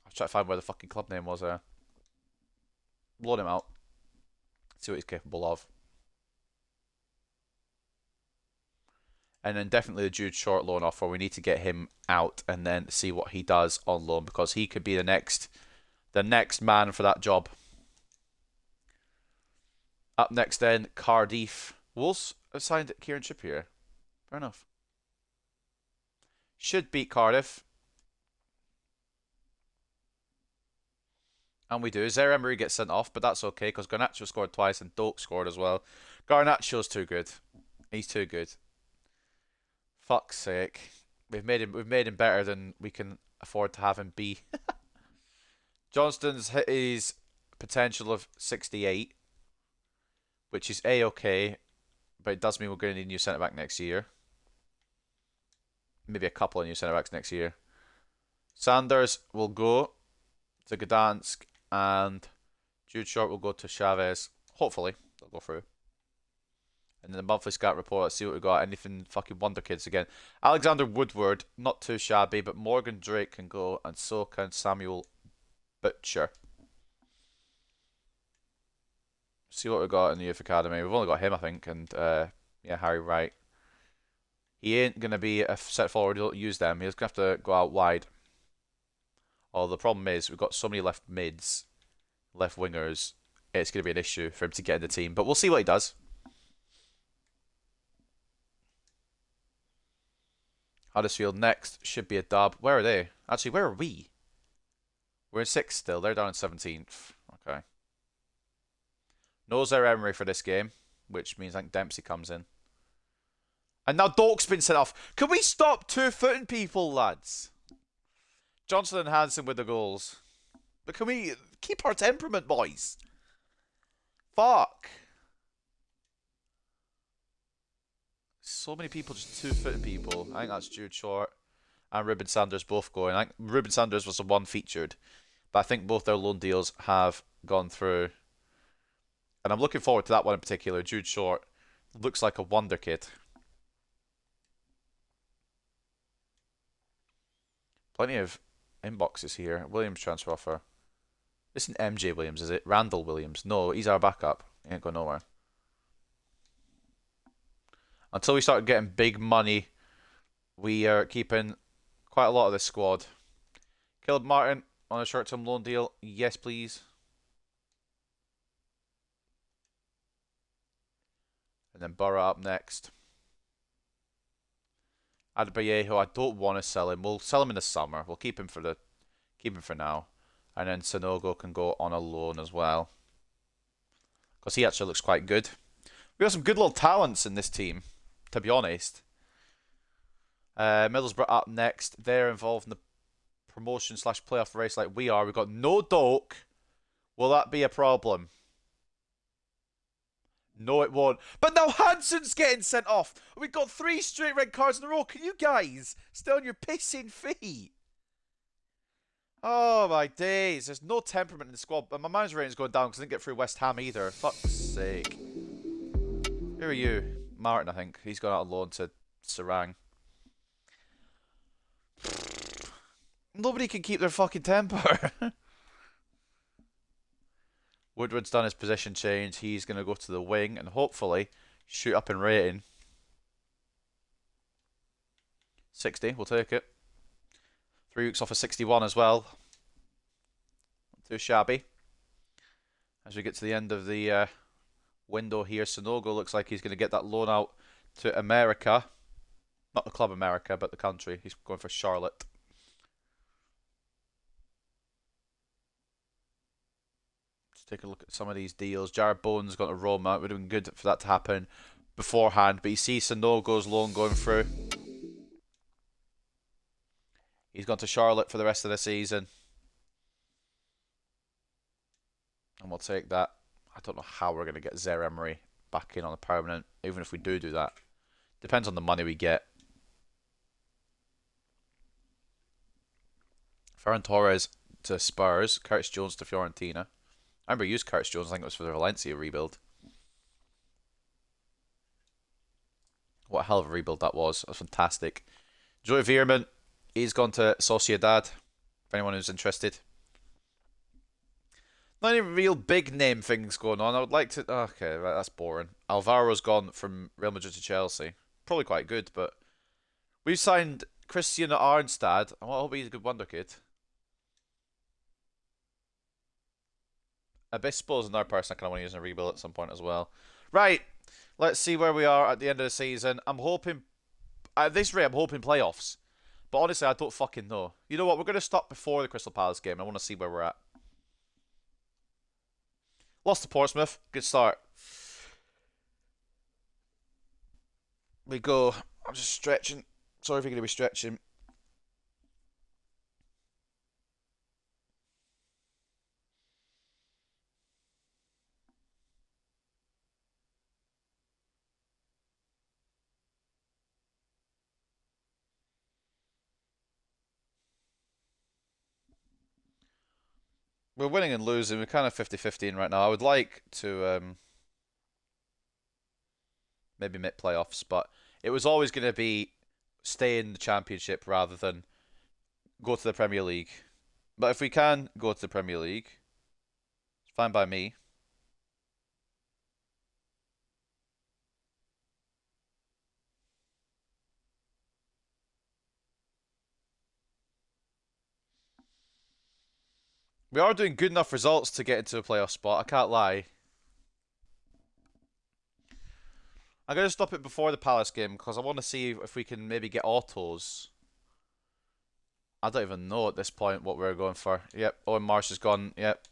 I'll try to find where the fucking club name was there. Loan him out. See what he's capable of. And then definitely the Jude Short loan offer. We need to get him out and then see what he does on loan because he could be the next man for that job. Up next then, Cardiff. Wolves have signed Kieran Trippier. Fair enough. Should beat Cardiff. And we do. Zaire Emery gets sent off, but that's okay because Garnacho scored twice and Doak scored as well. Garnacho's too good. He's too good. Fuck's sake. We've made him better than we can afford to have him be. Johnston's hit his potential of 68, which is A-okay, but it does mean we're going to need a new centre back next year. Maybe a couple of new centre backs next year. Sanders will go to Gdansk, and Jude Short will go to Chavez. Hopefully, they'll go through. And then the monthly scout report, let's see what we got. Anything fucking wonder kids again. Alexander Woodward, not too shabby, but Morgan Drake can go, and so can Samuel Butcher. See what we got in the youth academy. We've only got him, I think, and yeah, Harry Wright. He ain't going to be a set forward. He'll use them. He's going to have to go out wide. Oh, the problem is we've got so many left mids, left wingers. It's going to be an issue for him to get in the team. But we'll see what he does. Huddersfield next. Should be a dub. Where are they? Actually, where are we? We're in 6th still. They're down in 17th. Okay. No Zaire Emery for this game, which means I think Dempsey comes in. And now Doak's been sent off. Can we stop two-footing people, lads? Johnson and Hansen with the goals. But can we keep our temperament, boys? Fuck. So many people just two-footing people. I think that's Jude Short and Ruben Sanders both going. I think Ruben Sanders was the one featured. But I think both their loan deals have gone through. And I'm looking forward to that one in particular. Jude Short looks like a wonder kid. Plenty of inboxes here. Williams transfer offer. This isn't MJ Williams, is it? Randall Williams. No, he's our backup. He ain't going nowhere. Until we start getting big money, we are keeping quite a lot of this squad. Caleb Martin on a short-term loan deal. Yes, please. And then Borough up next. Adebayeho, I don't want to sell him. We'll sell him in the summer. We'll keep him for now. And then Sanogo can go on a loan as well. Because he actually looks quite good. We got some good little talents in this team, to be honest. Middlesbrough up next. They're involved in the promotion/playoff race like we are. We've got no Doak. Will that be a problem? No, it won't. But now Hansen's getting sent off. We've got 3 straight red cards in a row. Can you guys stay on your pissing feet? Oh, my days. There's no temperament in the squad. But my manager rating's going down because I didn't get through West Ham either. Fuck's sake. Who are you? Martin, I think. He's gone out on loan to Serang. Nobody can keep their fucking temper. Woodward's done his position change. He's going to go to the wing and hopefully shoot up in rating. 60, we'll take it. 3 weeks off of 61 as well. Not too shabby. As we get to the end of the window here, Sanogo looks like he's going to get that loan out to America. Not the club America, but the country. He's going for Charlotte. Take a look at some of these deals. Jared Bowen's gone to Roma. We're doing good for that to happen beforehand. But you see Sanogo's loan going through. He's gone to Charlotte for the rest of the season. And we'll take that. I don't know how we're going to get Zaire Emery back in on a permanent, even if we do that. Depends on the money we get. Ferran Torres to Spurs. Curtis Jones to Fiorentina. I remember used Curtis Jones, I think it was for the Valencia rebuild. What a hell of a rebuild that was. That was fantastic. Joey Veerman, he's gone to Sociedad, for anyone who's interested. Not any real big name things going on. I would like to... Okay, right, that's boring. Alvaro's gone from Real Madrid to Chelsea. Probably quite good, but... We've signed Christian Arnstad. I hope he's a good wonder kid. Obispo is another person I kind of want to use in a rebuild at some point as well. Right, let's see where we are at the end of the season. I'm hoping, at this rate, I'm hoping playoffs. But honestly, I don't fucking know. You know what? We're going to stop before the Crystal Palace game. I want to see where we're at. Lost to Portsmouth. Good start. We go. I'm just stretching. Sorry if you're going to be stretching. We're winning and losing. We're kind of 50-50 in right now. I would like to maybe make playoffs, but it was always going to be stay in the Championship rather than go to the Premier League. But if we can go to the Premier League, it's fine by me. We are doing good enough results to get into a playoff spot, I can't lie. I'm going to stop it before the Palace game because I want to see if we can maybe get autos. I don't even know at this point what we're going for. Yep, Owen Marsh is gone. Yep,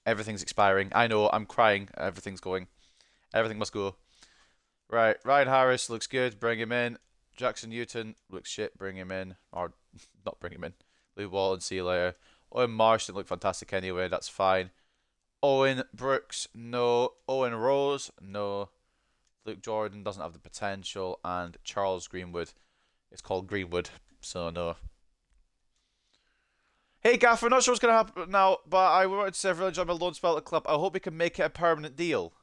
everything's expiring. I know, I'm crying. Everything's going. Everything must go. Right, Ryan Harris looks good. Bring him in. Jackson Newton looks shit. Bring him in. Or not bring him in. Leave Walton, see you later. Owen Marsh didn't look fantastic anyway. That's fine. Owen Brooks, no. Owen Rose, no. Luke Jordan doesn't have the potential. And Charles Greenwood. It's called Greenwood, so no. Hey Gaff, I'm not sure what's going to happen now, but I wanted to say I've really enjoyed my loan spell at the club. I hope we can make it a permanent deal.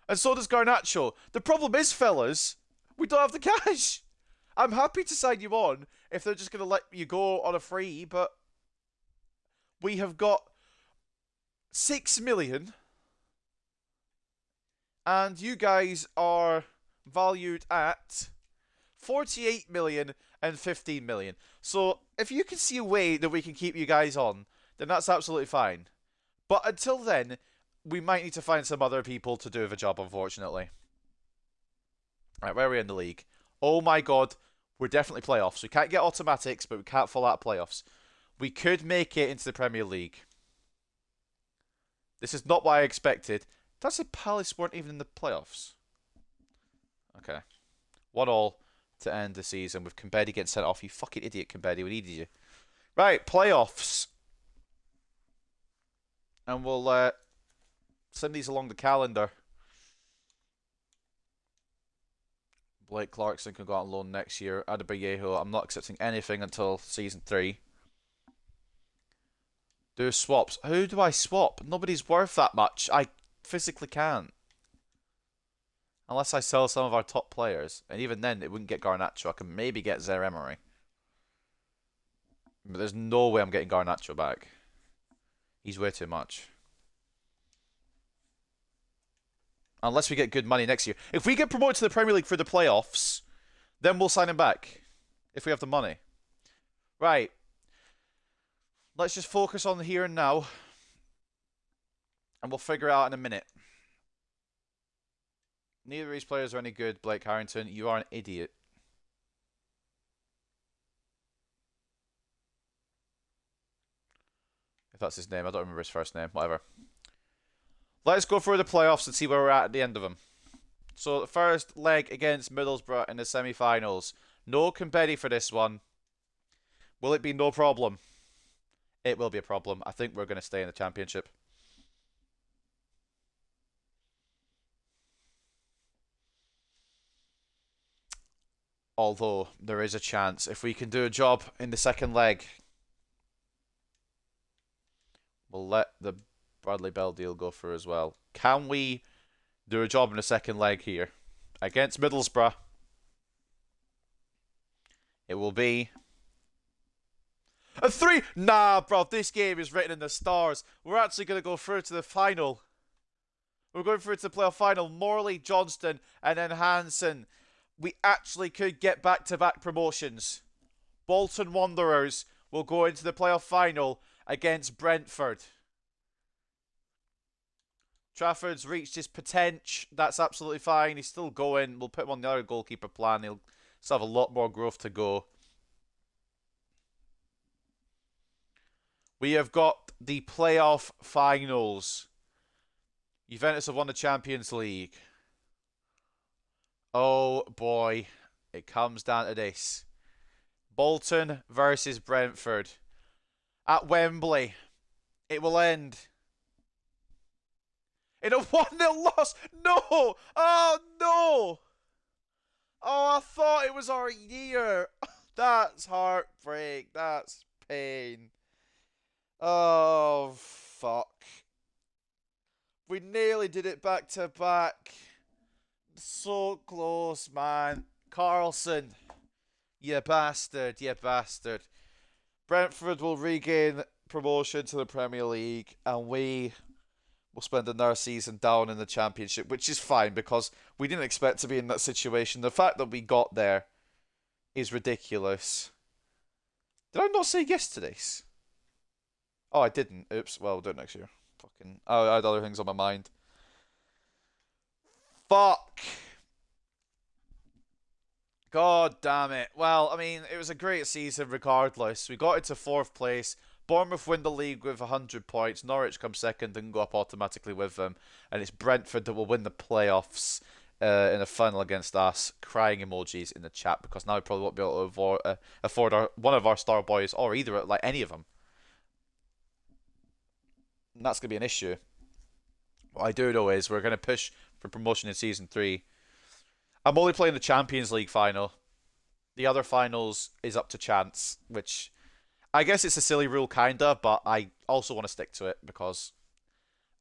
And so does Garnacho. The problem is, fellas, we don't have the cash. I'm happy to sign you on if they're just going to let you go on a free, but we have got 6 million and you guys are valued at 48 million and 15 million. So if you can see a way that we can keep you guys on, then that's absolutely fine. But until then, we might need to find some other people to do the job, unfortunately. Right, where are we in the league? Oh my god, we're definitely playoffs. We can't get automatics, but we can't fall out of playoffs. We could make it into the Premier League. This is not what I expected. Did I say Palace weren't even in the playoffs? Okay. 1-1 to end the season with Kimbedi getting sent off. You fucking idiot, Kimbedi. We needed you. Right, playoffs. And we'll send these along the calendar. Blake Clarkson can go out on loan next year. Adebayo, I'm not accepting anything until season 3. Do swaps. Who do I swap? Nobody's worth that much. I physically can't. Unless I sell some of our top players. And even then, it wouldn't get Garnacho. I can maybe get Zaire Emery. But there's no way I'm getting Garnacho back. He's way too much. Unless we get good money next year. If we get promoted to the Premier League for the playoffs, then we'll sign him back. If we have the money. Right. Let's just focus on the here and now. And we'll figure it out in a minute. Neither of these players are any good, Blake Harrington. You are an idiot. If that's his name. I don't remember his first name. Whatever. Let's go through the playoffs and see where we're at the end of them. So, the first leg against Middlesbrough in the semi-finals. No Kimbedi for this one. Will it be no problem? It will be a problem. I think we're going to stay in the Championship. Although, there is a chance. If we can do a job in the second leg, we'll let the Bradley Bell deal go through as well. Can we do a job in the second leg here? Against Middlesbrough. It will be a 3. Nah, bro. This game is written in the stars. We're actually going to go through to the final. We're going through to the playoff final. Morley, Johnston, and then Hansen. We actually could get back-to-back promotions. Bolton Wanderers will go into the playoff final against Brentford. Trafford's reached his potential. That's absolutely fine. He's still going. We'll put him on the other goalkeeper plan. He'll still have a lot more growth to go. We have got the playoff finals. Juventus have won the Champions League. Oh boy, it comes down to this. Bolton versus Brentford at Wembley. It will end in a 1-0 loss. No! Oh no! Oh, I thought it was our year. That's heartbreak. That's pain. Oh, fuck. We nearly did it back to back. So close, man. Carlson. You bastard. You bastard. Brentford will regain promotion to the Premier League, and we will spend another season down in the Championship, which is fine because we didn't expect to be in that situation. The fact that we got there is ridiculous. Did I not say yes to this? Oh, I didn't. Oops. Well, we'll do it next year. Fucking. Oh, I had other things on my mind. Fuck. God damn it. Well, I mean, it was a great season regardless. We got into 4th place. Bournemouth win the league with 100 points. Norwich come second and go up automatically with them. And it's Brentford that will win the playoffs in a final against us. Crying emojis in the chat because now we probably won't be able to afford one of our star boys or either, like any of them. And that's going to be an issue. What I do know is we're going to push for promotion in Season 3. I'm only playing the Champions League final. The other finals is up to chance, which I guess it's a silly rule, kinda, but I also want to stick to it because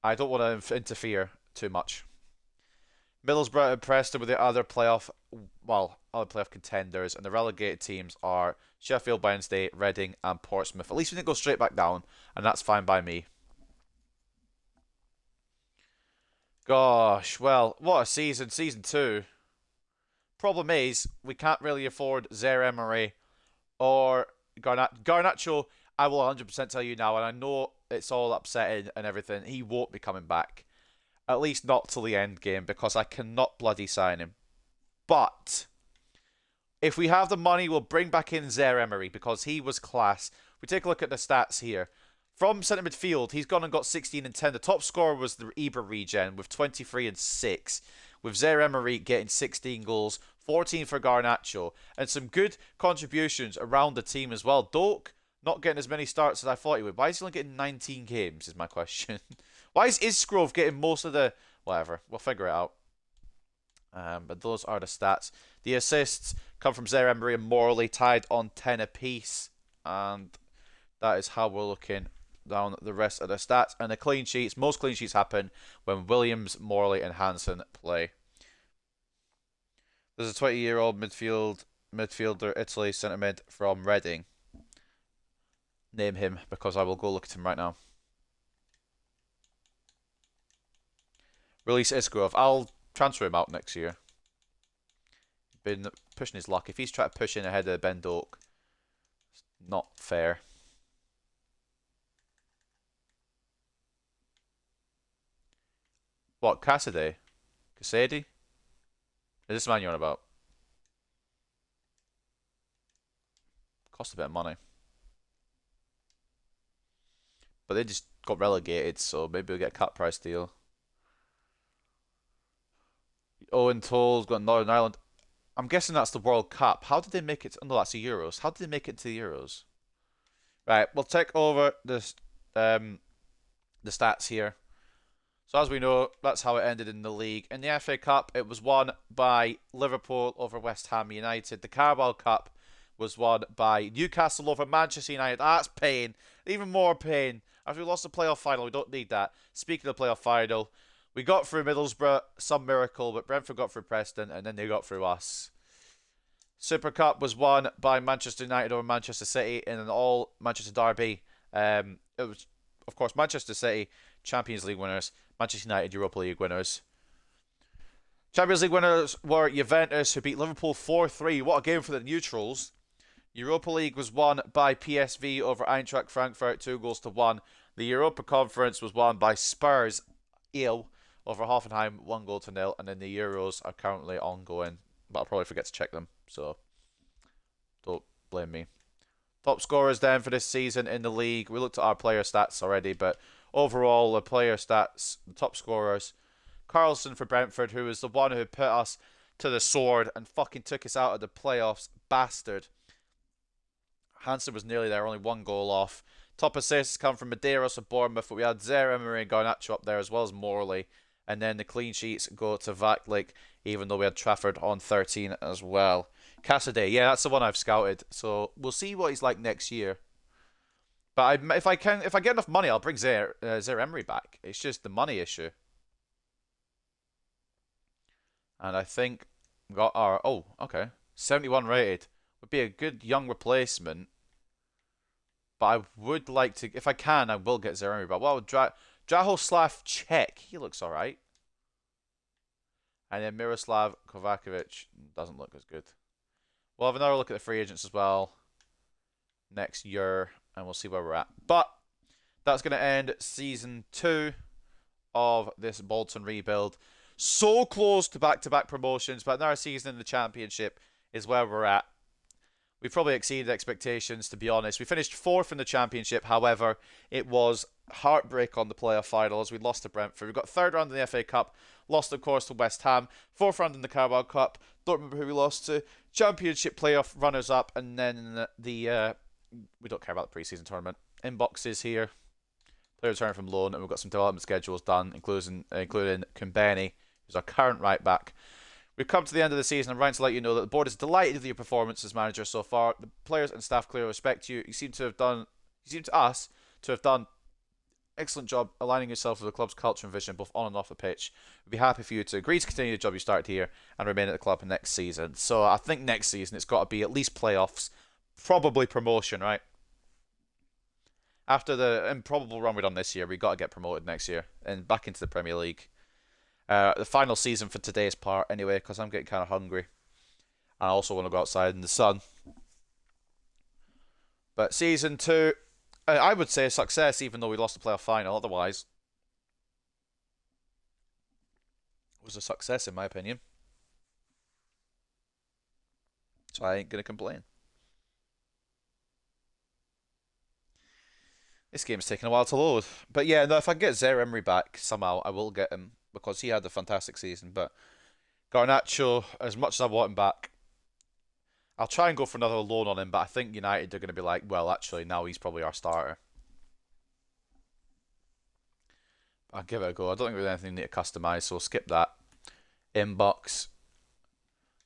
I don't want to interfere too much. Middlesbrough and Preston with the other playoff contenders, and the relegated teams are Sheffield Wednesday, Reading, and Portsmouth. At least we didn't go straight back down, and that's fine by me. Gosh, well, what a season. Season 2. Problem is, we can't really afford Zaire-Emery or Garnacho. I will 100% tell you now, and I know it's all upsetting and everything. He won't be coming back. At least not till the end game, because I cannot bloody sign him. But if we have the money, we'll bring back in Zaire-Emery, because he was class. We take a look at the stats here. From centre midfield, he's gone and got 16 and 10. The top scorer was the Ibra regen with 23 and 6. With Zaire-Emery getting 16 goals, 14 for Garnacho, and some good contributions around the team as well. Doak not getting as many starts as I thought he would. Why is he only getting 19 games is my question. Why is Isgrove getting most of the... Whatever, we'll figure it out. But those are the stats. The assists come from Zaire-Emery and Morley, tied on 10 apiece. And that is how we're looking down the rest of the stats. And the clean sheets, most clean sheets happen when Williams, Morley and Hansen play. There's a 20-year-old midfielder, Italy centre mid from Reading. Name him, because I will go look at him right now. Release Isgrove. I'll transfer him out next year. Been pushing his luck. If he's trying to push in ahead of Ben Doak, it's not fair. What, Cassidy? Cassidy? Is this man you're on about? Cost a bit of money. But they just got relegated, so maybe we'll get a cut price deal. Owen Toll's got Northern Ireland. I'm guessing that's the World Cup. How did they make it? No, that's the Euros. How did they make it to the Euros? Right, we'll take over this the stats here. So as we know, that's how it ended in the league. In the FA Cup, it was won by Liverpool over West Ham United. The Carabao Cup was won by Newcastle over Manchester United. That's pain. Even more pain. After we lost the playoff final, we don't need that. Speaking of the playoff final, we got through Middlesbrough, some miracle, but Brentford got through Preston, and then they got through us. Super Cup was won by Manchester United over Manchester City in an all-Manchester derby. It was, of course, Manchester City, Champions League winners. Manchester United, Europa League winners. Champions League winners were Juventus, who beat Liverpool 4-3. What a game for the neutrals. Europa League was won by PSV over Eintracht Frankfurt, 2-1. The Europa Conference was won by Spurs, over Hoffenheim, 1-0. And then the Euros are currently ongoing, but I'll probably forget to check them, so don't blame me. Top scorers then for this season in the league. We looked at our player stats already, but overall player stats, the top scorers. Carlson for Brentford, who was the one who put us to the sword and fucking took us out of the playoffs. Bastard. Hansen was nearly there, only one goal off. Top assists come from Medeiros of Bournemouth, but we had Zaire-Emery and Garnacho up there as well as Morley. And then the clean sheets go to Vaklik, even though we had Trafford on 13 as well. Cassidy, yeah, that's the one I've scouted. So we'll see what he's like next year. But if I get enough money, I'll bring Zaire-Emery back. It's just the money issue. And I think we got our... Oh, okay. 71 rated. Would be a good young replacement. But I would like to... If I can, I will get Zaire-Emery back. Well, Drahoslav Czech. He looks alright. And then Miroslav Kovacevic doesn't look as good. We'll have another look at the free agents as well next year. And we'll see where we're at. But that's going to end Season 2 of this Bolton rebuild. So close to back-to-back promotions, but another season in the Championship is where we're at. We've probably exceeded expectations, to be honest. We finished 4th in the Championship, however, it was heartbreak on the playoff final as we lost to Brentford. We got 3rd round in the FA Cup, lost, of course, to West Ham. 4th round in the Carabao Cup, don't remember who we lost to. Championship playoff runners-up, and then the we don't care about the pre-season tournament. Inboxes here. Player returning from loan, and we've got some development schedules done, including Kumbeni, who's our current right back. We've come to the end of the season. I'm trying to let you know that the board is delighted with your performance as manager so far. The players and staff clearly respect you. You seem to us to have done excellent job aligning yourself with the club's culture and vision, both on and off the pitch. We'd be happy for you to agree to continue the job you started here and remain at the club next season. So I think next season it's got to be at least playoffs, probably promotion, right? After the improbable run we've done this year, we've got to get promoted next year and back into the Premier League. The final season for today's part, anyway, because I'm getting kind of hungry. I also want to go outside in the sun. But Season 2, I would say a success, even though we lost the playoff final. Otherwise, it was a success, in my opinion. So I ain't going to complain. This game's taking a while to load. But yeah, no, if I can get Zaire-Emery back somehow, I will get him, because he had a fantastic season. But Garnacho, as much as I want him back, I'll try and go for another loan on him, but I think United are going to be like, well, actually, now he's probably our starter. I'll give it a go. I don't think there's anything we need to customise, so we'll skip that. Inbox.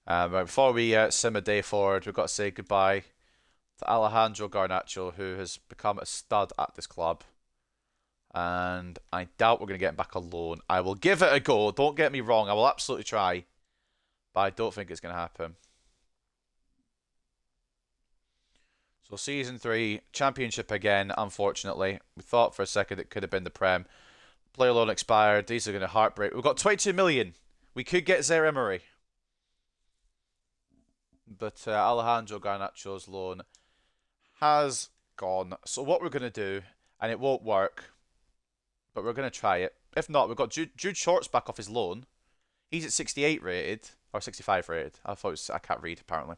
Right, before we sim a day forward, we've got to say goodbye to Alejandro Garnacho, who has become a stud at this club. And I doubt we're going to get him back on loan. I will give it a go. Don't get me wrong. I will absolutely try. But I don't think it's going to happen. So Season 3, Championship again, unfortunately. We thought for a second it could have been the Prem. Player loan expired. These are going to heartbreak. We've got 22 million. We could get Zaire-Emery. But Alejandro Garnacho's loan has gone. So what we're going to do, and it won't work, but we're going to try it. If not, we've got Jude Short's back off his loan. He's at 68 rated, or 65 rated. I can't read, apparently.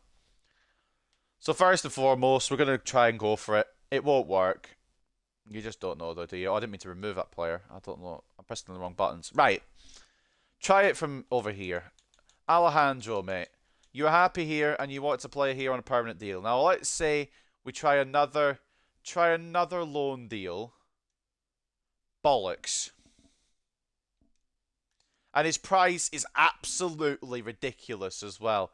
So first and foremost, we're going to try and go for it. It won't work. You just don't know, though, do you? Oh, I didn't mean to remove that player. I don't know. I'm pressing the wrong buttons. Right. Try it from over here. Alejandro, mate. You're happy here, and you want to play here on a permanent deal. Now, let's say we try another loan deal. Bollocks. And his price is absolutely ridiculous as well.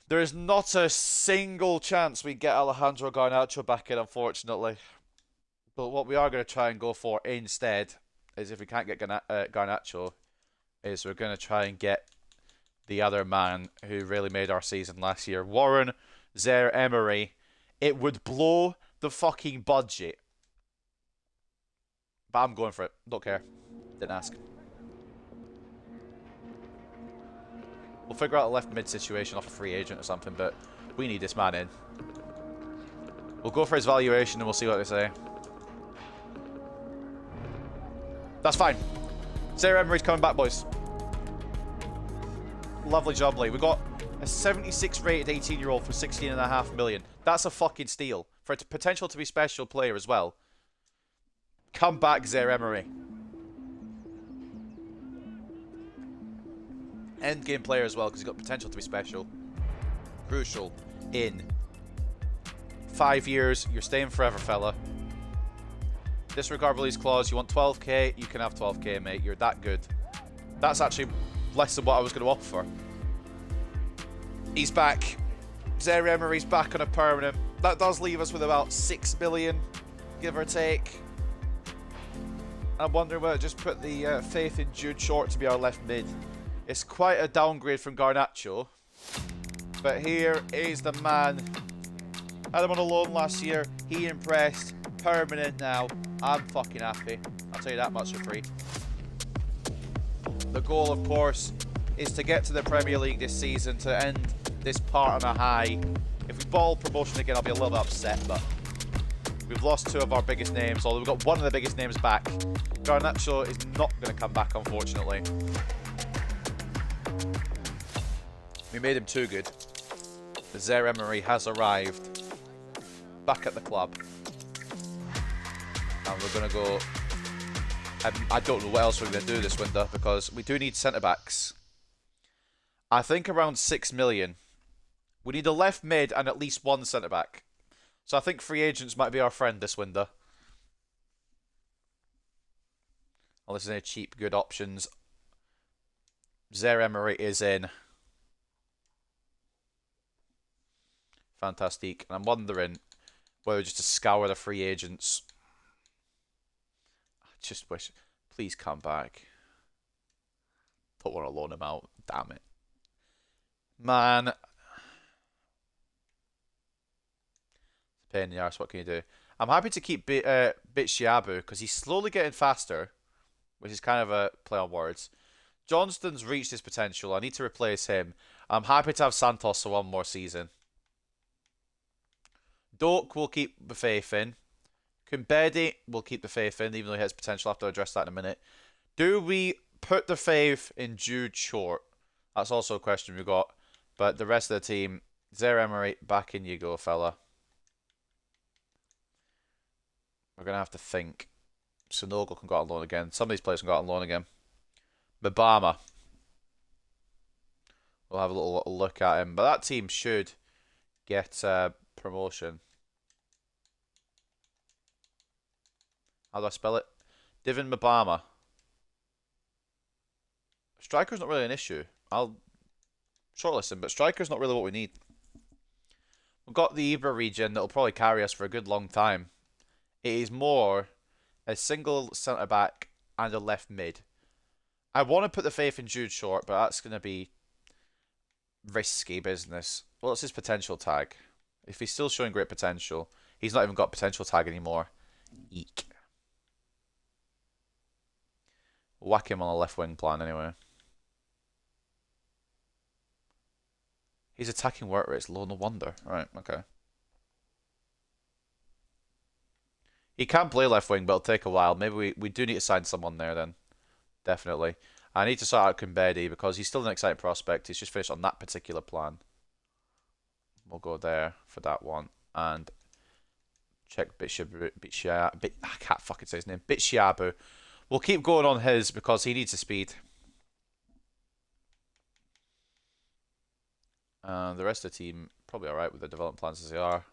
There is not a single chance we get Alejandro Garnacho back in, unfortunately. But what we are going to try and go for instead is, if we can't get Garnacho, is we're going to try and get the other man who really made our season last year, Warren Zaire-Emery. It would blow the fucking budget. But I'm going for it. Don't care. Didn't ask. We'll figure out a left mid situation off a free agent or something, but we need this man in. We'll go for his valuation and we'll see what they say. That's fine. Zaire-Emery's coming back, boys. Lovely job, Lee. We got a 76 rated 18-year-old for 16.5 million. That's a fucking steal. For a potential to be special player as well. Come back, Zaire-Emery. End game player as well, because he's got potential to be special. Crucial. In 5 years, you're staying forever, fella. Disregard release clause. You want 12k, you can have 12k, mate. You're that good. That's actually less than what I was going to offer. He's back. Zaire-Emery's back on a permanent. That does leave us with about 6 million, give or take. I'm wondering whether just put the faith in Jude Short to be our left mid. It's quite a downgrade from Garnacho. But here is the man. Had him on a loan last year. He impressed. Permanent now. I'm fucking happy. I'll tell you that much for free. The goal, of course, is to get to the Premier League this season, to end this part on a high. If we ball promotion again, I'll be a little bit upset, but we've lost 2 of our biggest names, although we've got 1 of the biggest names back. Garnacho is not going to come back, unfortunately. We made him too good. Zaire-Emery has arrived back at the club. And we're going to go... I don't know what else we're going to do this window, because we do need centre-backs. I think around 6 million. We need a left mid and at least 1 centre-back. So I think free agents might be our friend this window. Unless there's any cheap, good options. Zaire-Emery is in. Fantastic. And I'm wondering whether just to scour the free agents. I just wish... Please come back. Don't want to loan him out. Damn it. Man. It's a pain in the arse. What can you do? I'm happy to keep Bitshiabu because he's slowly getting faster, which is kind of a play on words. Johnston's reached his potential. I need to replace him. I'm happy to have Santos for 1 more season. Doak will keep the faith in. Kumbedi will keep the faith in, even though he has potential. I'll have to address that in a minute. Do we put the faith in Jude Short? That's also a question we've got. But the rest of the team, Zaire-Emery, back in you go, fella. We're going to have to think. Sonogo can go out on loan again. Some of these players can go out on loan again. Mbama. We'll have a little look at him. But that team should get promotion. How do I spell it? Divin Mbama. Striker's not really an issue. I'll shortlist him, but striker's not really what we need. We've got the Ibra region that'll probably carry us for a good long time. It is more a single centre-back and a left mid. I want to put the faith in Jude Short, but that's going to be risky business. What's his potential tag? If he's still showing great potential, he's not even got potential tag anymore. Eek. Whack him on a left wing plan anyway. His attacking work rate's low, no wonder. Right, okay. He can play left wing, but it'll take a while. Maybe we do need to sign someone there then. Definitely. I need to sort out Kumbedi because he's still an exciting prospect. He's just finished on that particular plan. We'll go there for that one. And check Bitshiabu. I can't fucking say his name. Bitshiabu. We'll keep going on his because he needs the speed. The rest of the team probably alright with the development plans as they are.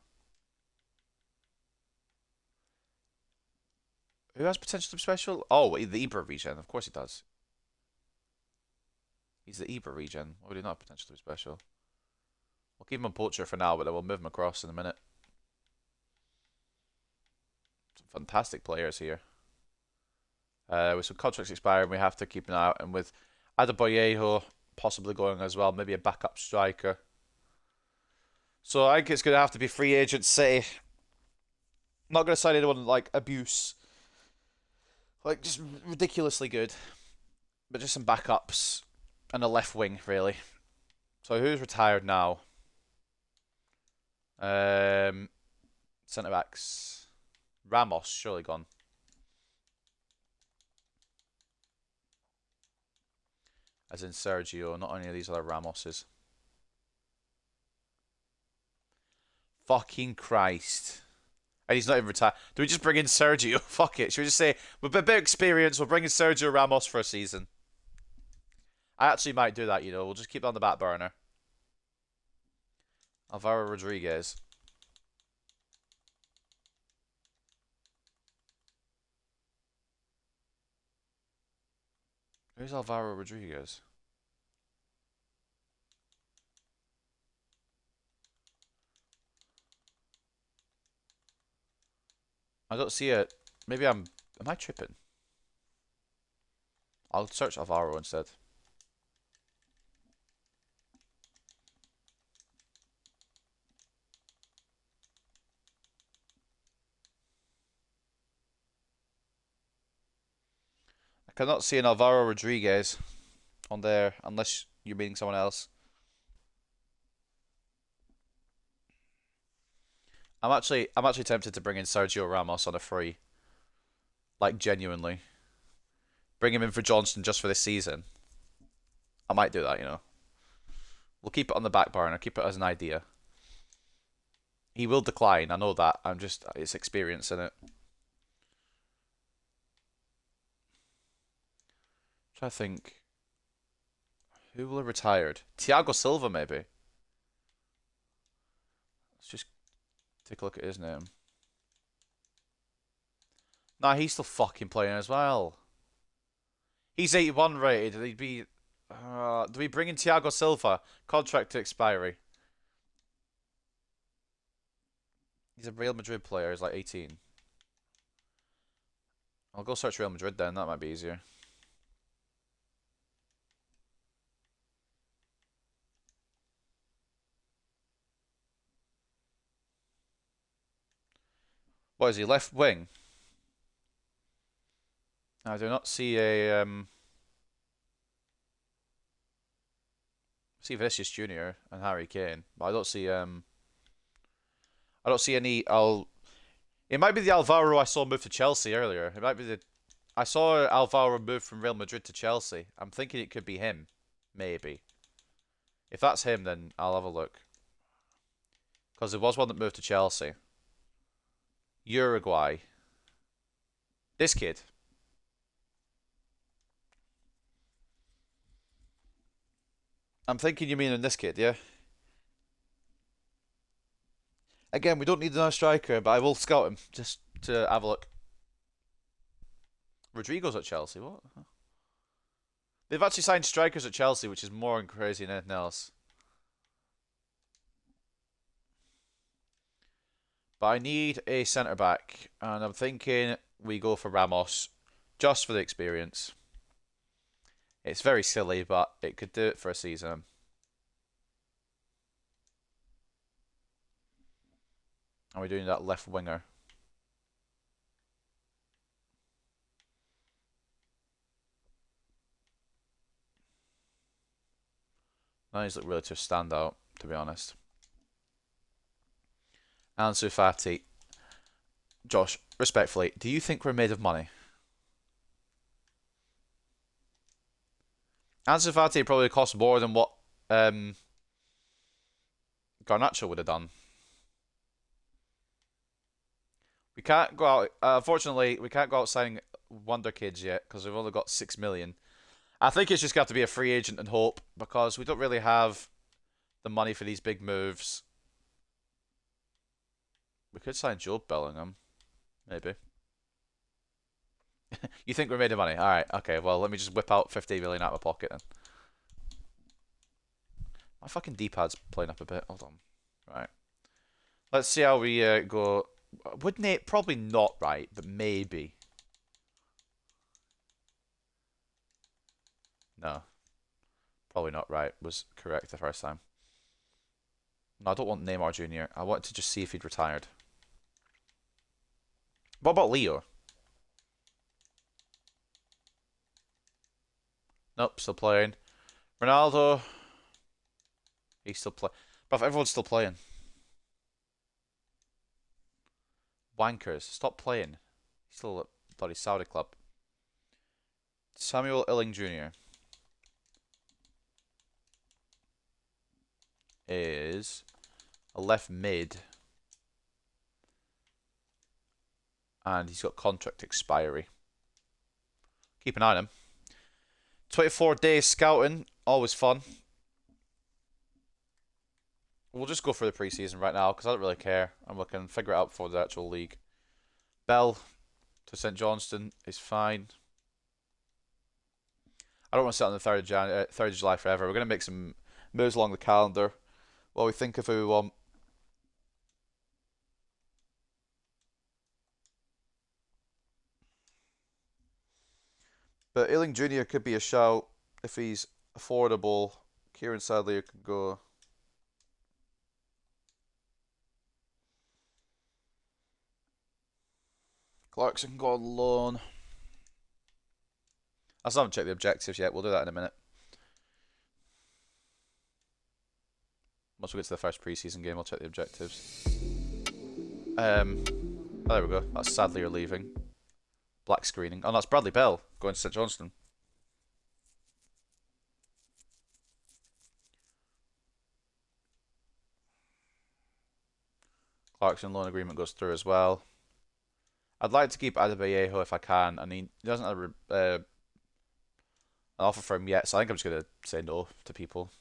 Who has potential to be special? Oh, the Ibra region. Of course he does. He's the Ibra region. Why would he not have potential to be special? We'll keep him on Poacher for now, but then we'll move him across in a minute. Some fantastic players here. With some contracts expiring, we have to keep an eye out. And with Adebayo possibly going as well, maybe a backup striker. So I think it's going to have to be free agent City. Not going to sign anyone like abuse. Like, just ridiculously good. But just some backups. And a left wing, really. So who's retired now? Centre-backs. Ramos, surely gone. As in Sergio, not any of these other Ramoses. Fucking Christ. And he's not even retired. Do we just bring in Sergio? Fuck it. Should we just say, with a bit of experience, we'll bring in Sergio Ramos for a season? I actually might do that, you know. We'll just keep it on the back burner. Alvaro Rodriguez. Who's Alvaro Rodriguez? I don't see it. Maybe am I tripping? I'll search Alvaro instead. I cannot see an Alvaro Rodriguez on there unless you're meaning someone else. I'm actually tempted to bring in Sergio Ramos on a free. Like genuinely. Bring him in for Johnston just for this season. I might do that, you know. We'll keep it on the back burner, keep it as an idea. He will decline, I know that. It's experience in it. Try to think. Who will have retired? Thiago Silva, maybe. Let's just take a look at his name. Nah, he's still fucking playing as well. He's 81 rated. He'd be. Do we bring in Thiago Silva? Contract to expiry. He's a Real Madrid player. He's like 18. I'll go search Real Madrid then. That might be easier. What is he? Left wing? I do not see a see Vinicius Junior and Harry Kane, but I don't see any. It might be the Alvaro I saw move to Chelsea earlier. It might be the. I saw Alvaro move from Real Madrid to Chelsea. I'm thinking it could be him, maybe. If that's him, then I'll have a look. Because there was one that moved to Chelsea. Uruguay. This kid. I'm thinking you mean in this kid, yeah? Again, we don't need another striker, but I will scout him just to have a look. Rodrigo's at Chelsea, what? They've actually signed strikers at Chelsea, which is more crazy than anything else. But I need a centre back, and I'm thinking we go for Ramos, just for the experience. It's very silly, but it could do it for a season. And we're doing that left winger. None of these look really to stand out, to be honest. Ansu Fati. Josh, respectfully, do you think we're made of money? Ansu Fati probably cost more than what Garnacho would have done. We can't go out. Unfortunately, we can't go out signing wonder kids yet because we've only got 6 million. I think it's just got to be a free agent and hope because we don't really have the money for these big moves. We could sign Joe Bellingham, maybe. You think we're made of money? All right, okay. Well, let me just whip out 50 million out of my pocket then. My fucking D-pad's playing up a bit. Hold on. Right. Let's see how we go. Wouldn't it? Probably not right, but maybe. No. Probably not right. Was correct the first time. No, I don't want Neymar Jr. I want to just see if he'd retired. What about Leo? Nope, still playing. Ronaldo. He's still playing. But everyone's still playing. Wankers, stop playing. He's still at bloody Saudi club. Samuel Illing Jr. is a left mid. And he's got contract expiry. Keep an eye on him. 24 days scouting, always fun. We'll just go for the preseason right now because I don't really care. And we can figure it out before the actual league. Bell to St Johnstone is fine. I don't want to sit on the 3rd of July forever. We're going to make some moves along the calendar while we think of who we want. But Ealing Jr. could be a shout if he's affordable. Kieran Sadlier could go. Clarkson can go on loan. I still haven't checked the objectives yet. We'll do that in a minute. Once we get to the first preseason game, I'll check the objectives. Oh, there we go. That's Sadlier leaving. Black screening. Oh, that's Bradley Bell going to St Johnstone. Clarkson loan agreement goes through as well. I'd like to keep Adebayo if I can. I mean, he doesn't have an offer for him yet, so I think I'm just going to say no to people.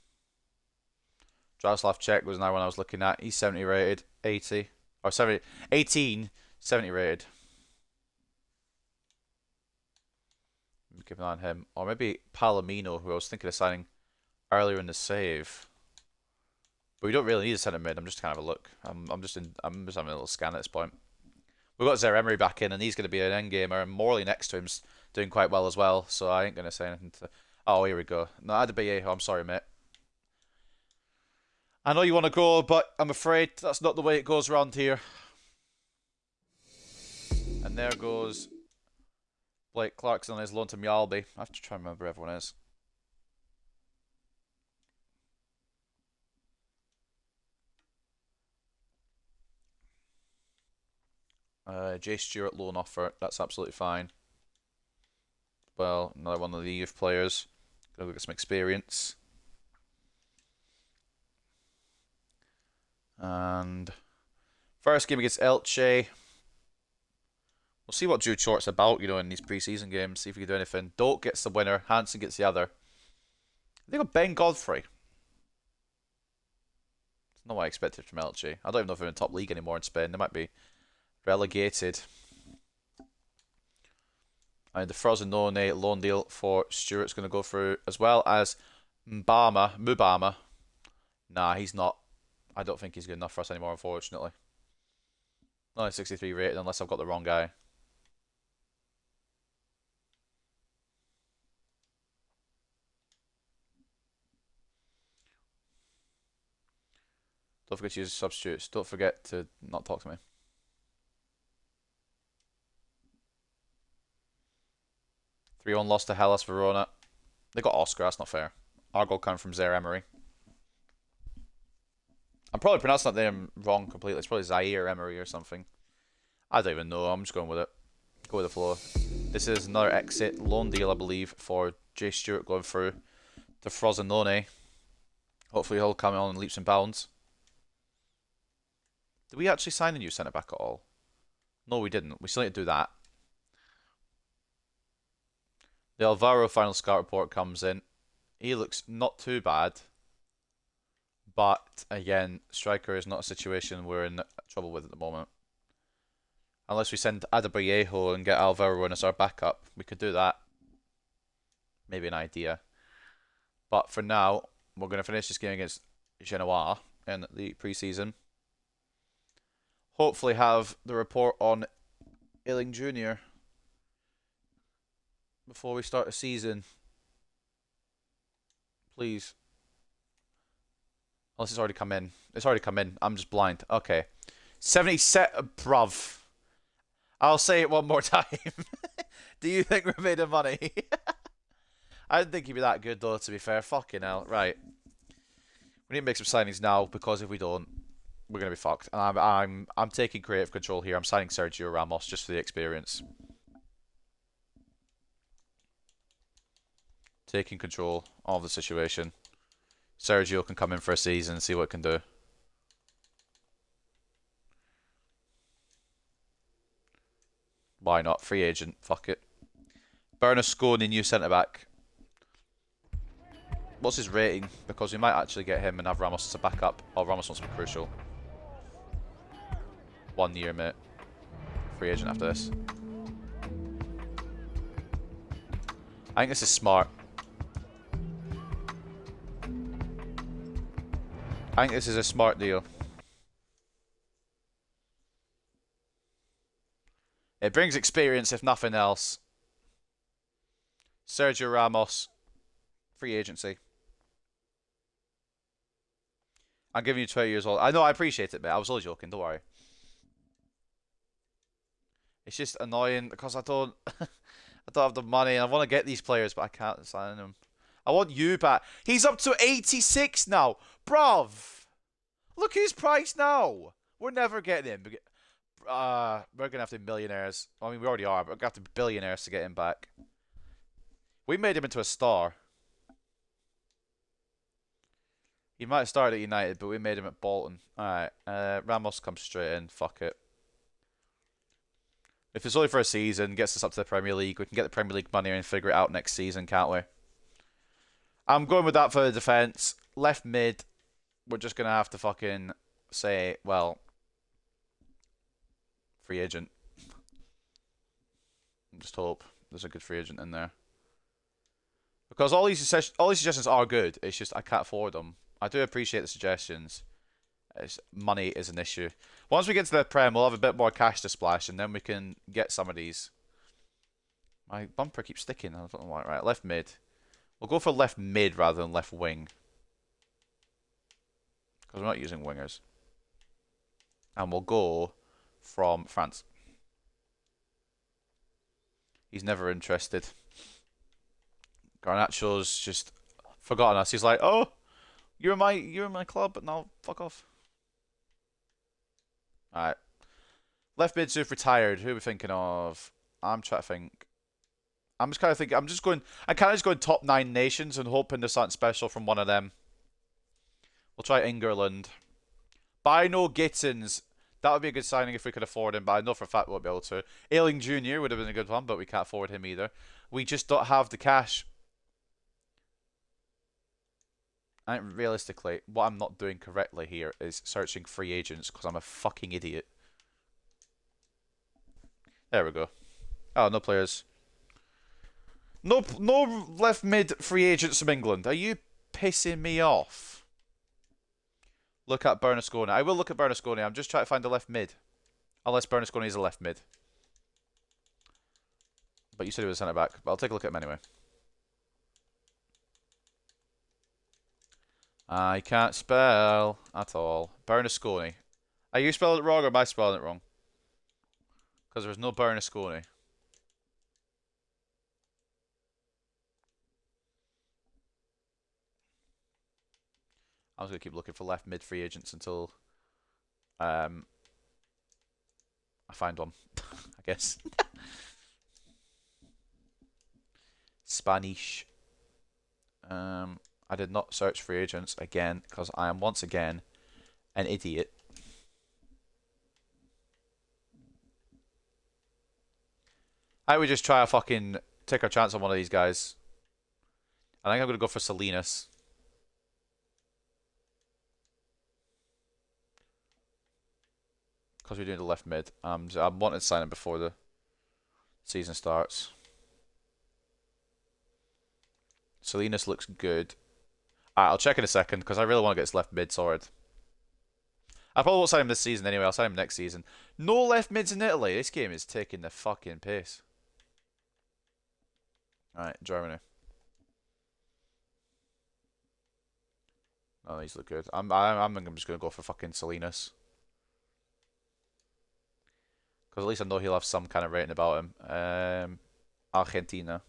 Jaroslav Czech was another one I was looking at. He's 70 rated, 80. Or 70, 18, 70 rated. Keep an eye on him. Or maybe Palomino, who I was thinking of signing earlier in the save. But we don't really need a centre mid. I'm just kind of a look. I'm just having a little scan at this point. We've got Zaire Emery back in, and he's going to be an end gamer, and Morley next to him's doing quite well as well. So I ain't going to say anything to. Oh, here we go. No, Adebayo. I'm sorry, mate. I know you want to go, but I'm afraid that's not the way it goes around here. And there goes Blake Clarkson on his loan to Mjallby. I have to try and remember who everyone is. Jay Stewart loan offer. That's absolutely fine. Well, another one of the youth players. Gonna get some experience. And first game against Elche. We'll see what Jude Short's about, in these preseason games. See if he can do anything. Doak gets the winner. Hansen gets the other. They got Ben Godfrey. It's not what I expected from Elche. I don't even know if they're in the top league anymore in Spain. They might be relegated. And the Frosinone loan deal for Stewart's going to go through, as well as Mubama. Nah, he's not. I don't think he's good enough for us anymore, unfortunately. Only 63 rated, unless I've got the wrong guy. Don't forget to use substitutes. Don't forget to not talk to me. Three 3-1 loss to Hellas Verona. They got Oscar, that's not fair. Our goal coming from Zaire Emery. I'm probably pronouncing that name wrong completely. It's probably Zaire Emery or something. I don't even know. I'm just going with it. Go with the flow. This is another exit loan deal, I believe, for Jay Stewart going through to Frosinone. Hopefully he'll come on in leaps and bounds. Did we actually sign a new centre back at all? No, we didn't. We still need to do that. The Alvaro final scout report comes in. He looks not too bad. But, again, striker is not a situation we're in trouble with at the moment. Unless we send Adebayo and get Alvaro in as our backup. We could do that. Maybe an idea. But for now, we're going to finish this game against Genoa in the pre-season. Hopefully have the report on Ealing Jr. before we start the season. Please. Unless it's already come in. It's already come in. I'm just blind. Okay. 70 set. Bruv. I'll say it one more time. Do you think we're made of money? I didn't think he'd be that good, though, to be fair. Fucking hell. Right. We need to make some signings now, because if we don't, we're going to be fucked. And I'm taking creative control here. I'm signing Sergio Ramos just for the experience. Taking control of the situation. Sergio can come in for a season and see what it can do. Why not? Free agent. Fuck it. Bernasconi, new centre back. What's his rating? Because we might actually get him and have Ramos as a backup. Oh, Ramos wants to be crucial. 1 year, mate. Free agent after this. I think this is smart. I think this is a smart deal. It brings experience, if nothing else. Sergio Ramos. Free agency. I'm giving you 20 years old. I know, I appreciate it, mate. I was only joking, don't worry. It's just annoying because I don't have the money and I want to get these players, but I can't sign them. I want you back. He's up to 86 now. Bruv. Look his price now. We're never getting him. We're going to have to be millionaires. I mean, we already are, but we're going to have to be billionaires to get him back. We made him into a star. He might have started at United, but we made him at Bolton. Alright, Ramos comes straight in. Fuck it. If it's only for a season, gets us up to the Premier League, we can get the Premier League money and figure it out next season, can't we? I'm going with that for the defence. Left mid, we're just going to have to fucking say, well, free agent. Just hope there's a good free agent in there. Because all these suggestions are good, it's just I can't afford them. I do appreciate the suggestions. Money is an issue. Once we get to the Prem, we'll have a bit more cash to splash, and then we can get some of these. My bumper keeps sticking. I don't know why. Right, left mid. We'll go for left mid rather than left wing. Because we're not using wingers. And we'll go from France. He's never interested. Garnacho's just forgotten us. He's like, oh, you're in my club, but now fuck off. Alright. Left mid, Zoof retired. Who are we thinking of? I'm trying to think. I'm just kind of thinking. I'm kind of just going top 9 nations and hoping there's something special from one of them. We'll try England. Bino Gittins. That would be a good signing if we could afford him, but I know for a fact we won't be able to. Ailing Jr. would have been a good one, but we can't afford him either. We just don't have the cash. I think realistically, what I'm not doing correctly here is searching free agents because I'm a fucking idiot. There we go. Oh, no players. No left mid free agents from England. Are you pissing me off? Look at Bernasconi. I will look at Bernasconi. I'm just trying to find a left mid. Unless Bernasconi is a left mid. But you said he was a centre back. But I'll take a look at him anyway. I can't spell at all. Bernasconi. Are you spelling it wrong or am I spelling it wrong? Because there's no Bernasconi. I was going to keep looking for left mid free agents until I find one, I guess. Spanish. I did not search free agents again because I am once again an idiot. I would just try to fucking take our chance on one of these guys. I think I'm going to go for Salinas. Because we're doing the left mid. I wanted to sign him before the season starts. Salinas looks good. Alright, I'll check in a second because I really want to get this left mid sorted. I probably won't sign him this season anyway. I'll sign him next season. No left mids in Italy. This game is taking the fucking piss. Alright, Germany. Oh, these look good. I'm just gonna go for fucking Salinas. Because at least I know he'll have some kind of rating about him. Argentina.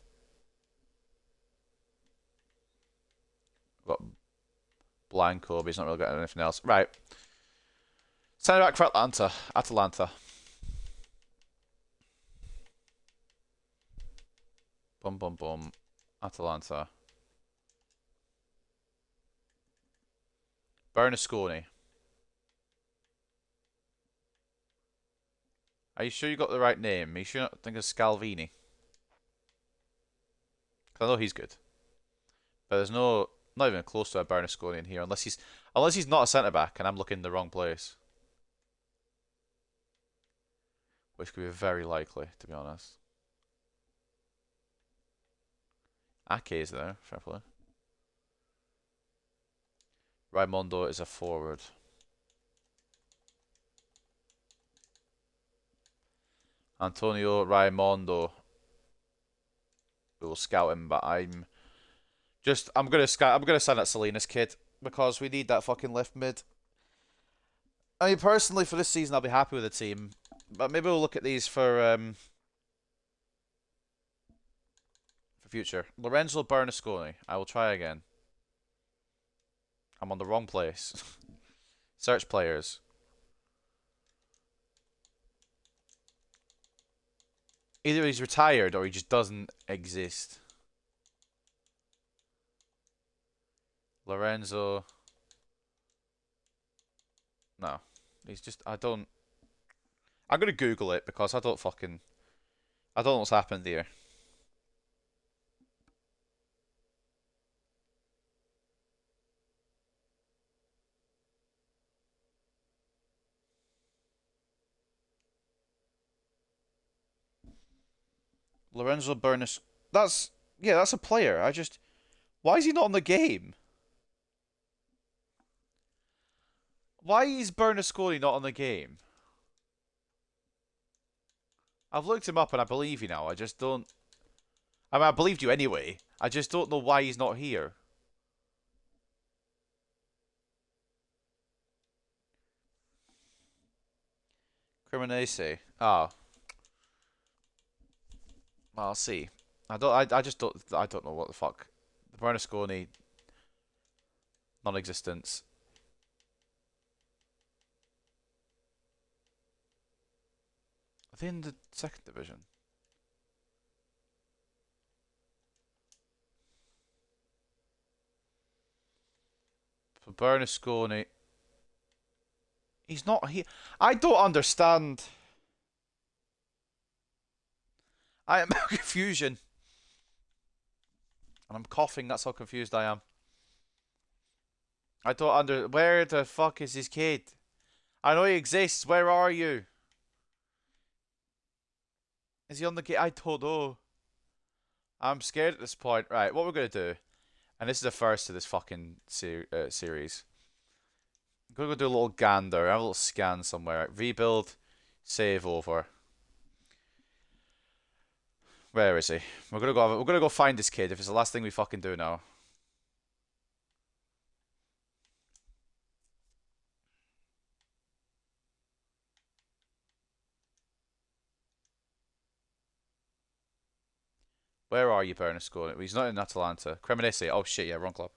Got Blanco, but he's not really got anything else. Right. Centre back for Atalanta. Boom, boom, boom. Atalanta. Bernasconi. Are you sure you got the right name? Are you sure not think of Scalvini? 'Cause I know he's good. But there's not even close to a Bernasconi in here unless he's not a centre back and I'm looking in the wrong place. Which could be very likely, to be honest. Ake is there, fair play. Raimondo is a forward. Antonio Raimondo. We will scout him, but I'm gonna sign that Salinas kid because we need that fucking left mid. I mean, personally, for this season, I'll be happy with the team, but maybe we'll look at these for future. Lorenzo Bernasconi. I will try again. I'm on the wrong place. Search players. Either he's retired or he just doesn't exist. Lorenzo. No. He's just, I'm going to Google it because I don't know what's happened here. Lorenzo Bernis. That's a player. Why is he not in the game? Why is Bernasconi not in the game? I've looked him up and I believe you now. I just don't. I mean, I believed you anyway. I just don't know why he's not here. Cremonese. Ah. Well, I'll see. I just don't. I don't know what the fuck. Bernasconi. Non-existence. Are they in the second division? For Bernasconi. He's not here. I don't understand. I am confusion. And I'm coughing, that's how confused I am. I don't where the fuck is his kid? I know he exists, where are you? Is he on the game? I don't know. I'm scared at this point. Right, what we're gonna do, and this is the first of this fucking series. I'm gonna go do a little gander, have a little scan somewhere. Right, rebuild, save over. Where is he? We're gonna go find this kid if it's the last thing we fucking do now. Where are you, Bernasconi? He's not in Atalanta. Cremonese. Oh shit, yeah, wrong club.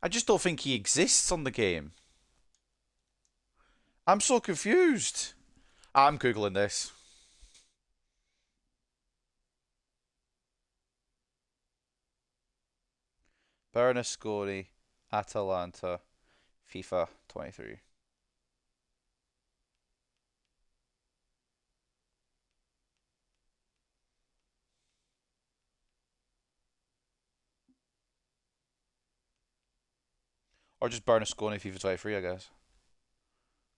I just don't think he exists on the game. I'm so confused. I'm Googling this. Bernasconi, Atalanta, FIFA 23. Or just Bernasconi FIFA 23, I guess.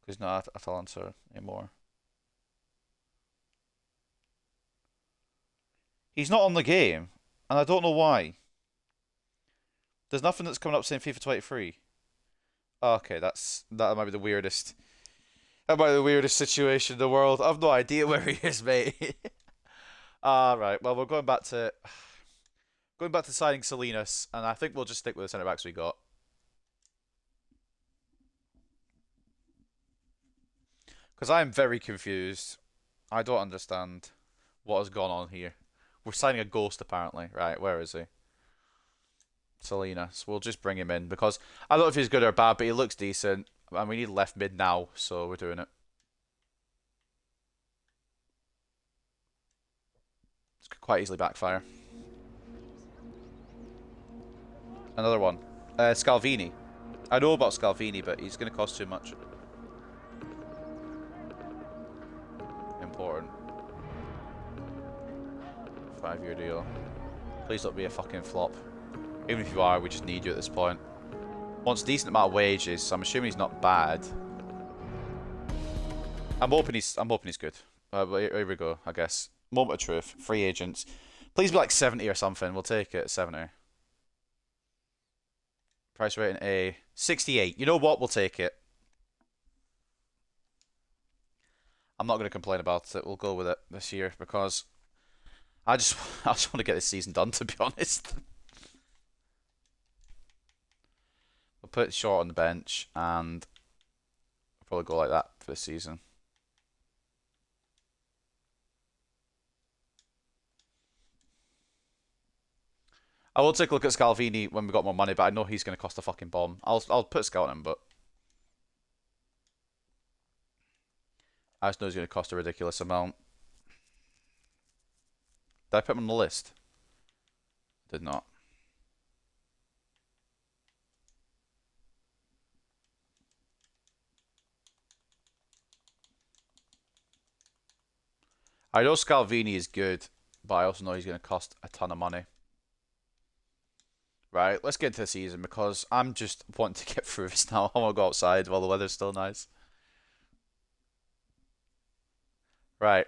Because he's not Atalanta anymore. He's not on the game, and I don't know why. There's nothing that's coming up saying FIFA 23. Okay, that might be the weirdest. That might be the weirdest situation in the world. I've no idea where he is, mate. Right. Well, we're going back to signing Salinas, and I think we'll just stick with the centre backs we got. Because I am very confused. I don't understand what has gone on here. We're signing a ghost, apparently. Right, where is he? Salinas. We'll just bring him in because I don't know if he's good or bad, but he looks decent. And we need left mid now, so we're doing it. This could quite easily backfire. Another one. Scalvini. I know about Scalvini, but he's going to cost too much. Important. 5-year deal. Please don't be a fucking flop. Even if you are, we just need you at this point. Wants a decent amount of wages, so I'm assuming he's not bad. I'm hoping he's good. But here we go, I guess. Moment of truth. Free agents. Please be like 70 or something. We'll take it at 70. Price rating A. 68. You know what? We'll take it. I'm not going to complain about it. We'll go with it this year because I just want to get this season done, to be honest. We'll put Short on the bench and we'll probably go like that for this season. I will take a look at Scalvini when we got more money, but I know he's going to cost a fucking bomb. I'll put a scout on him, but I just know he's going to cost a ridiculous amount. Did I put him on the list? Did not. I know Scalvini is good, but I also know he's going to cost a ton of money. Right, let's get into the season because I'm just wanting to get through this now. I want to go outside while the weather's still nice. Right,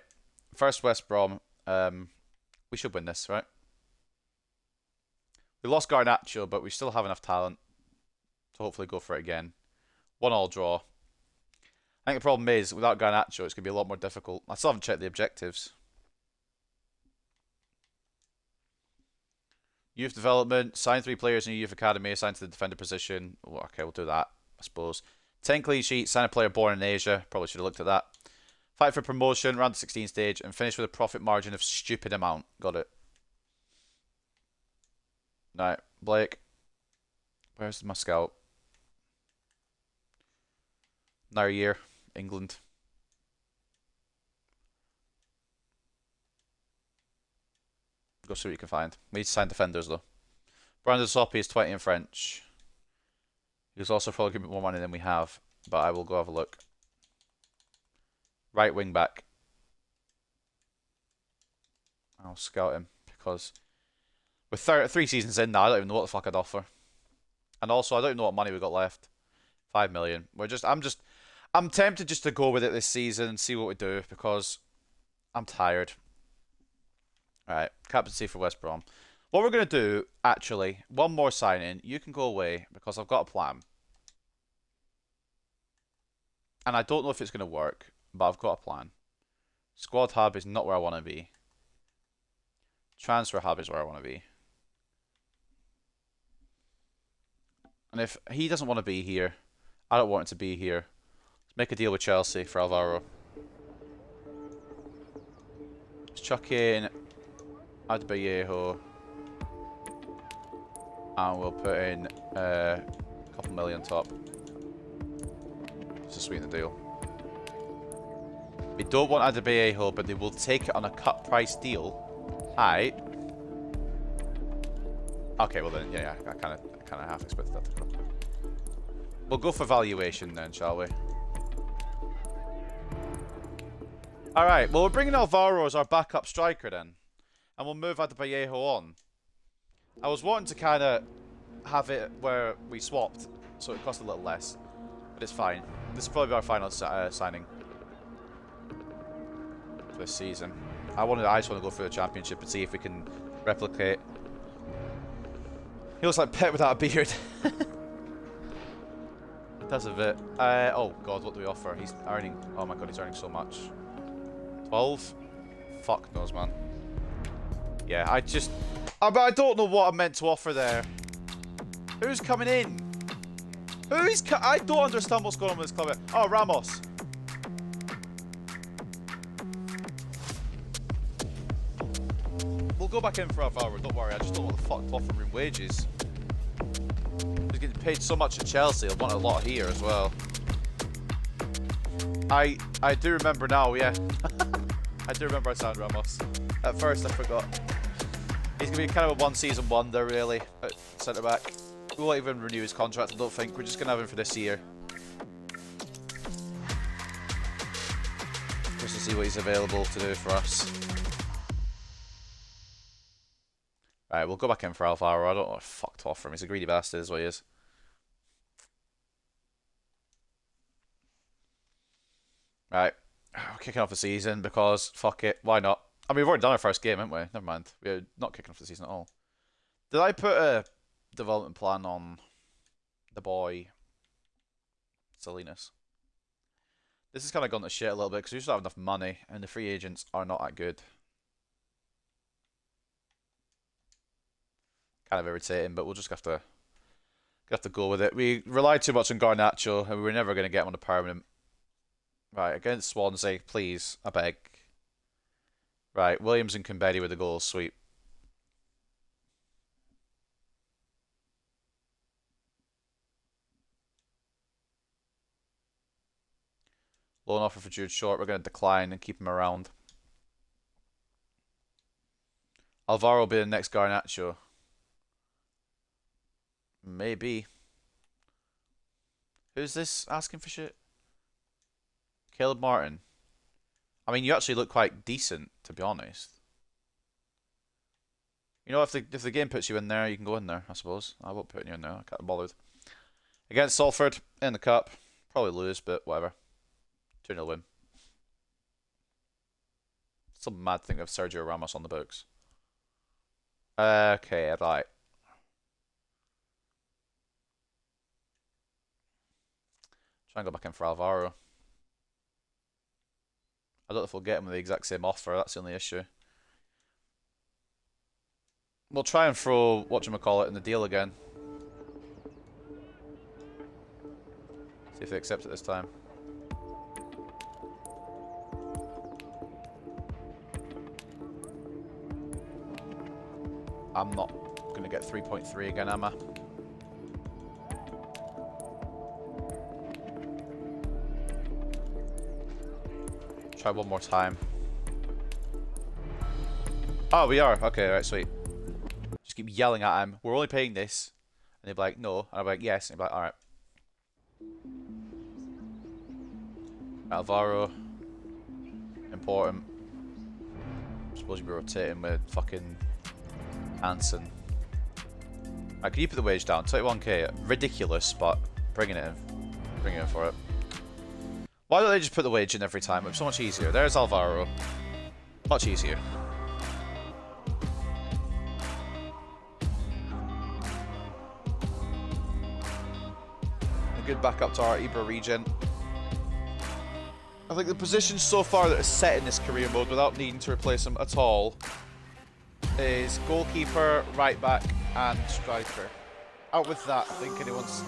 first West Brom. We should win this, right? We lost Garnacho, but we still have enough talent to hopefully go for it again. 1-1 draw. I think the problem is, without Garnacho, it's going to be a lot more difficult. I still haven't checked the objectives. Youth development, sign 3 players in your youth academy, assigned to the defender position. Oh, okay, we'll do that, I suppose. 10 clean sheets, sign a player born in Asia. Probably should have looked at that. Fight for promotion, round the 16 stage, and finish with a profit margin of stupid amount. Got it. Right, Blake. Where's my scout? Another year, England. Go see what you can find. We need to sign defenders though. Brandon Soppy is 20 in French. He's also probably going to be more money than we have, but I will go have a look. Right wing back. I'll scout him because with 3 seasons in now, I don't even know what the fuck I'd offer. And also, I don't even know what money we got left. 5 million. I'm tempted just to go with it this season and see what we do because I'm tired. Alright, captaincy for West Brom. What we're going to do, actually, one more sign-in. You can go away because I've got a plan. And I don't know if it's going to work, but I've got a plan. Squad hub is not where I want to be. Transfer hub is where I want to be. And if he doesn't want to be here, I don't want him to be here. Let's make a deal with Chelsea for Alvaro. Let's chuck in Adebayo, and we'll put in a couple million top just to sweeten the deal. We don't want Adebayo, but they will take it on a cut price deal. Aight. Okay, well then, yeah, I kind of half expected that to come. We'll go for valuation then, shall we? All right. Well, we're bringing Alvaro as our backup striker then. And we'll move Adebayo on. I was wanting to kind of have it where we swapped, so it cost a little less. But it's fine. This will probably be our final signing for this season. I just want to go for the championship and see if we can replicate. He looks like Pep without a beard. That's a bit. Oh god, what do we offer? He's earning. Oh my god, he's earning so much. 12? Fuck knows, man. Yeah, I don't know what I meant to offer there. Who's coming in? I don't understand what's going on with this club. Oh, Ramos. We'll go back in for Alvaro, don't worry. I just don't know what the fuck to offer him wages. He's getting paid so much at Chelsea. I want a lot here as well. I do remember now, yeah. I do remember I signed Ramos. At first, I forgot. He's going to be kind of a one-season wonder, really, at centre-back. We won't even renew his contract, I don't think. We're just going to have him for this year. Just to see what he's available to do for us. Right, we'll go back in for Alvaro. I don't know what I fucked off from him. He's a greedy bastard is what he is. Right. We're kicking off the season because, fuck it, why not? I mean, we've already done our first game, haven't we? Never mind. We're not kicking off the season at all. Did I put a development plan on the boy Salinas? This has kind of gone to shit a little bit because we just don't have enough money and the free agents are not that good. Kind of irritating, but we'll just have to go with it. We relied too much on Garnacho and we were never going to get him on a permanent. Right, against Swansea, please, I beg. Right, Williams and Kambedi with the goals, sweet. Loan offer for Jude Short, we're going to decline and keep him around. Alvaro will be the next Garnacho. Maybe. Who's this asking for shit? Caleb Martin. I mean, you actually look quite decent, to be honest. You know, if the game puts you in there, you can go in there, I suppose. I won't put you in there, I can't be bothered. Against Salford, in the cup. Probably lose, but whatever. 2-0 win. Some mad thing of Sergio Ramos on the books. Okay, right. Try and go back in for Alvaro. I don't know if we'll get him with the exact same offer, that's the only issue. We'll try and throw whatchamacallit in the deal again. See if they accept it this time. I'm not going to get 3.3 again, am I? Try one more time. Oh, we are. Okay, alright, sweet. Just keep yelling at him. We're only paying this. And he'll be like, no. And I'll be like, yes. And he'll be like, alright. Alvaro. Important. I suppose you'll be rotating with fucking Hansen. Right, can you put the wage down? 21k. Ridiculous, but bringing it in. Bringing it in for it. Why don't they just put the wage in every time? It's so much easier. There's Alvaro. Much easier. A good backup to our Ibra regen. I think the positions so far that are set in this career mode without needing to replace them at all is goalkeeper, right back, and striker. Out with that, I think anyone's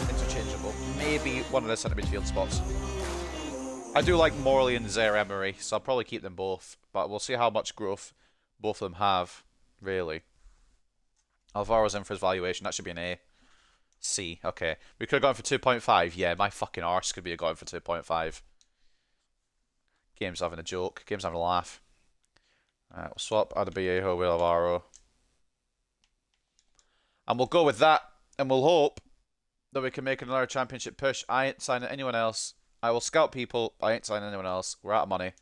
interchangeable. Maybe one of the centre midfield spots. I do like Morley and Zaire Emery, so I'll probably keep them both. But we'll see how much growth both of them have, really. Alvaro's in for his valuation. That should be an A. C. Okay. We could have gone for 2.5. Yeah, my fucking arse could be going for 2.5. Game's having a joke. Game's having a laugh. Alright, we'll swap Adebayo with Alvaro. And we'll go with that. And we'll hope that we can make another championship push. I ain't signing anyone else. I will scout people. I ain't signing anyone else. We're out of money.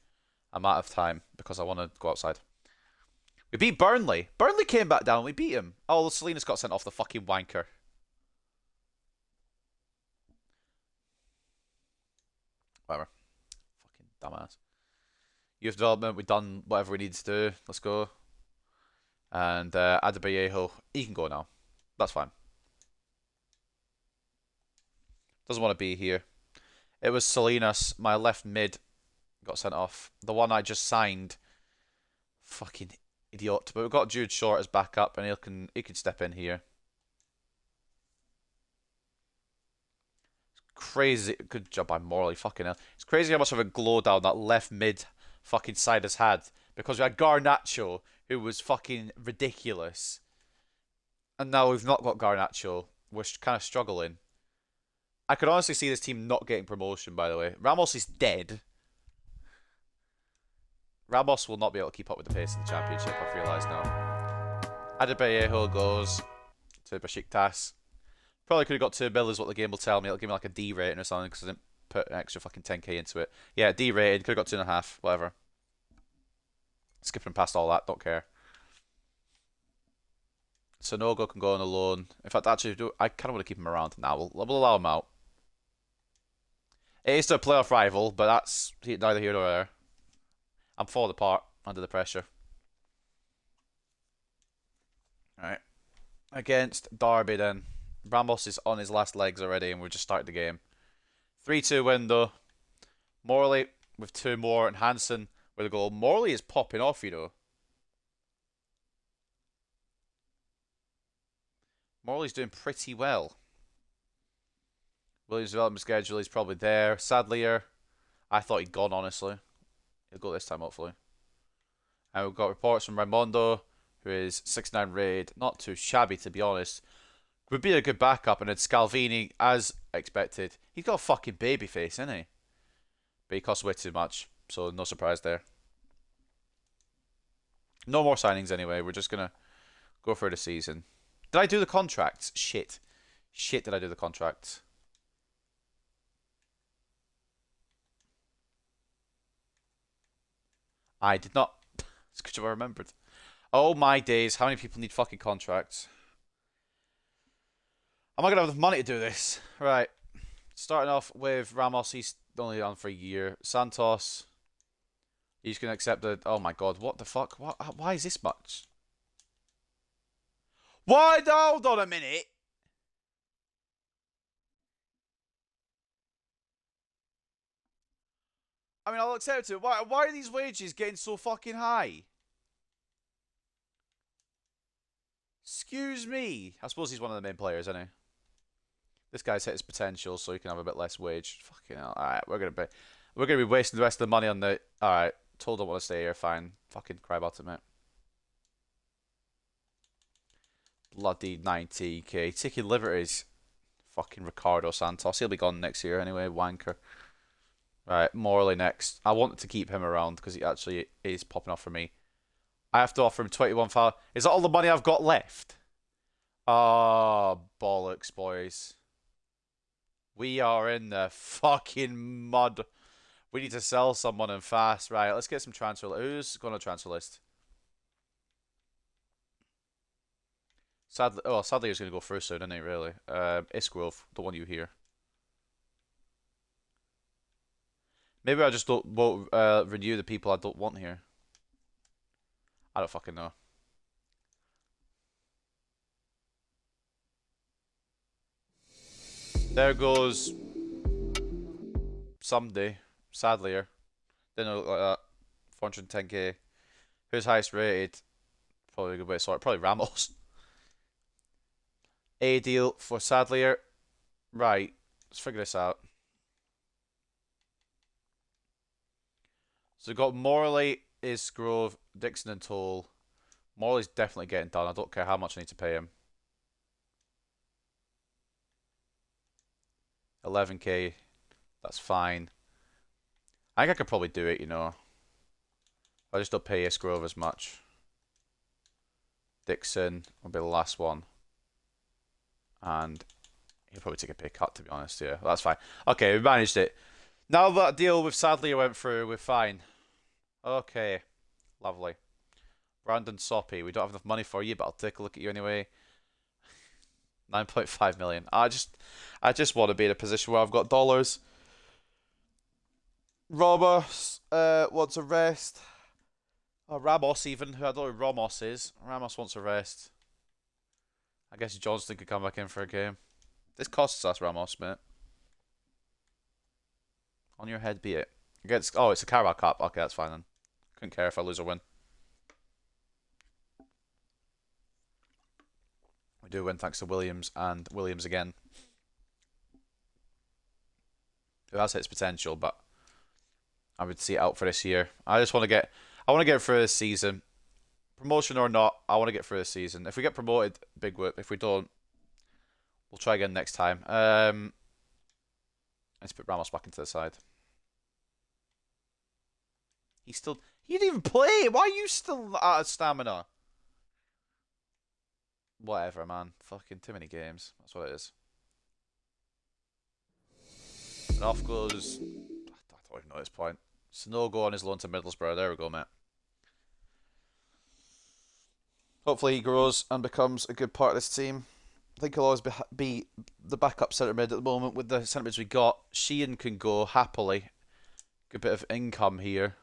I'm out of time because I want to go outside. We beat Burnley. Burnley came back down. We beat him. Oh, Salinas got sent off the fucking wanker. Whatever. Fucking dumbass. Youth development. We've done whatever we need to do. Let's go. And Adebayo, he can go now. That's fine. Doesn't want to be here. It was Salinas, my left mid, got sent off. The one I just signed. Fucking idiot. But we've got Jude Short as backup, and he can step in here. It's crazy. Good job by Morley. Fucking hell. It's crazy how much of a glow down that left mid fucking side has had. Because we had Garnacho, who was fucking ridiculous. And now we've not got Garnacho. We're kind of struggling. I could honestly see this team not getting promotion, by the way. Ramos is dead. Ramos will not be able to keep up with the pace of the championship, I've realised now. Adebayo goes to Besiktas. Probably could have got 2 mil is what the game will tell me. It'll give me like a D rating or something because I didn't put an extra fucking 10k into it. Yeah, D rated. Could have got 2.5. Whatever. Skipping past all that. Don't care. So Nogo can go on a loan. In fact, actually, I kind of want to keep him around now. We'll allow him out. It is a playoff rival, but that's neither here nor there. I'm falling apart under the pressure. Alright. Against Derby then. Ramos is on his last legs already and we've just started the game. 3-2 win though. Morley with 2 more and Hansen with a goal. Morley is popping off, you know. Morley's doing pretty well. Williams' development schedule is probably there. Sadly, I thought he'd gone, honestly. He'll go this time, hopefully. And we've got reports from Raimondo, who is 69 rated. Not too shabby, to be honest. Would be a good backup. And then Scalvini, as expected. He's got a fucking baby face, isn't he? But he costs way too much. So no surprise there. No more signings anyway. We're just going to go for the season. Did I do the contracts? Shit. Shit, did I do the contracts? I did not. It's good job I remembered. Oh my days, how many people need fucking contracts? Am I going to have enough money to do this? Right. Starting off with Ramos, he's only on for a year. Santos, he's going to accept the... Oh my god, what the fuck? Why is this much? Why? Hold on a minute. I mean, I'll accept it. Why are these wages getting so fucking high? Excuse me. I suppose he's one of the main players, isn't he? This guy's hit his potential, so he can have a bit less wage. Fucking hell. Alright, we're gonna be wasting the rest of the money on the... Alright, told I want to stay here, fine. Fucking cry about it, mate. Bloody 90k. Taking liberties. Fucking Ricardo Santos. He'll be gone next year anyway, wanker. Right, Morley next. I wanted to keep him around because he actually is popping off for me. I have to offer him 21 foul. Is that all the money I've got left? Oh, bollocks, boys. We are in the fucking mud. We need to sell someone and fast. Right, let's get some transfer. Who's going on the transfer list? Sadly, he's going to go first soon, isn't he, really? Isgrove, the one you hear. Maybe I just won't renew the people I don't want here. I don't fucking know. There goes someday. Sadly, didn't look like that. 410k. Who's highest rated? Probably a good way to sort it. Probably Ramos. A deal for Sadlier. Right. Let's figure this out. So we've got Morley, Isgrove, Dixon and Toll. Morley's definitely getting done. I don't care how much I need to pay him. 11k. That's fine. I think I could probably do it, you know. I just don't pay Isgrove as much. Dixon will be the last one. And he'll probably take a pay cut, to be honest. Yeah, well, that's fine. Okay, we managed it. Now that deal with Sadly went through, we're fine. Okay, lovely. Brandon Soppy, we don't have enough money for you, but I'll take a look at you anyway. 9.5 million. I just want to be in a position where I've got dollars. Ramos wants a rest. Oh, Ramos even, who I don't know who Ramos is. Ramos wants a rest. I guess Johnston could come back in for a game. This costs us, Ramos, mate. On your head be it. Against, oh, it's a Carabao Cup. Okay, that's fine then. Couldn't care if I lose or win. We do win thanks to Williams and Williams again. Who has hit his potential, but I would see it out for this year. I want to get through this season. Promotion or not, I want to get through this season. If we get promoted, big whoop. If we don't, we'll try again next time. Let's put Ramos back into the side. He didn't even play. Why are you still out of stamina? Whatever, man. Fucking too many games. That's what it is. And off goes... I don't even know at this point. Snogo on his loan to Middlesbrough. There we go, mate. Hopefully he grows and becomes a good part of this team. I think he'll always be the backup centre mid at the moment with the centre mids we got. Sheehan can go happily. Good bit of income here.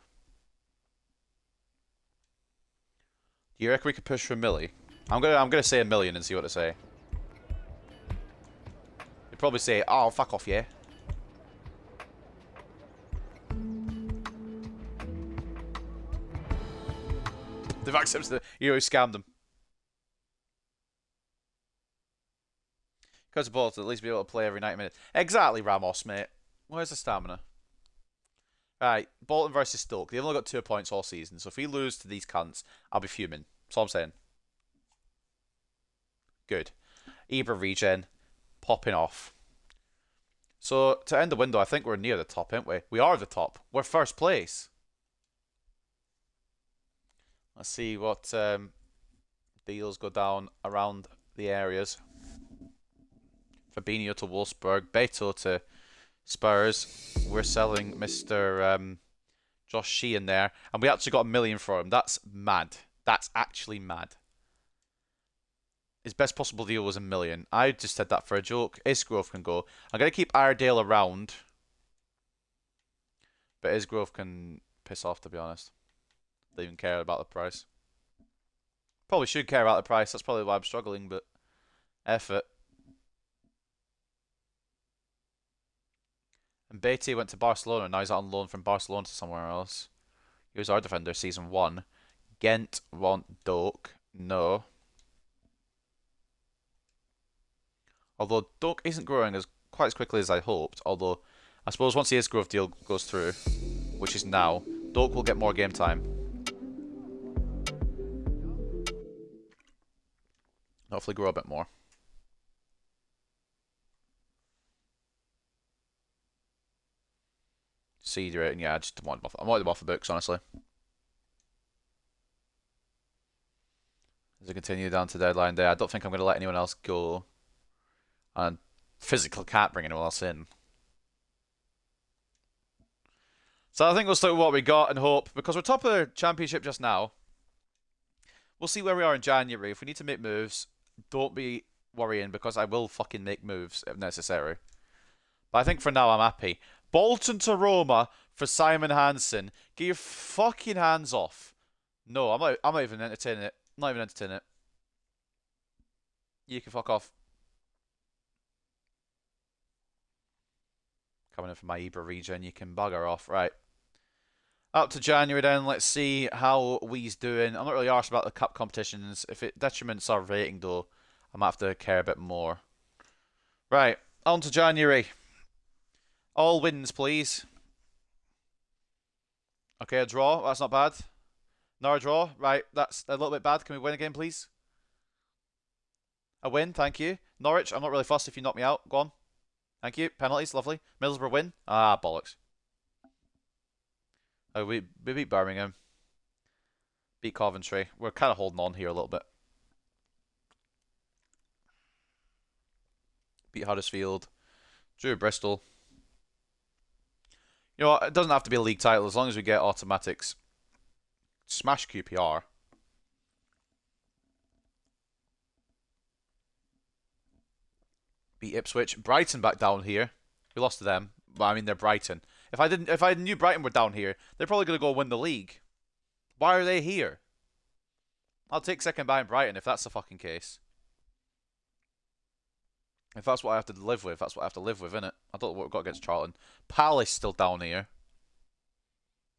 Do you reckon we could push for a milli? I'm gonna say $1 million and see what they say. They'd probably say, "Oh, fuck off, yeah." They've accepted it. You always scammed them. Because of Bolton, at least be able to play every 90 minutes. Exactly, Ramos, mate. Where's the stamina? Right, Bolton versus Stoke. They've only got 2 points all season, so if we lose to these cunts, I'll be fuming. That's all I'm saying. Good. Ibra regen. Popping off. So, to end the window, I think we're near the top, aren't we? We are the top. We're first place. Let's see what deals go down around the areas. Fabinho to Wolfsburg. Beto to Spurs. We're selling Mr. Josh Sheehan there. And we actually got $1 million for him. That's mad. That's actually mad. His best possible deal was $1 million. I just said that for a joke. Isgrove can go. I'm going to keep Iredale around. But Isgrove can piss off, to be honest. Don't even care about the price. Probably should care about the price. That's probably why I'm struggling, but effort. And Beatty went to Barcelona. Now he's on loan from Barcelona to somewhere else. He was our defender season 1. Ghent want Doak. No. Although Doak isn't growing quite as quickly as I hoped. Although, I suppose once the Isgrove deal goes through, which is now, Doak will get more game time. Hopefully grow a bit more. Seed rating, yeah, I just want them off the books, honestly. As I continue down to deadline day, I don't think I'm going to let anyone else go. And physically can't bring anyone else in. So I think we'll stick with what we got and hope, because we're top of the championship just now. We'll see where we are in January. If we need to make moves, don't be worrying, because I will fucking make moves if necessary. But I think for now I'm happy. Bolton to Roma for Simon Hansen. Get your fucking hands off. No, I'm not even entertaining it. I'm not even entertaining it. You can fuck off. Coming in for my Ibra regen, you can bugger off. Right. Up to January then, let's see how we's doing. I'm not really arsed about the cup competitions. If it detriments our rating though, I might have to care a bit more. Right, on to January. All wins, please. Okay, a draw. That's not bad. Another draw. Right, that's a little bit bad. Can we win again, please? A win, thank you. Norwich, I'm not really fussed if you knock me out. Go on. Thank you. Penalties, lovely. Middlesbrough win. Ah, bollocks. Oh, we beat Birmingham. Beat Coventry. We're kind of holding on here a little bit. Beat Huddersfield. Drew Bristol. You know what? It doesn't have to be a league title as long as we get automatics. Smash QPR. Beat Ipswich. Brighton back down here. We lost to them. But I mean, they're Brighton. If I knew Brighton were down here, they're probably going to go win the league. Why are they here? I'll take second behind Brighton if that's the fucking case. If that's what I have to live with, that's what I have to live with, innit? I don't know what we've got against Charlton. Palace still down here.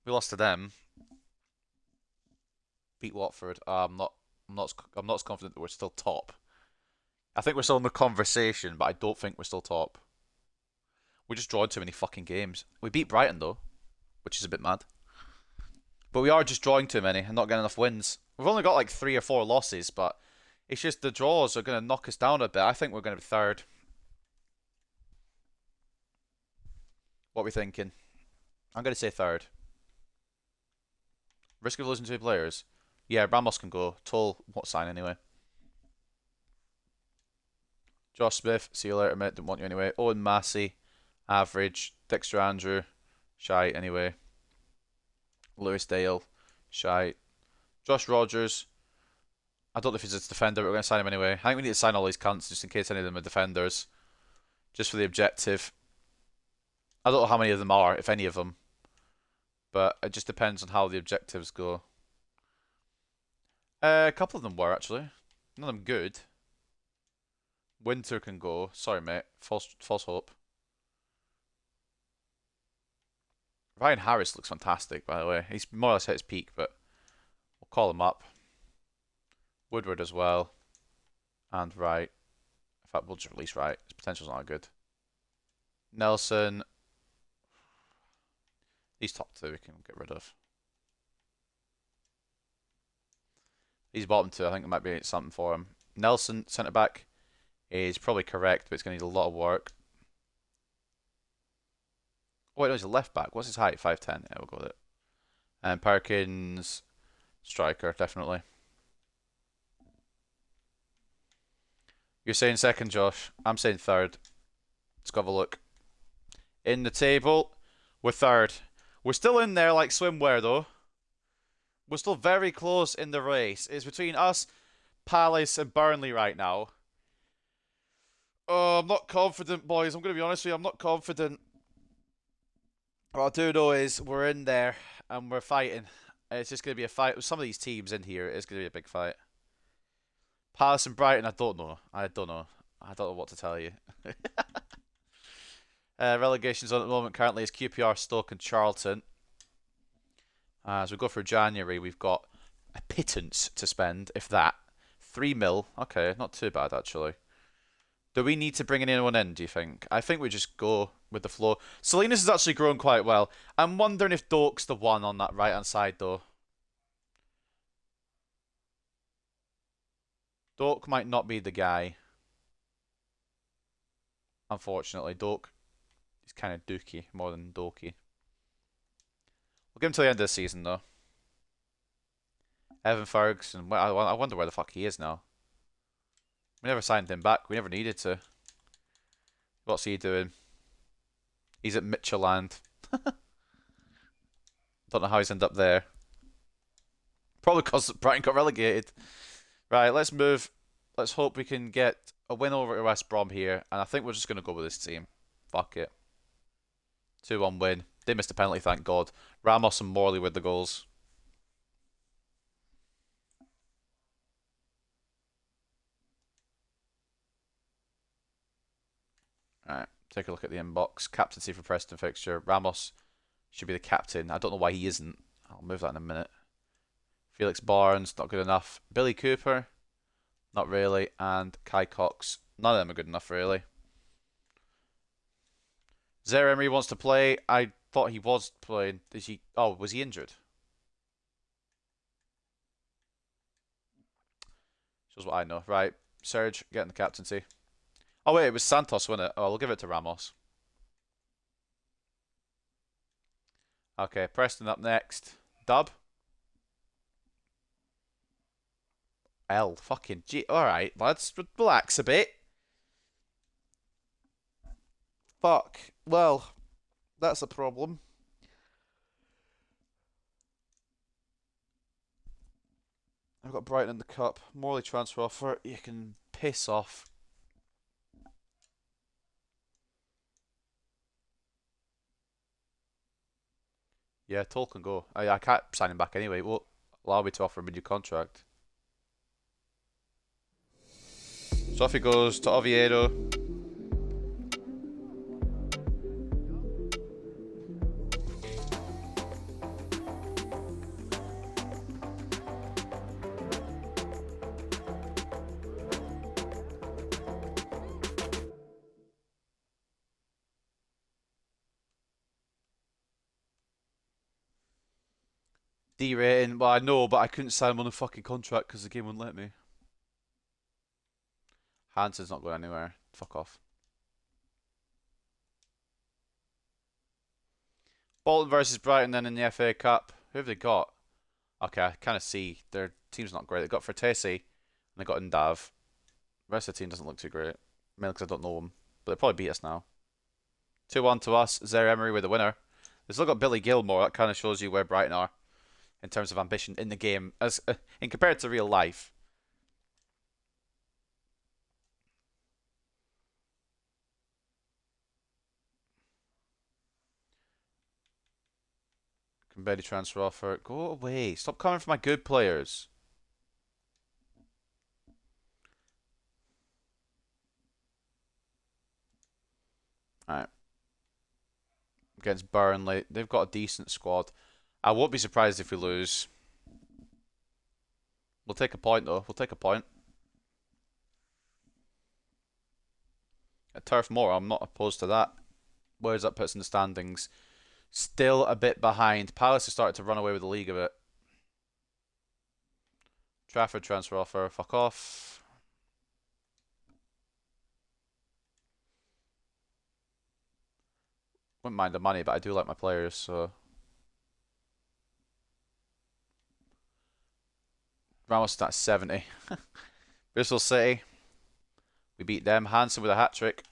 We lost to them. Beat Watford. I'm not as confident that we're still top. I think we're still in the conversation, but I don't think we're still top. We just drawing too many fucking games. We beat Brighton though, which is a bit mad. But we are just drawing too many and not getting enough wins. We've only got like 3 or 4 losses, but it's just the draws are going to knock us down a bit. I think we're going to be third. What are we thinking? I'm going to say third. Risk of losing 2 players. Yeah, Ramos can go. Toll won't sign anyway. Josh Smith, see you later, mate. Don't want you anyway. Owen Massey average. Dexter Andrew, shite anyway. Lewis Dale, shite. Josh Rogers, I don't know if he's a defender, but we're going to sign him anyway. I think we need to sign all these cunts just in case any of them are defenders. Just for the objective. I don't know how many of them are, if any of them. But it just depends on how the objectives go. A couple of them were, actually. None of them good. Winter can go. Sorry, mate. False hope. Ryan Harris looks fantastic, by the way. He's more or less hit his peak, but we'll call him up. Woodward as well. And Wright. In fact, we'll just release Wright. His potential's not good. Nelson. These top two we can get rid of. These bottom two, I think it might be something for him. Nelson, centre back, is probably correct, but it's going to need a lot of work. Oh, wait, no, he's a left back. What's his height? 5'10". Yeah, we'll go with it. And Perkins, striker, definitely. You're saying second, Josh. I'm saying third. Let's go have a look. In the table, we're third. We're still in there like swimwear, though. We're still very close in the race. It's between us, Palace, and Burnley right now. Oh, I'm not confident, boys. I'm going to be honest with you. I'm not confident. What I do know is we're in there and we're fighting. It's just going to be a fight. With some of these teams in here, it's going to be a big fight. Palace and Brighton, I don't know. I don't know what to tell you. Relegations on at the moment currently is QPR, Stoke, and Charlton. As we go for January, we've got a pittance to spend, if that. 3 mil. Okay, not too bad, actually. Do we need to bring anyone in, do you think? I think we just go with the flow. Salinas has actually grown quite well. I'm wondering if Doak's the one on that right-hand side, though. Doak might not be the guy. Unfortunately, Doak is kind of dookie more than dokey. We'll give him till the end of the season, though. Evan Ferguson. I wonder where the fuck he is now. We never signed him back. We never needed to. What's he doing? He's at Mitchelland. Don't know how he's ended up there. Probably because Brighton got relegated. Right, let's move. Let's hope we can get a win over to West Brom here. And I think we're just going to go with this team. Fuck it. 2-1 win. They missed a penalty, thank God. Ramos and Morley with the goals. Alright, take a look at the inbox. Captaincy for Preston fixture. Ramos should be the captain. I don't know why he isn't. I'll move that in a minute. Felix Barnes, not good enough. Billy Cooper, not really. And Kai Cox, none of them are good enough, really. Zaire Emery wants to play. I thought he was playing. Is he? Oh, was he injured? Shows what I know. Right, Serge, getting the captaincy. Oh wait, it was Santos, wasn't it? Oh, we'll give it to Ramos. Okay, Preston up next. Dub. L. Fucking G. Alright, lads, relax a bit. Fuck. Well, that's a problem. I've got Brighton in the cup. Morley transfer offer. You can piss off. Yeah, Toll can go. I can't sign him back anyway. It won't allow me to offer him a new contract. So off he goes to Oviedo. D rating. Well, I know, but I couldn't sign him on a fucking contract because the game wouldn't let me. Hansen's not going anywhere. Fuck off. Bolton versus Brighton then in the FA Cup. Who have they got? Okay, I kind of see their team's not great. They got Fertesi and they got Ndav. The rest of the team doesn't look too great. Mainly because I don't know them. But they'll probably beat us now. 2-1 to us. Zaire Emery with the winner. We've still got Billy Gilmore. That kind of shows you where Brighton are in terms of ambition in the game, as in compared to real life. Competitive transfer offer. Go away. Stop coming for my good players. Alright. Against Burnley. They've got a decent squad. I won't be surprised if we lose. We'll take a point, though. We'll take a point. At Turf Moor, I'm not opposed to that. Where does that put us in the standings? Still a bit behind. Palace has started to run away with the league a bit. Trafford transfer offer. Fuck off. Wouldn't mind the money, but I do like my players, so. Ramos is at 70. Bristol City. We beat them. Hansen with a hat-trick.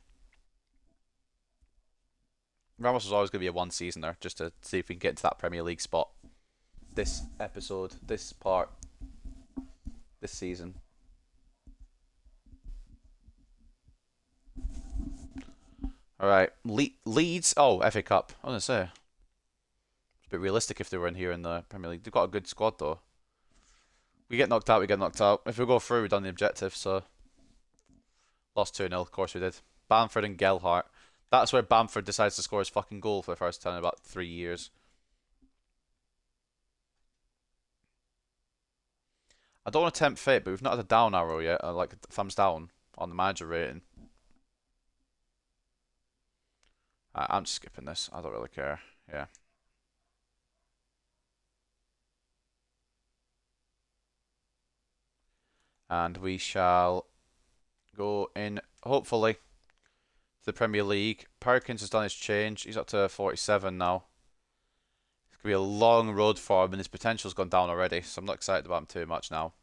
Ramos was always going to be a one-seasoner, just to see if we can get into that Premier League spot. This episode, this part, this season. Alright, Leeds. Oh, FA Cup. I was going to say. It's a bit realistic if they were in here in the Premier League. They've got a good squad, though. We get knocked out, we get knocked out. If we go through, we've done the objective, so. Lost 2-0, of course we did. Bamford and Gelhardt. That's where Bamford decides to score his fucking goal for the first time in about 3 years. I don't want to tempt fate, but we've not had a down arrow yet. Like, thumbs down on the manager rating. I'm just skipping this. I don't really care. Yeah. And we shall go in, hopefully, to the Premier League. Perkins has done his change. He's up to 47 now. It's going to be a long road for him, and his potential's gone down already, so I'm not excited about him too much now.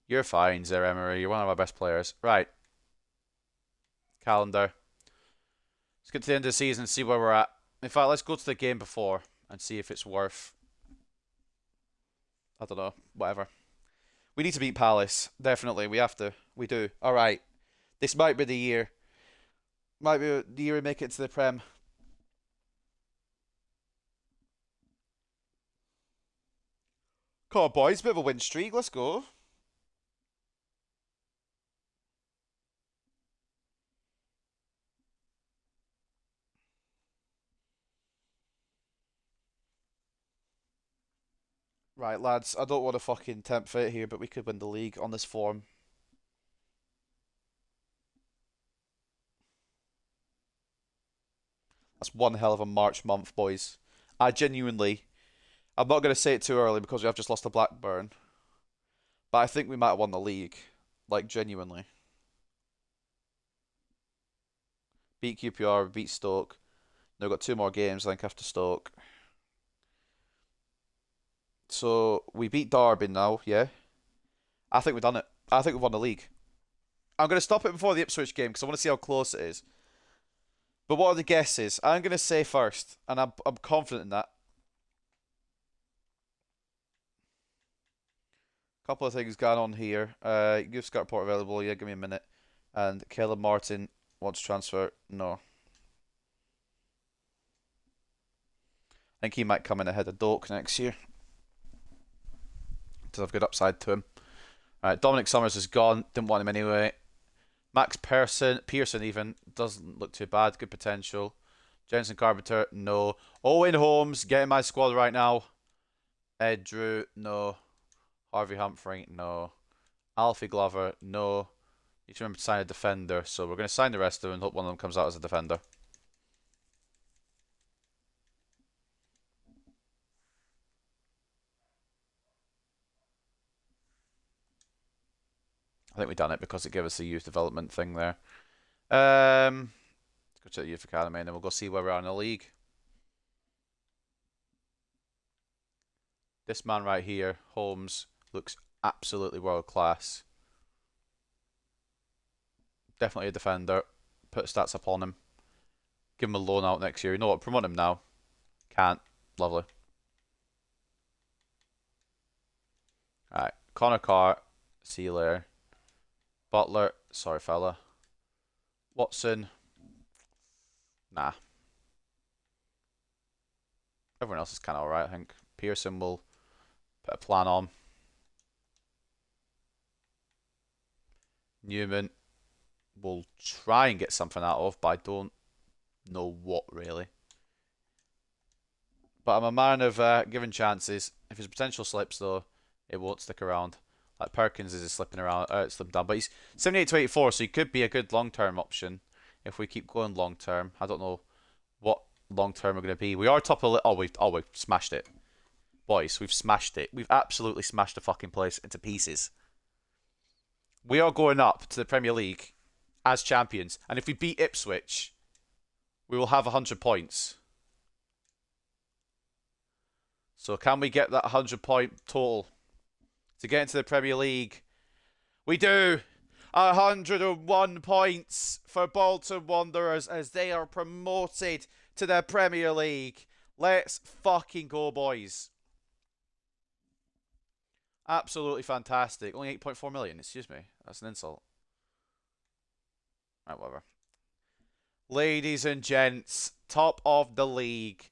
You're fine, Zaire Emery. You're one of our best players. Right. Calendar. Let's get to the end of the season and see where we're at. In fact, let's go to the game before and see if it's worth... I don't know. Whatever. We need to beat Palace. Definitely. We have to. We do. Alright. This might be the year. Might be the year we make it to the Prem. Come on, boys. Bit of a win streak. Let's go. Right, lads. I don't want to fucking tempt fate here, but we could win the league on this form. That's one hell of a March month, boys. I genuinely... I'm not going to say it too early because we have just lost to Blackburn. But I think we might have won the league. Like, genuinely. Beat QPR, beat Stoke. Now we've got 2 more games, I think, after Stoke. So, we beat Derby now, yeah? I think we've done it. I think we've won the league. I'm going to stop it before the Ipswich game because I want to see how close it is. But what are the guesses? I'm going to say first, and I'm confident in that. Couple of things going on here. You've got report available. Yeah, give me a minute. And Caleb Martin wants to transfer. No. I think he might come in ahead of Doak next year. Does have good upside to him. Alright, Dominic Summers is gone. Didn't want him anyway. Max Pearson even doesn't look too bad. Good potential. Jensen Carpenter, no. Owen Holmes, get in my squad right now. Ed Drew, no. Harvey Humphrey, no. Alfie Glover, no. You should remember to sign a defender, so we're going to sign the rest of them and hope one of them comes out as a defender. I think we've done it because it gave us the youth development thing there. Let's go to the youth academy and then we'll go see where we are in the league. This man right here, Holmes, looks absolutely world class. Definitely a defender. Put stats up on him. Give him a loan out next year. You know what? Promote him now. Can't. Lovely. Alright. Connor Carr. See you later. Butler. Sorry, fella. Watson. Nah. Everyone else is kind of alright, I think. Pearson will put a plan on. Newman will try and get something out of, but I don't know what, really. But I'm a man of giving chances. If his potential slips, though, it won't stick around. Like Perkins is slipping around, slipping down. But he's 78 to 84, so he could be a good long-term option if we keep going long-term. I don't know what long-term we're going to be. We are top of... we've smashed it. Boys, we've smashed it. We've absolutely smashed the fucking place into pieces. We are going up to the Premier League as champions. And if we beat Ipswich, we will have 100 points. So can we get that 100-point total to get into the Premier League? We do! 101 points for Bolton Wanderers as they are promoted to the Premier League. Let's fucking go, boys. Absolutely fantastic. Only 8.4 million, excuse me. That's an insult. Right, whatever. Ladies and gents, top of the league.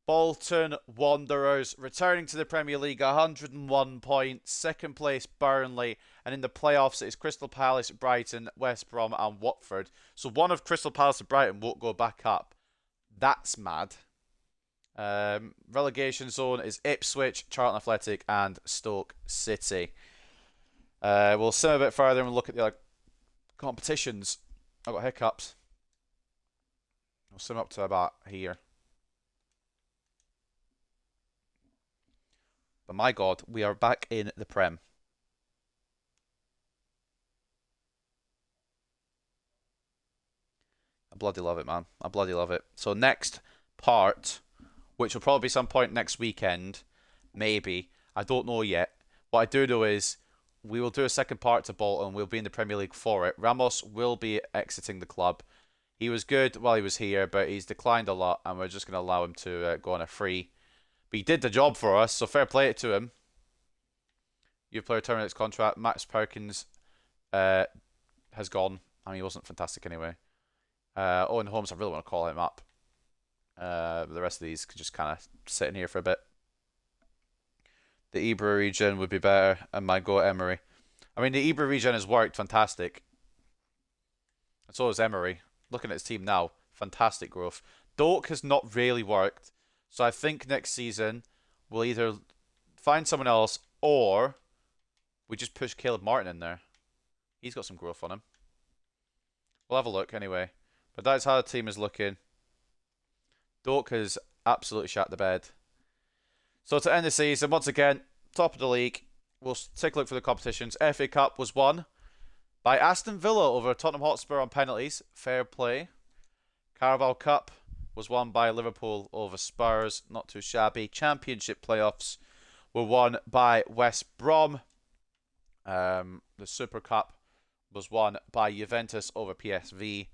Bolton Wanderers returning to the Premier League, 101 points. Second place, Burnley. And in the playoffs, it's Crystal Palace, Brighton, West Brom and Watford. So one of Crystal Palace and Brighton won't go back up. That's mad. Relegation zone is Ipswich, Charlton Athletic and Stoke City. We'll sim a bit further and look at the other competitions. I've got hiccups. We'll sim up to about here. But my God, we are back in the Prem. I bloody love it, man. I bloody love it. So next part, which will probably be some point next weekend, maybe. I don't know yet. What I do know is we will do a second part to Bolton. We'll be in the Premier League for it. Ramos will be exiting the club. He was good while he was here, but he's declined a lot, and we're just going to allow him to go on a free. But he did the job for us, so fair play to him. Youth player terminates contract. Max Perkins has gone. I mean, he wasn't fantastic anyway. Owen Holmes, I really want to call him up. The rest of these could just kind of sit in here for a bit. The Ibra region would be better, and my go Emery. I mean, the Ibra region has worked fantastic. And so has Emery. Looking at his team now, fantastic growth. Doak has not really worked, so I think next season we'll either find someone else or we just push Caleb Martin in there. He's got some growth on him. We'll have a look anyway. But that's how the team is looking. Doak has absolutely shat the bed. So to end the season, once again, top of the league. We'll take a look for the competitions. FA Cup was won by Aston Villa over Tottenham Hotspur on penalties. Fair play. Carabao Cup was won by Liverpool over Spurs. Not too shabby. Championship playoffs were won by West Brom. The Super Cup was won by Juventus over PSV.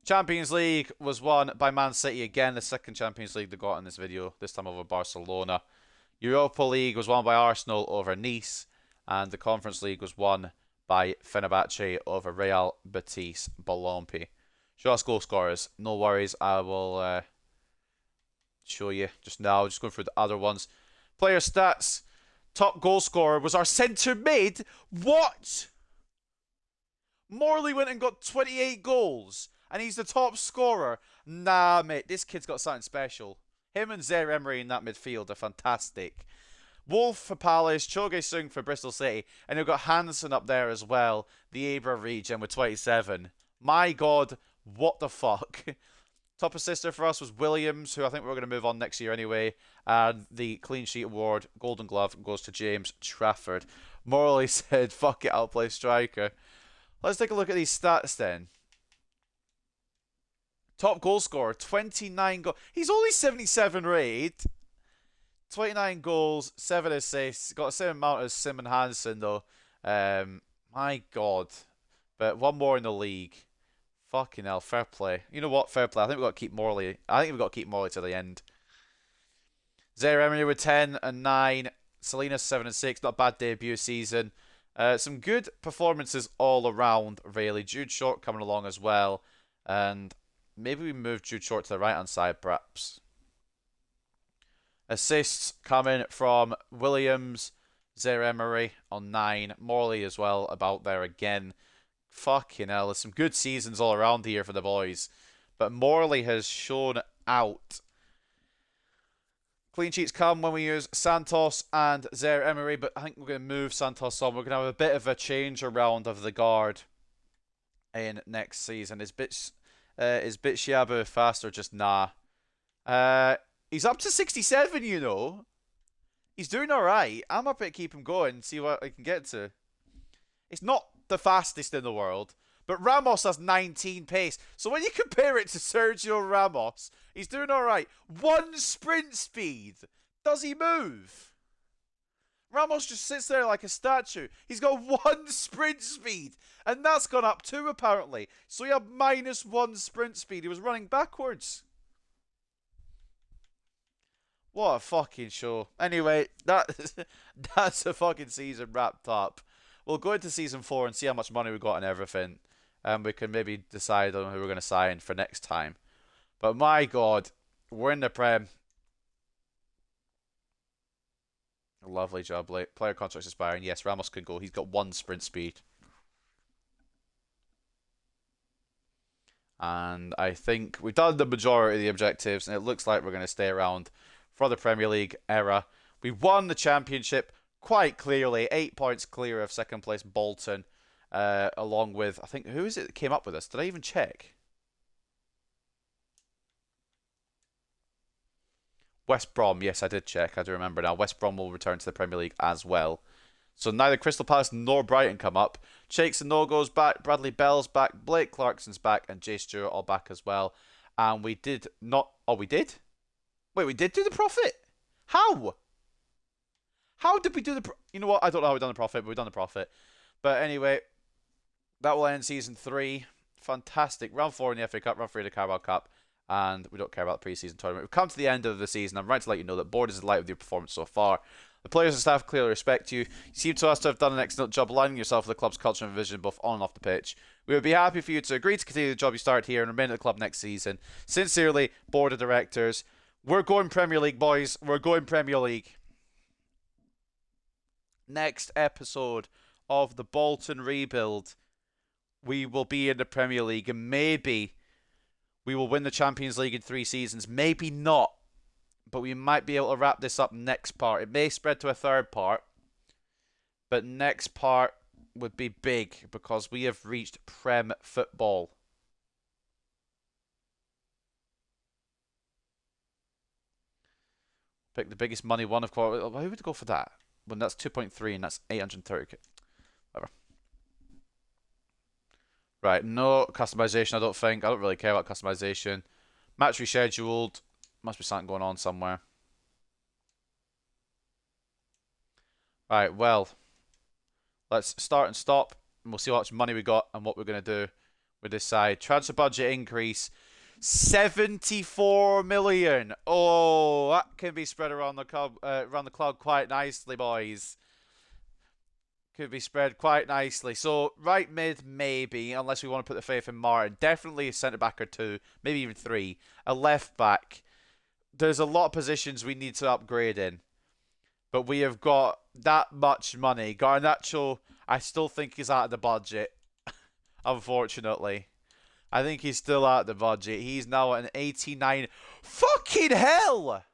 Champions League was won by Man City again, the second Champions League they got in this video, this time over Barcelona. Europa League was won by Arsenal over Nice, and the Conference League was won by Fenerbahce over Real Betis Balompi. Show us goal scorers. No worries, I will show you just now. Just going through the other ones. Player stats. Top goal scorer was our centre mid. What? Morley went and got 28 goals. And he's the top scorer. Nah, mate. This kid's got something special. Him and Zaire Emery in that midfield are fantastic. Wolf for Palace. Choge Sung for Bristol City. And you've got Hansen up there as well. The Abra region with 27. My God. What the fuck? Top assister for us was Williams, who I think we're going to move on next year anyway. And the clean sheet award, Golden Glove, goes to James Trafford. Morley said, fuck it, I'll play striker. Let's take a look at these stats then. Top goal scorer, 29 goals. He's only 77 rated. 29 goals, 7 assists. Got the same amount as Simon Hansen though. My God. But one more in the league. Fucking hell, fair play. You know what? Fair play. I think we've got to keep Morley. I think we've got to keep Morley to the end. Zaire Emery with 10 and 9. Salinas 7 and 6. Not a bad debut season. Some good performances all around, really. Jude Short coming along as well. And maybe we move Jude Short to the right-hand side, perhaps. Assists coming from Williams, Zaire Emery on 9. Morley as well, about there again. Fucking hell, there's some good seasons all around here for the boys. But Morley has shown out. Clean sheets come when we use Santos and Zaire Emery, but I think we're going to move Santos on. We're going to have a bit of a change around of the guard in next season. Is Bitshiabu faster? Just nah. He's up to 67, you know. He's doing alright. I'm happy to keep him going and see what I can get to. It's not the fastest in the world, but Ramos has 19 pace. So when you compare it to Sergio Ramos, he's doing alright. 1 sprint speed. Does he move? Ramos just sits there like a statue. He's got 1 sprint speed. And that's gone up too, apparently. So he had -1 sprint speed. He was running backwards. What a fucking show. Anyway, that's the fucking season wrapped up. We'll go into season 4 and see how much money we got and everything. And we can maybe decide on who we're going to sign for next time. But my God, we're in the Prem. Lovely job, Blake. Player contracts expiring. Yes, Ramos can go. He's got 1 sprint speed. And I think we've done the majority of the objectives, and it looks like we're going to stay around for the Premier League era. We won the championship quite clearly, 8 points clear of second place Bolton, along with, I think, who is it that came up with us? Did I even check? West Brom, yes, I did check. I do remember now. West Brom will return to the Premier League as well. So neither Crystal Palace nor Brighton come up. Shakes and No-Go's back, Bradley Bell's back, Blake Clarkson's back, and Jay Stewart all back as well. And we did not... Oh, we did? Wait, we did do the profit? How? How did we do the... You know what? I don't know how we've done the profit, but we've done the profit. But anyway, that will end Season 3. Fantastic. Round 4 in the FA Cup, Round 3 in the Carabao Cup. And we don't care about the pre-season tournament. We've come to the end of the season. I'm right to let you know that board is delighted with your performance so far. The players and staff clearly respect you. You seem to us to have done an excellent job aligning yourself with the club's culture and vision both on and off the pitch. We would be happy for you to agree to continue the job you started here and remain at the club next season. Sincerely, Board of Directors. We're going Premier League, boys. We're going Premier League. Next episode of the Bolton rebuild, we will be in the Premier League, and maybe we will win the Champions League in 3 seasons. Maybe not. But we might be able to wrap this up next part. It may spread to a third part. But next part would be big because we have reached Prem football. Pick the biggest money one, of course. Who would go for that? When that's 2.3 and that's 830k. Whatever. Right, no customization, I don't think. I don't really care about customization. Match rescheduled. Must be something going on somewhere. Right, well, let's start and stop, and we'll see how much money we got and what we're going to do with this side. Transfer budget increase, 74 million. Oh, that can be spread around the club quite nicely, boys. Could be spread quite nicely. So, right mid, maybe, unless we want to put the faith in Martin. Definitely a centre-back or 2, maybe even 3. A left-back. There's a lot of positions we need to upgrade in. But we have got that much money. Garnacho, I still think he's out of the budget. Unfortunately. I think he's still out of the budget. He's now at an 89. Fucking hell!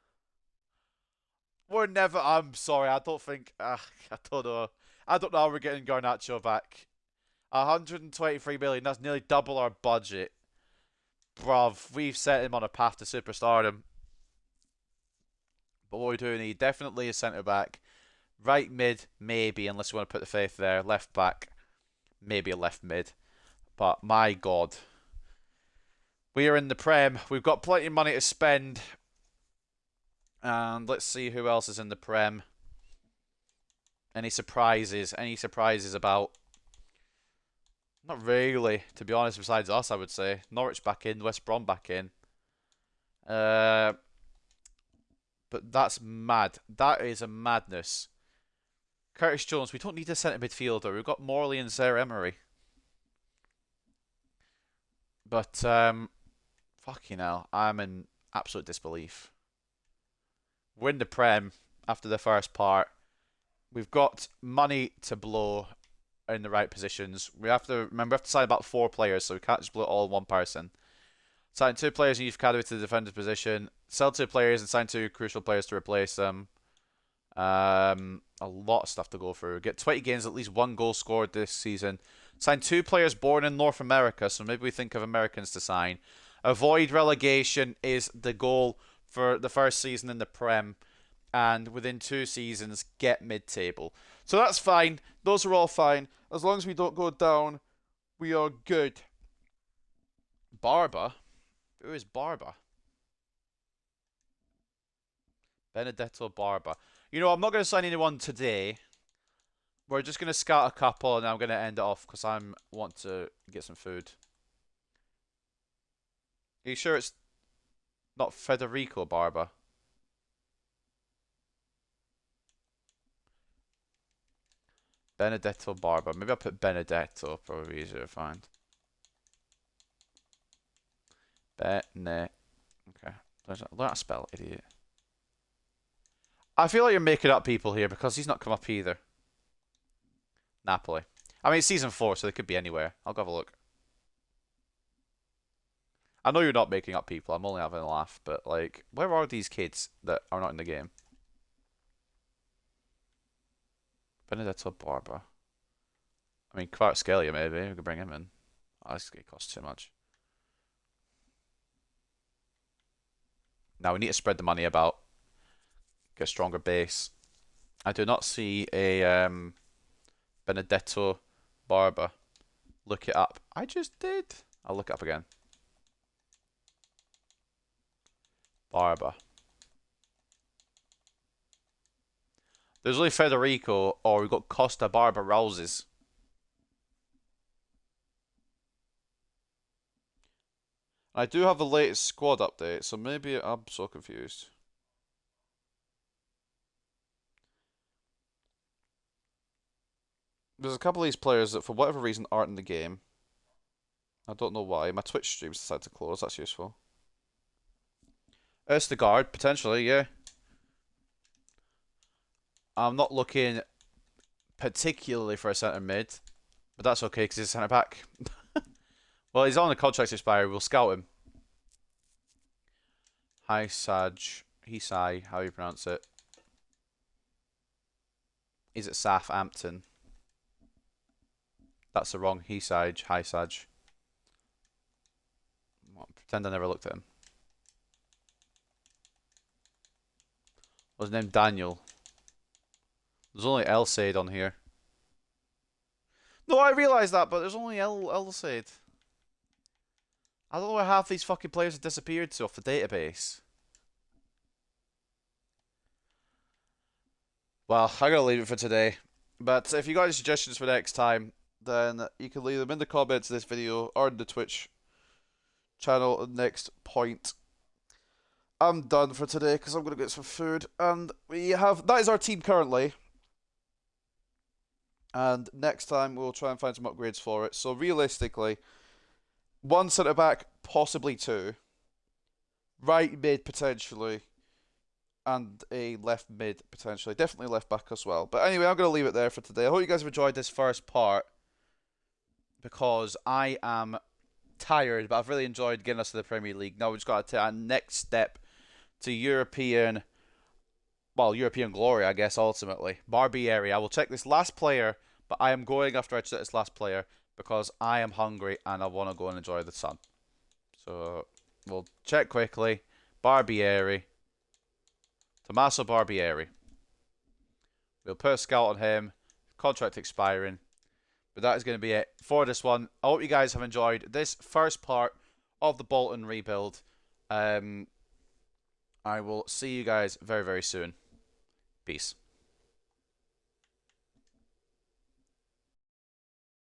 We're never... I'm sorry, I don't think... I don't know. I don't know how we're getting Garnacho back. 123 million, that's nearly double our budget. Bruv, we've set him on a path to superstardom. But what we do need, definitely a centre-back. Right mid, maybe, unless you want to put the faith there. Left back, maybe a left mid. But my God. We are in the Prem. We've got plenty of money to spend. And let's see who else is in the Prem. Any surprises? Any surprises about... Not really, to be honest, besides us, I would say. Norwich back in, West Brom back in. Uh, but that's mad. That is a madness. Curtis Jones, we don't need a centre midfielder. We've got Morley and Zaire Emery. But, fucking hell, I'm in absolute disbelief. Win the Prem after the first part. We've got money to blow in the right positions. We have to remember, we have to sign about 4 players, so we can't just blow it all in one person. Sign 2 players in youth academy to the defender's position. Sell 2 players and sign 2 crucial players to replace them. A lot of stuff to go through. Get 20 games, at least 1 goal scored this season. Sign 2 players born in North America, so maybe we think of Americans to sign. Avoid relegation is the goal for the first season in the Prem. And within 2 seasons, get mid-table. So that's fine. Those are all fine. As long as we don't go down, we are good. Barba? Who is Barba? Benedetto Barba. You know, I'm not going to sign anyone today. We're just going to scout a couple and I'm going to end it off because I want to get some food. Are you sure it's not Federico Barba? Benedetto Barba. Maybe I'll put Benedetto. Probably easier to find. Bene. Okay. Learn how to spell, idiot. I feel like you're making up people here because he's not come up either. Napoli. I mean, it's season 4, so they could be anywhere. I'll go have a look. I know you're not making up people. I'm only having a laugh. But, like, where are these kids that are not in the game? Benedetto Barba. I mean, Kvaratskhelia maybe. We could bring him in. Oh, this costs too much. Now, we need to spread the money about. Get a stronger base. I do not see a Benedetto Barba. Look it up. I just did. I'll look it up again. Barba. There's only Federico, or we've got Costa Barba Rouses. I do have the latest squad update, so maybe I'm so confused. There's a couple of these players that, for whatever reason, aren't in the game. I don't know why. My Twitch streams decided to close. That's useful. Østegard, potentially, yeah. I'm not looking particularly for a centre mid, but that's okay because he's a centre back. Well, he's on the contract expiry. We'll scout him. Hisai, how you pronounce it. He's at Southampton. That's the wrong Hisaj. Pretend I never looked at him. Was his name Daniel? There's only El Said on here. No, I realise that, but there's only El Said. I don't know where half these fucking players have disappeared to off the database. Well, I gotta leave it for today. But if you got any suggestions for next time, then you can leave them in the comments of this video or in the Twitch channel at the next point. I'm done for today because I'm going to get some food. And that is our team currently. And next time we'll try and find some upgrades for it. So realistically, 1 centre back, possibly 2. Right mid potentially. And a left mid potentially. Definitely left back as well. But anyway, I'm going to leave it there for today. I hope you guys have enjoyed this first part. Because I am tired, but I've really enjoyed getting us to the Premier League. Now we've just got to take our next step to European glory, I guess, ultimately. Barbieri. I will check this last player, but I am going after I check this last player because I am hungry and I want to go and enjoy the sun. So we'll check quickly. Barbieri. Tommaso Barbieri. We'll put a scout on him. Contract expiring. But that is going to be it for this one. I hope you guys have enjoyed this first part of the Bolton rebuild. I will see you guys very, very soon. Peace.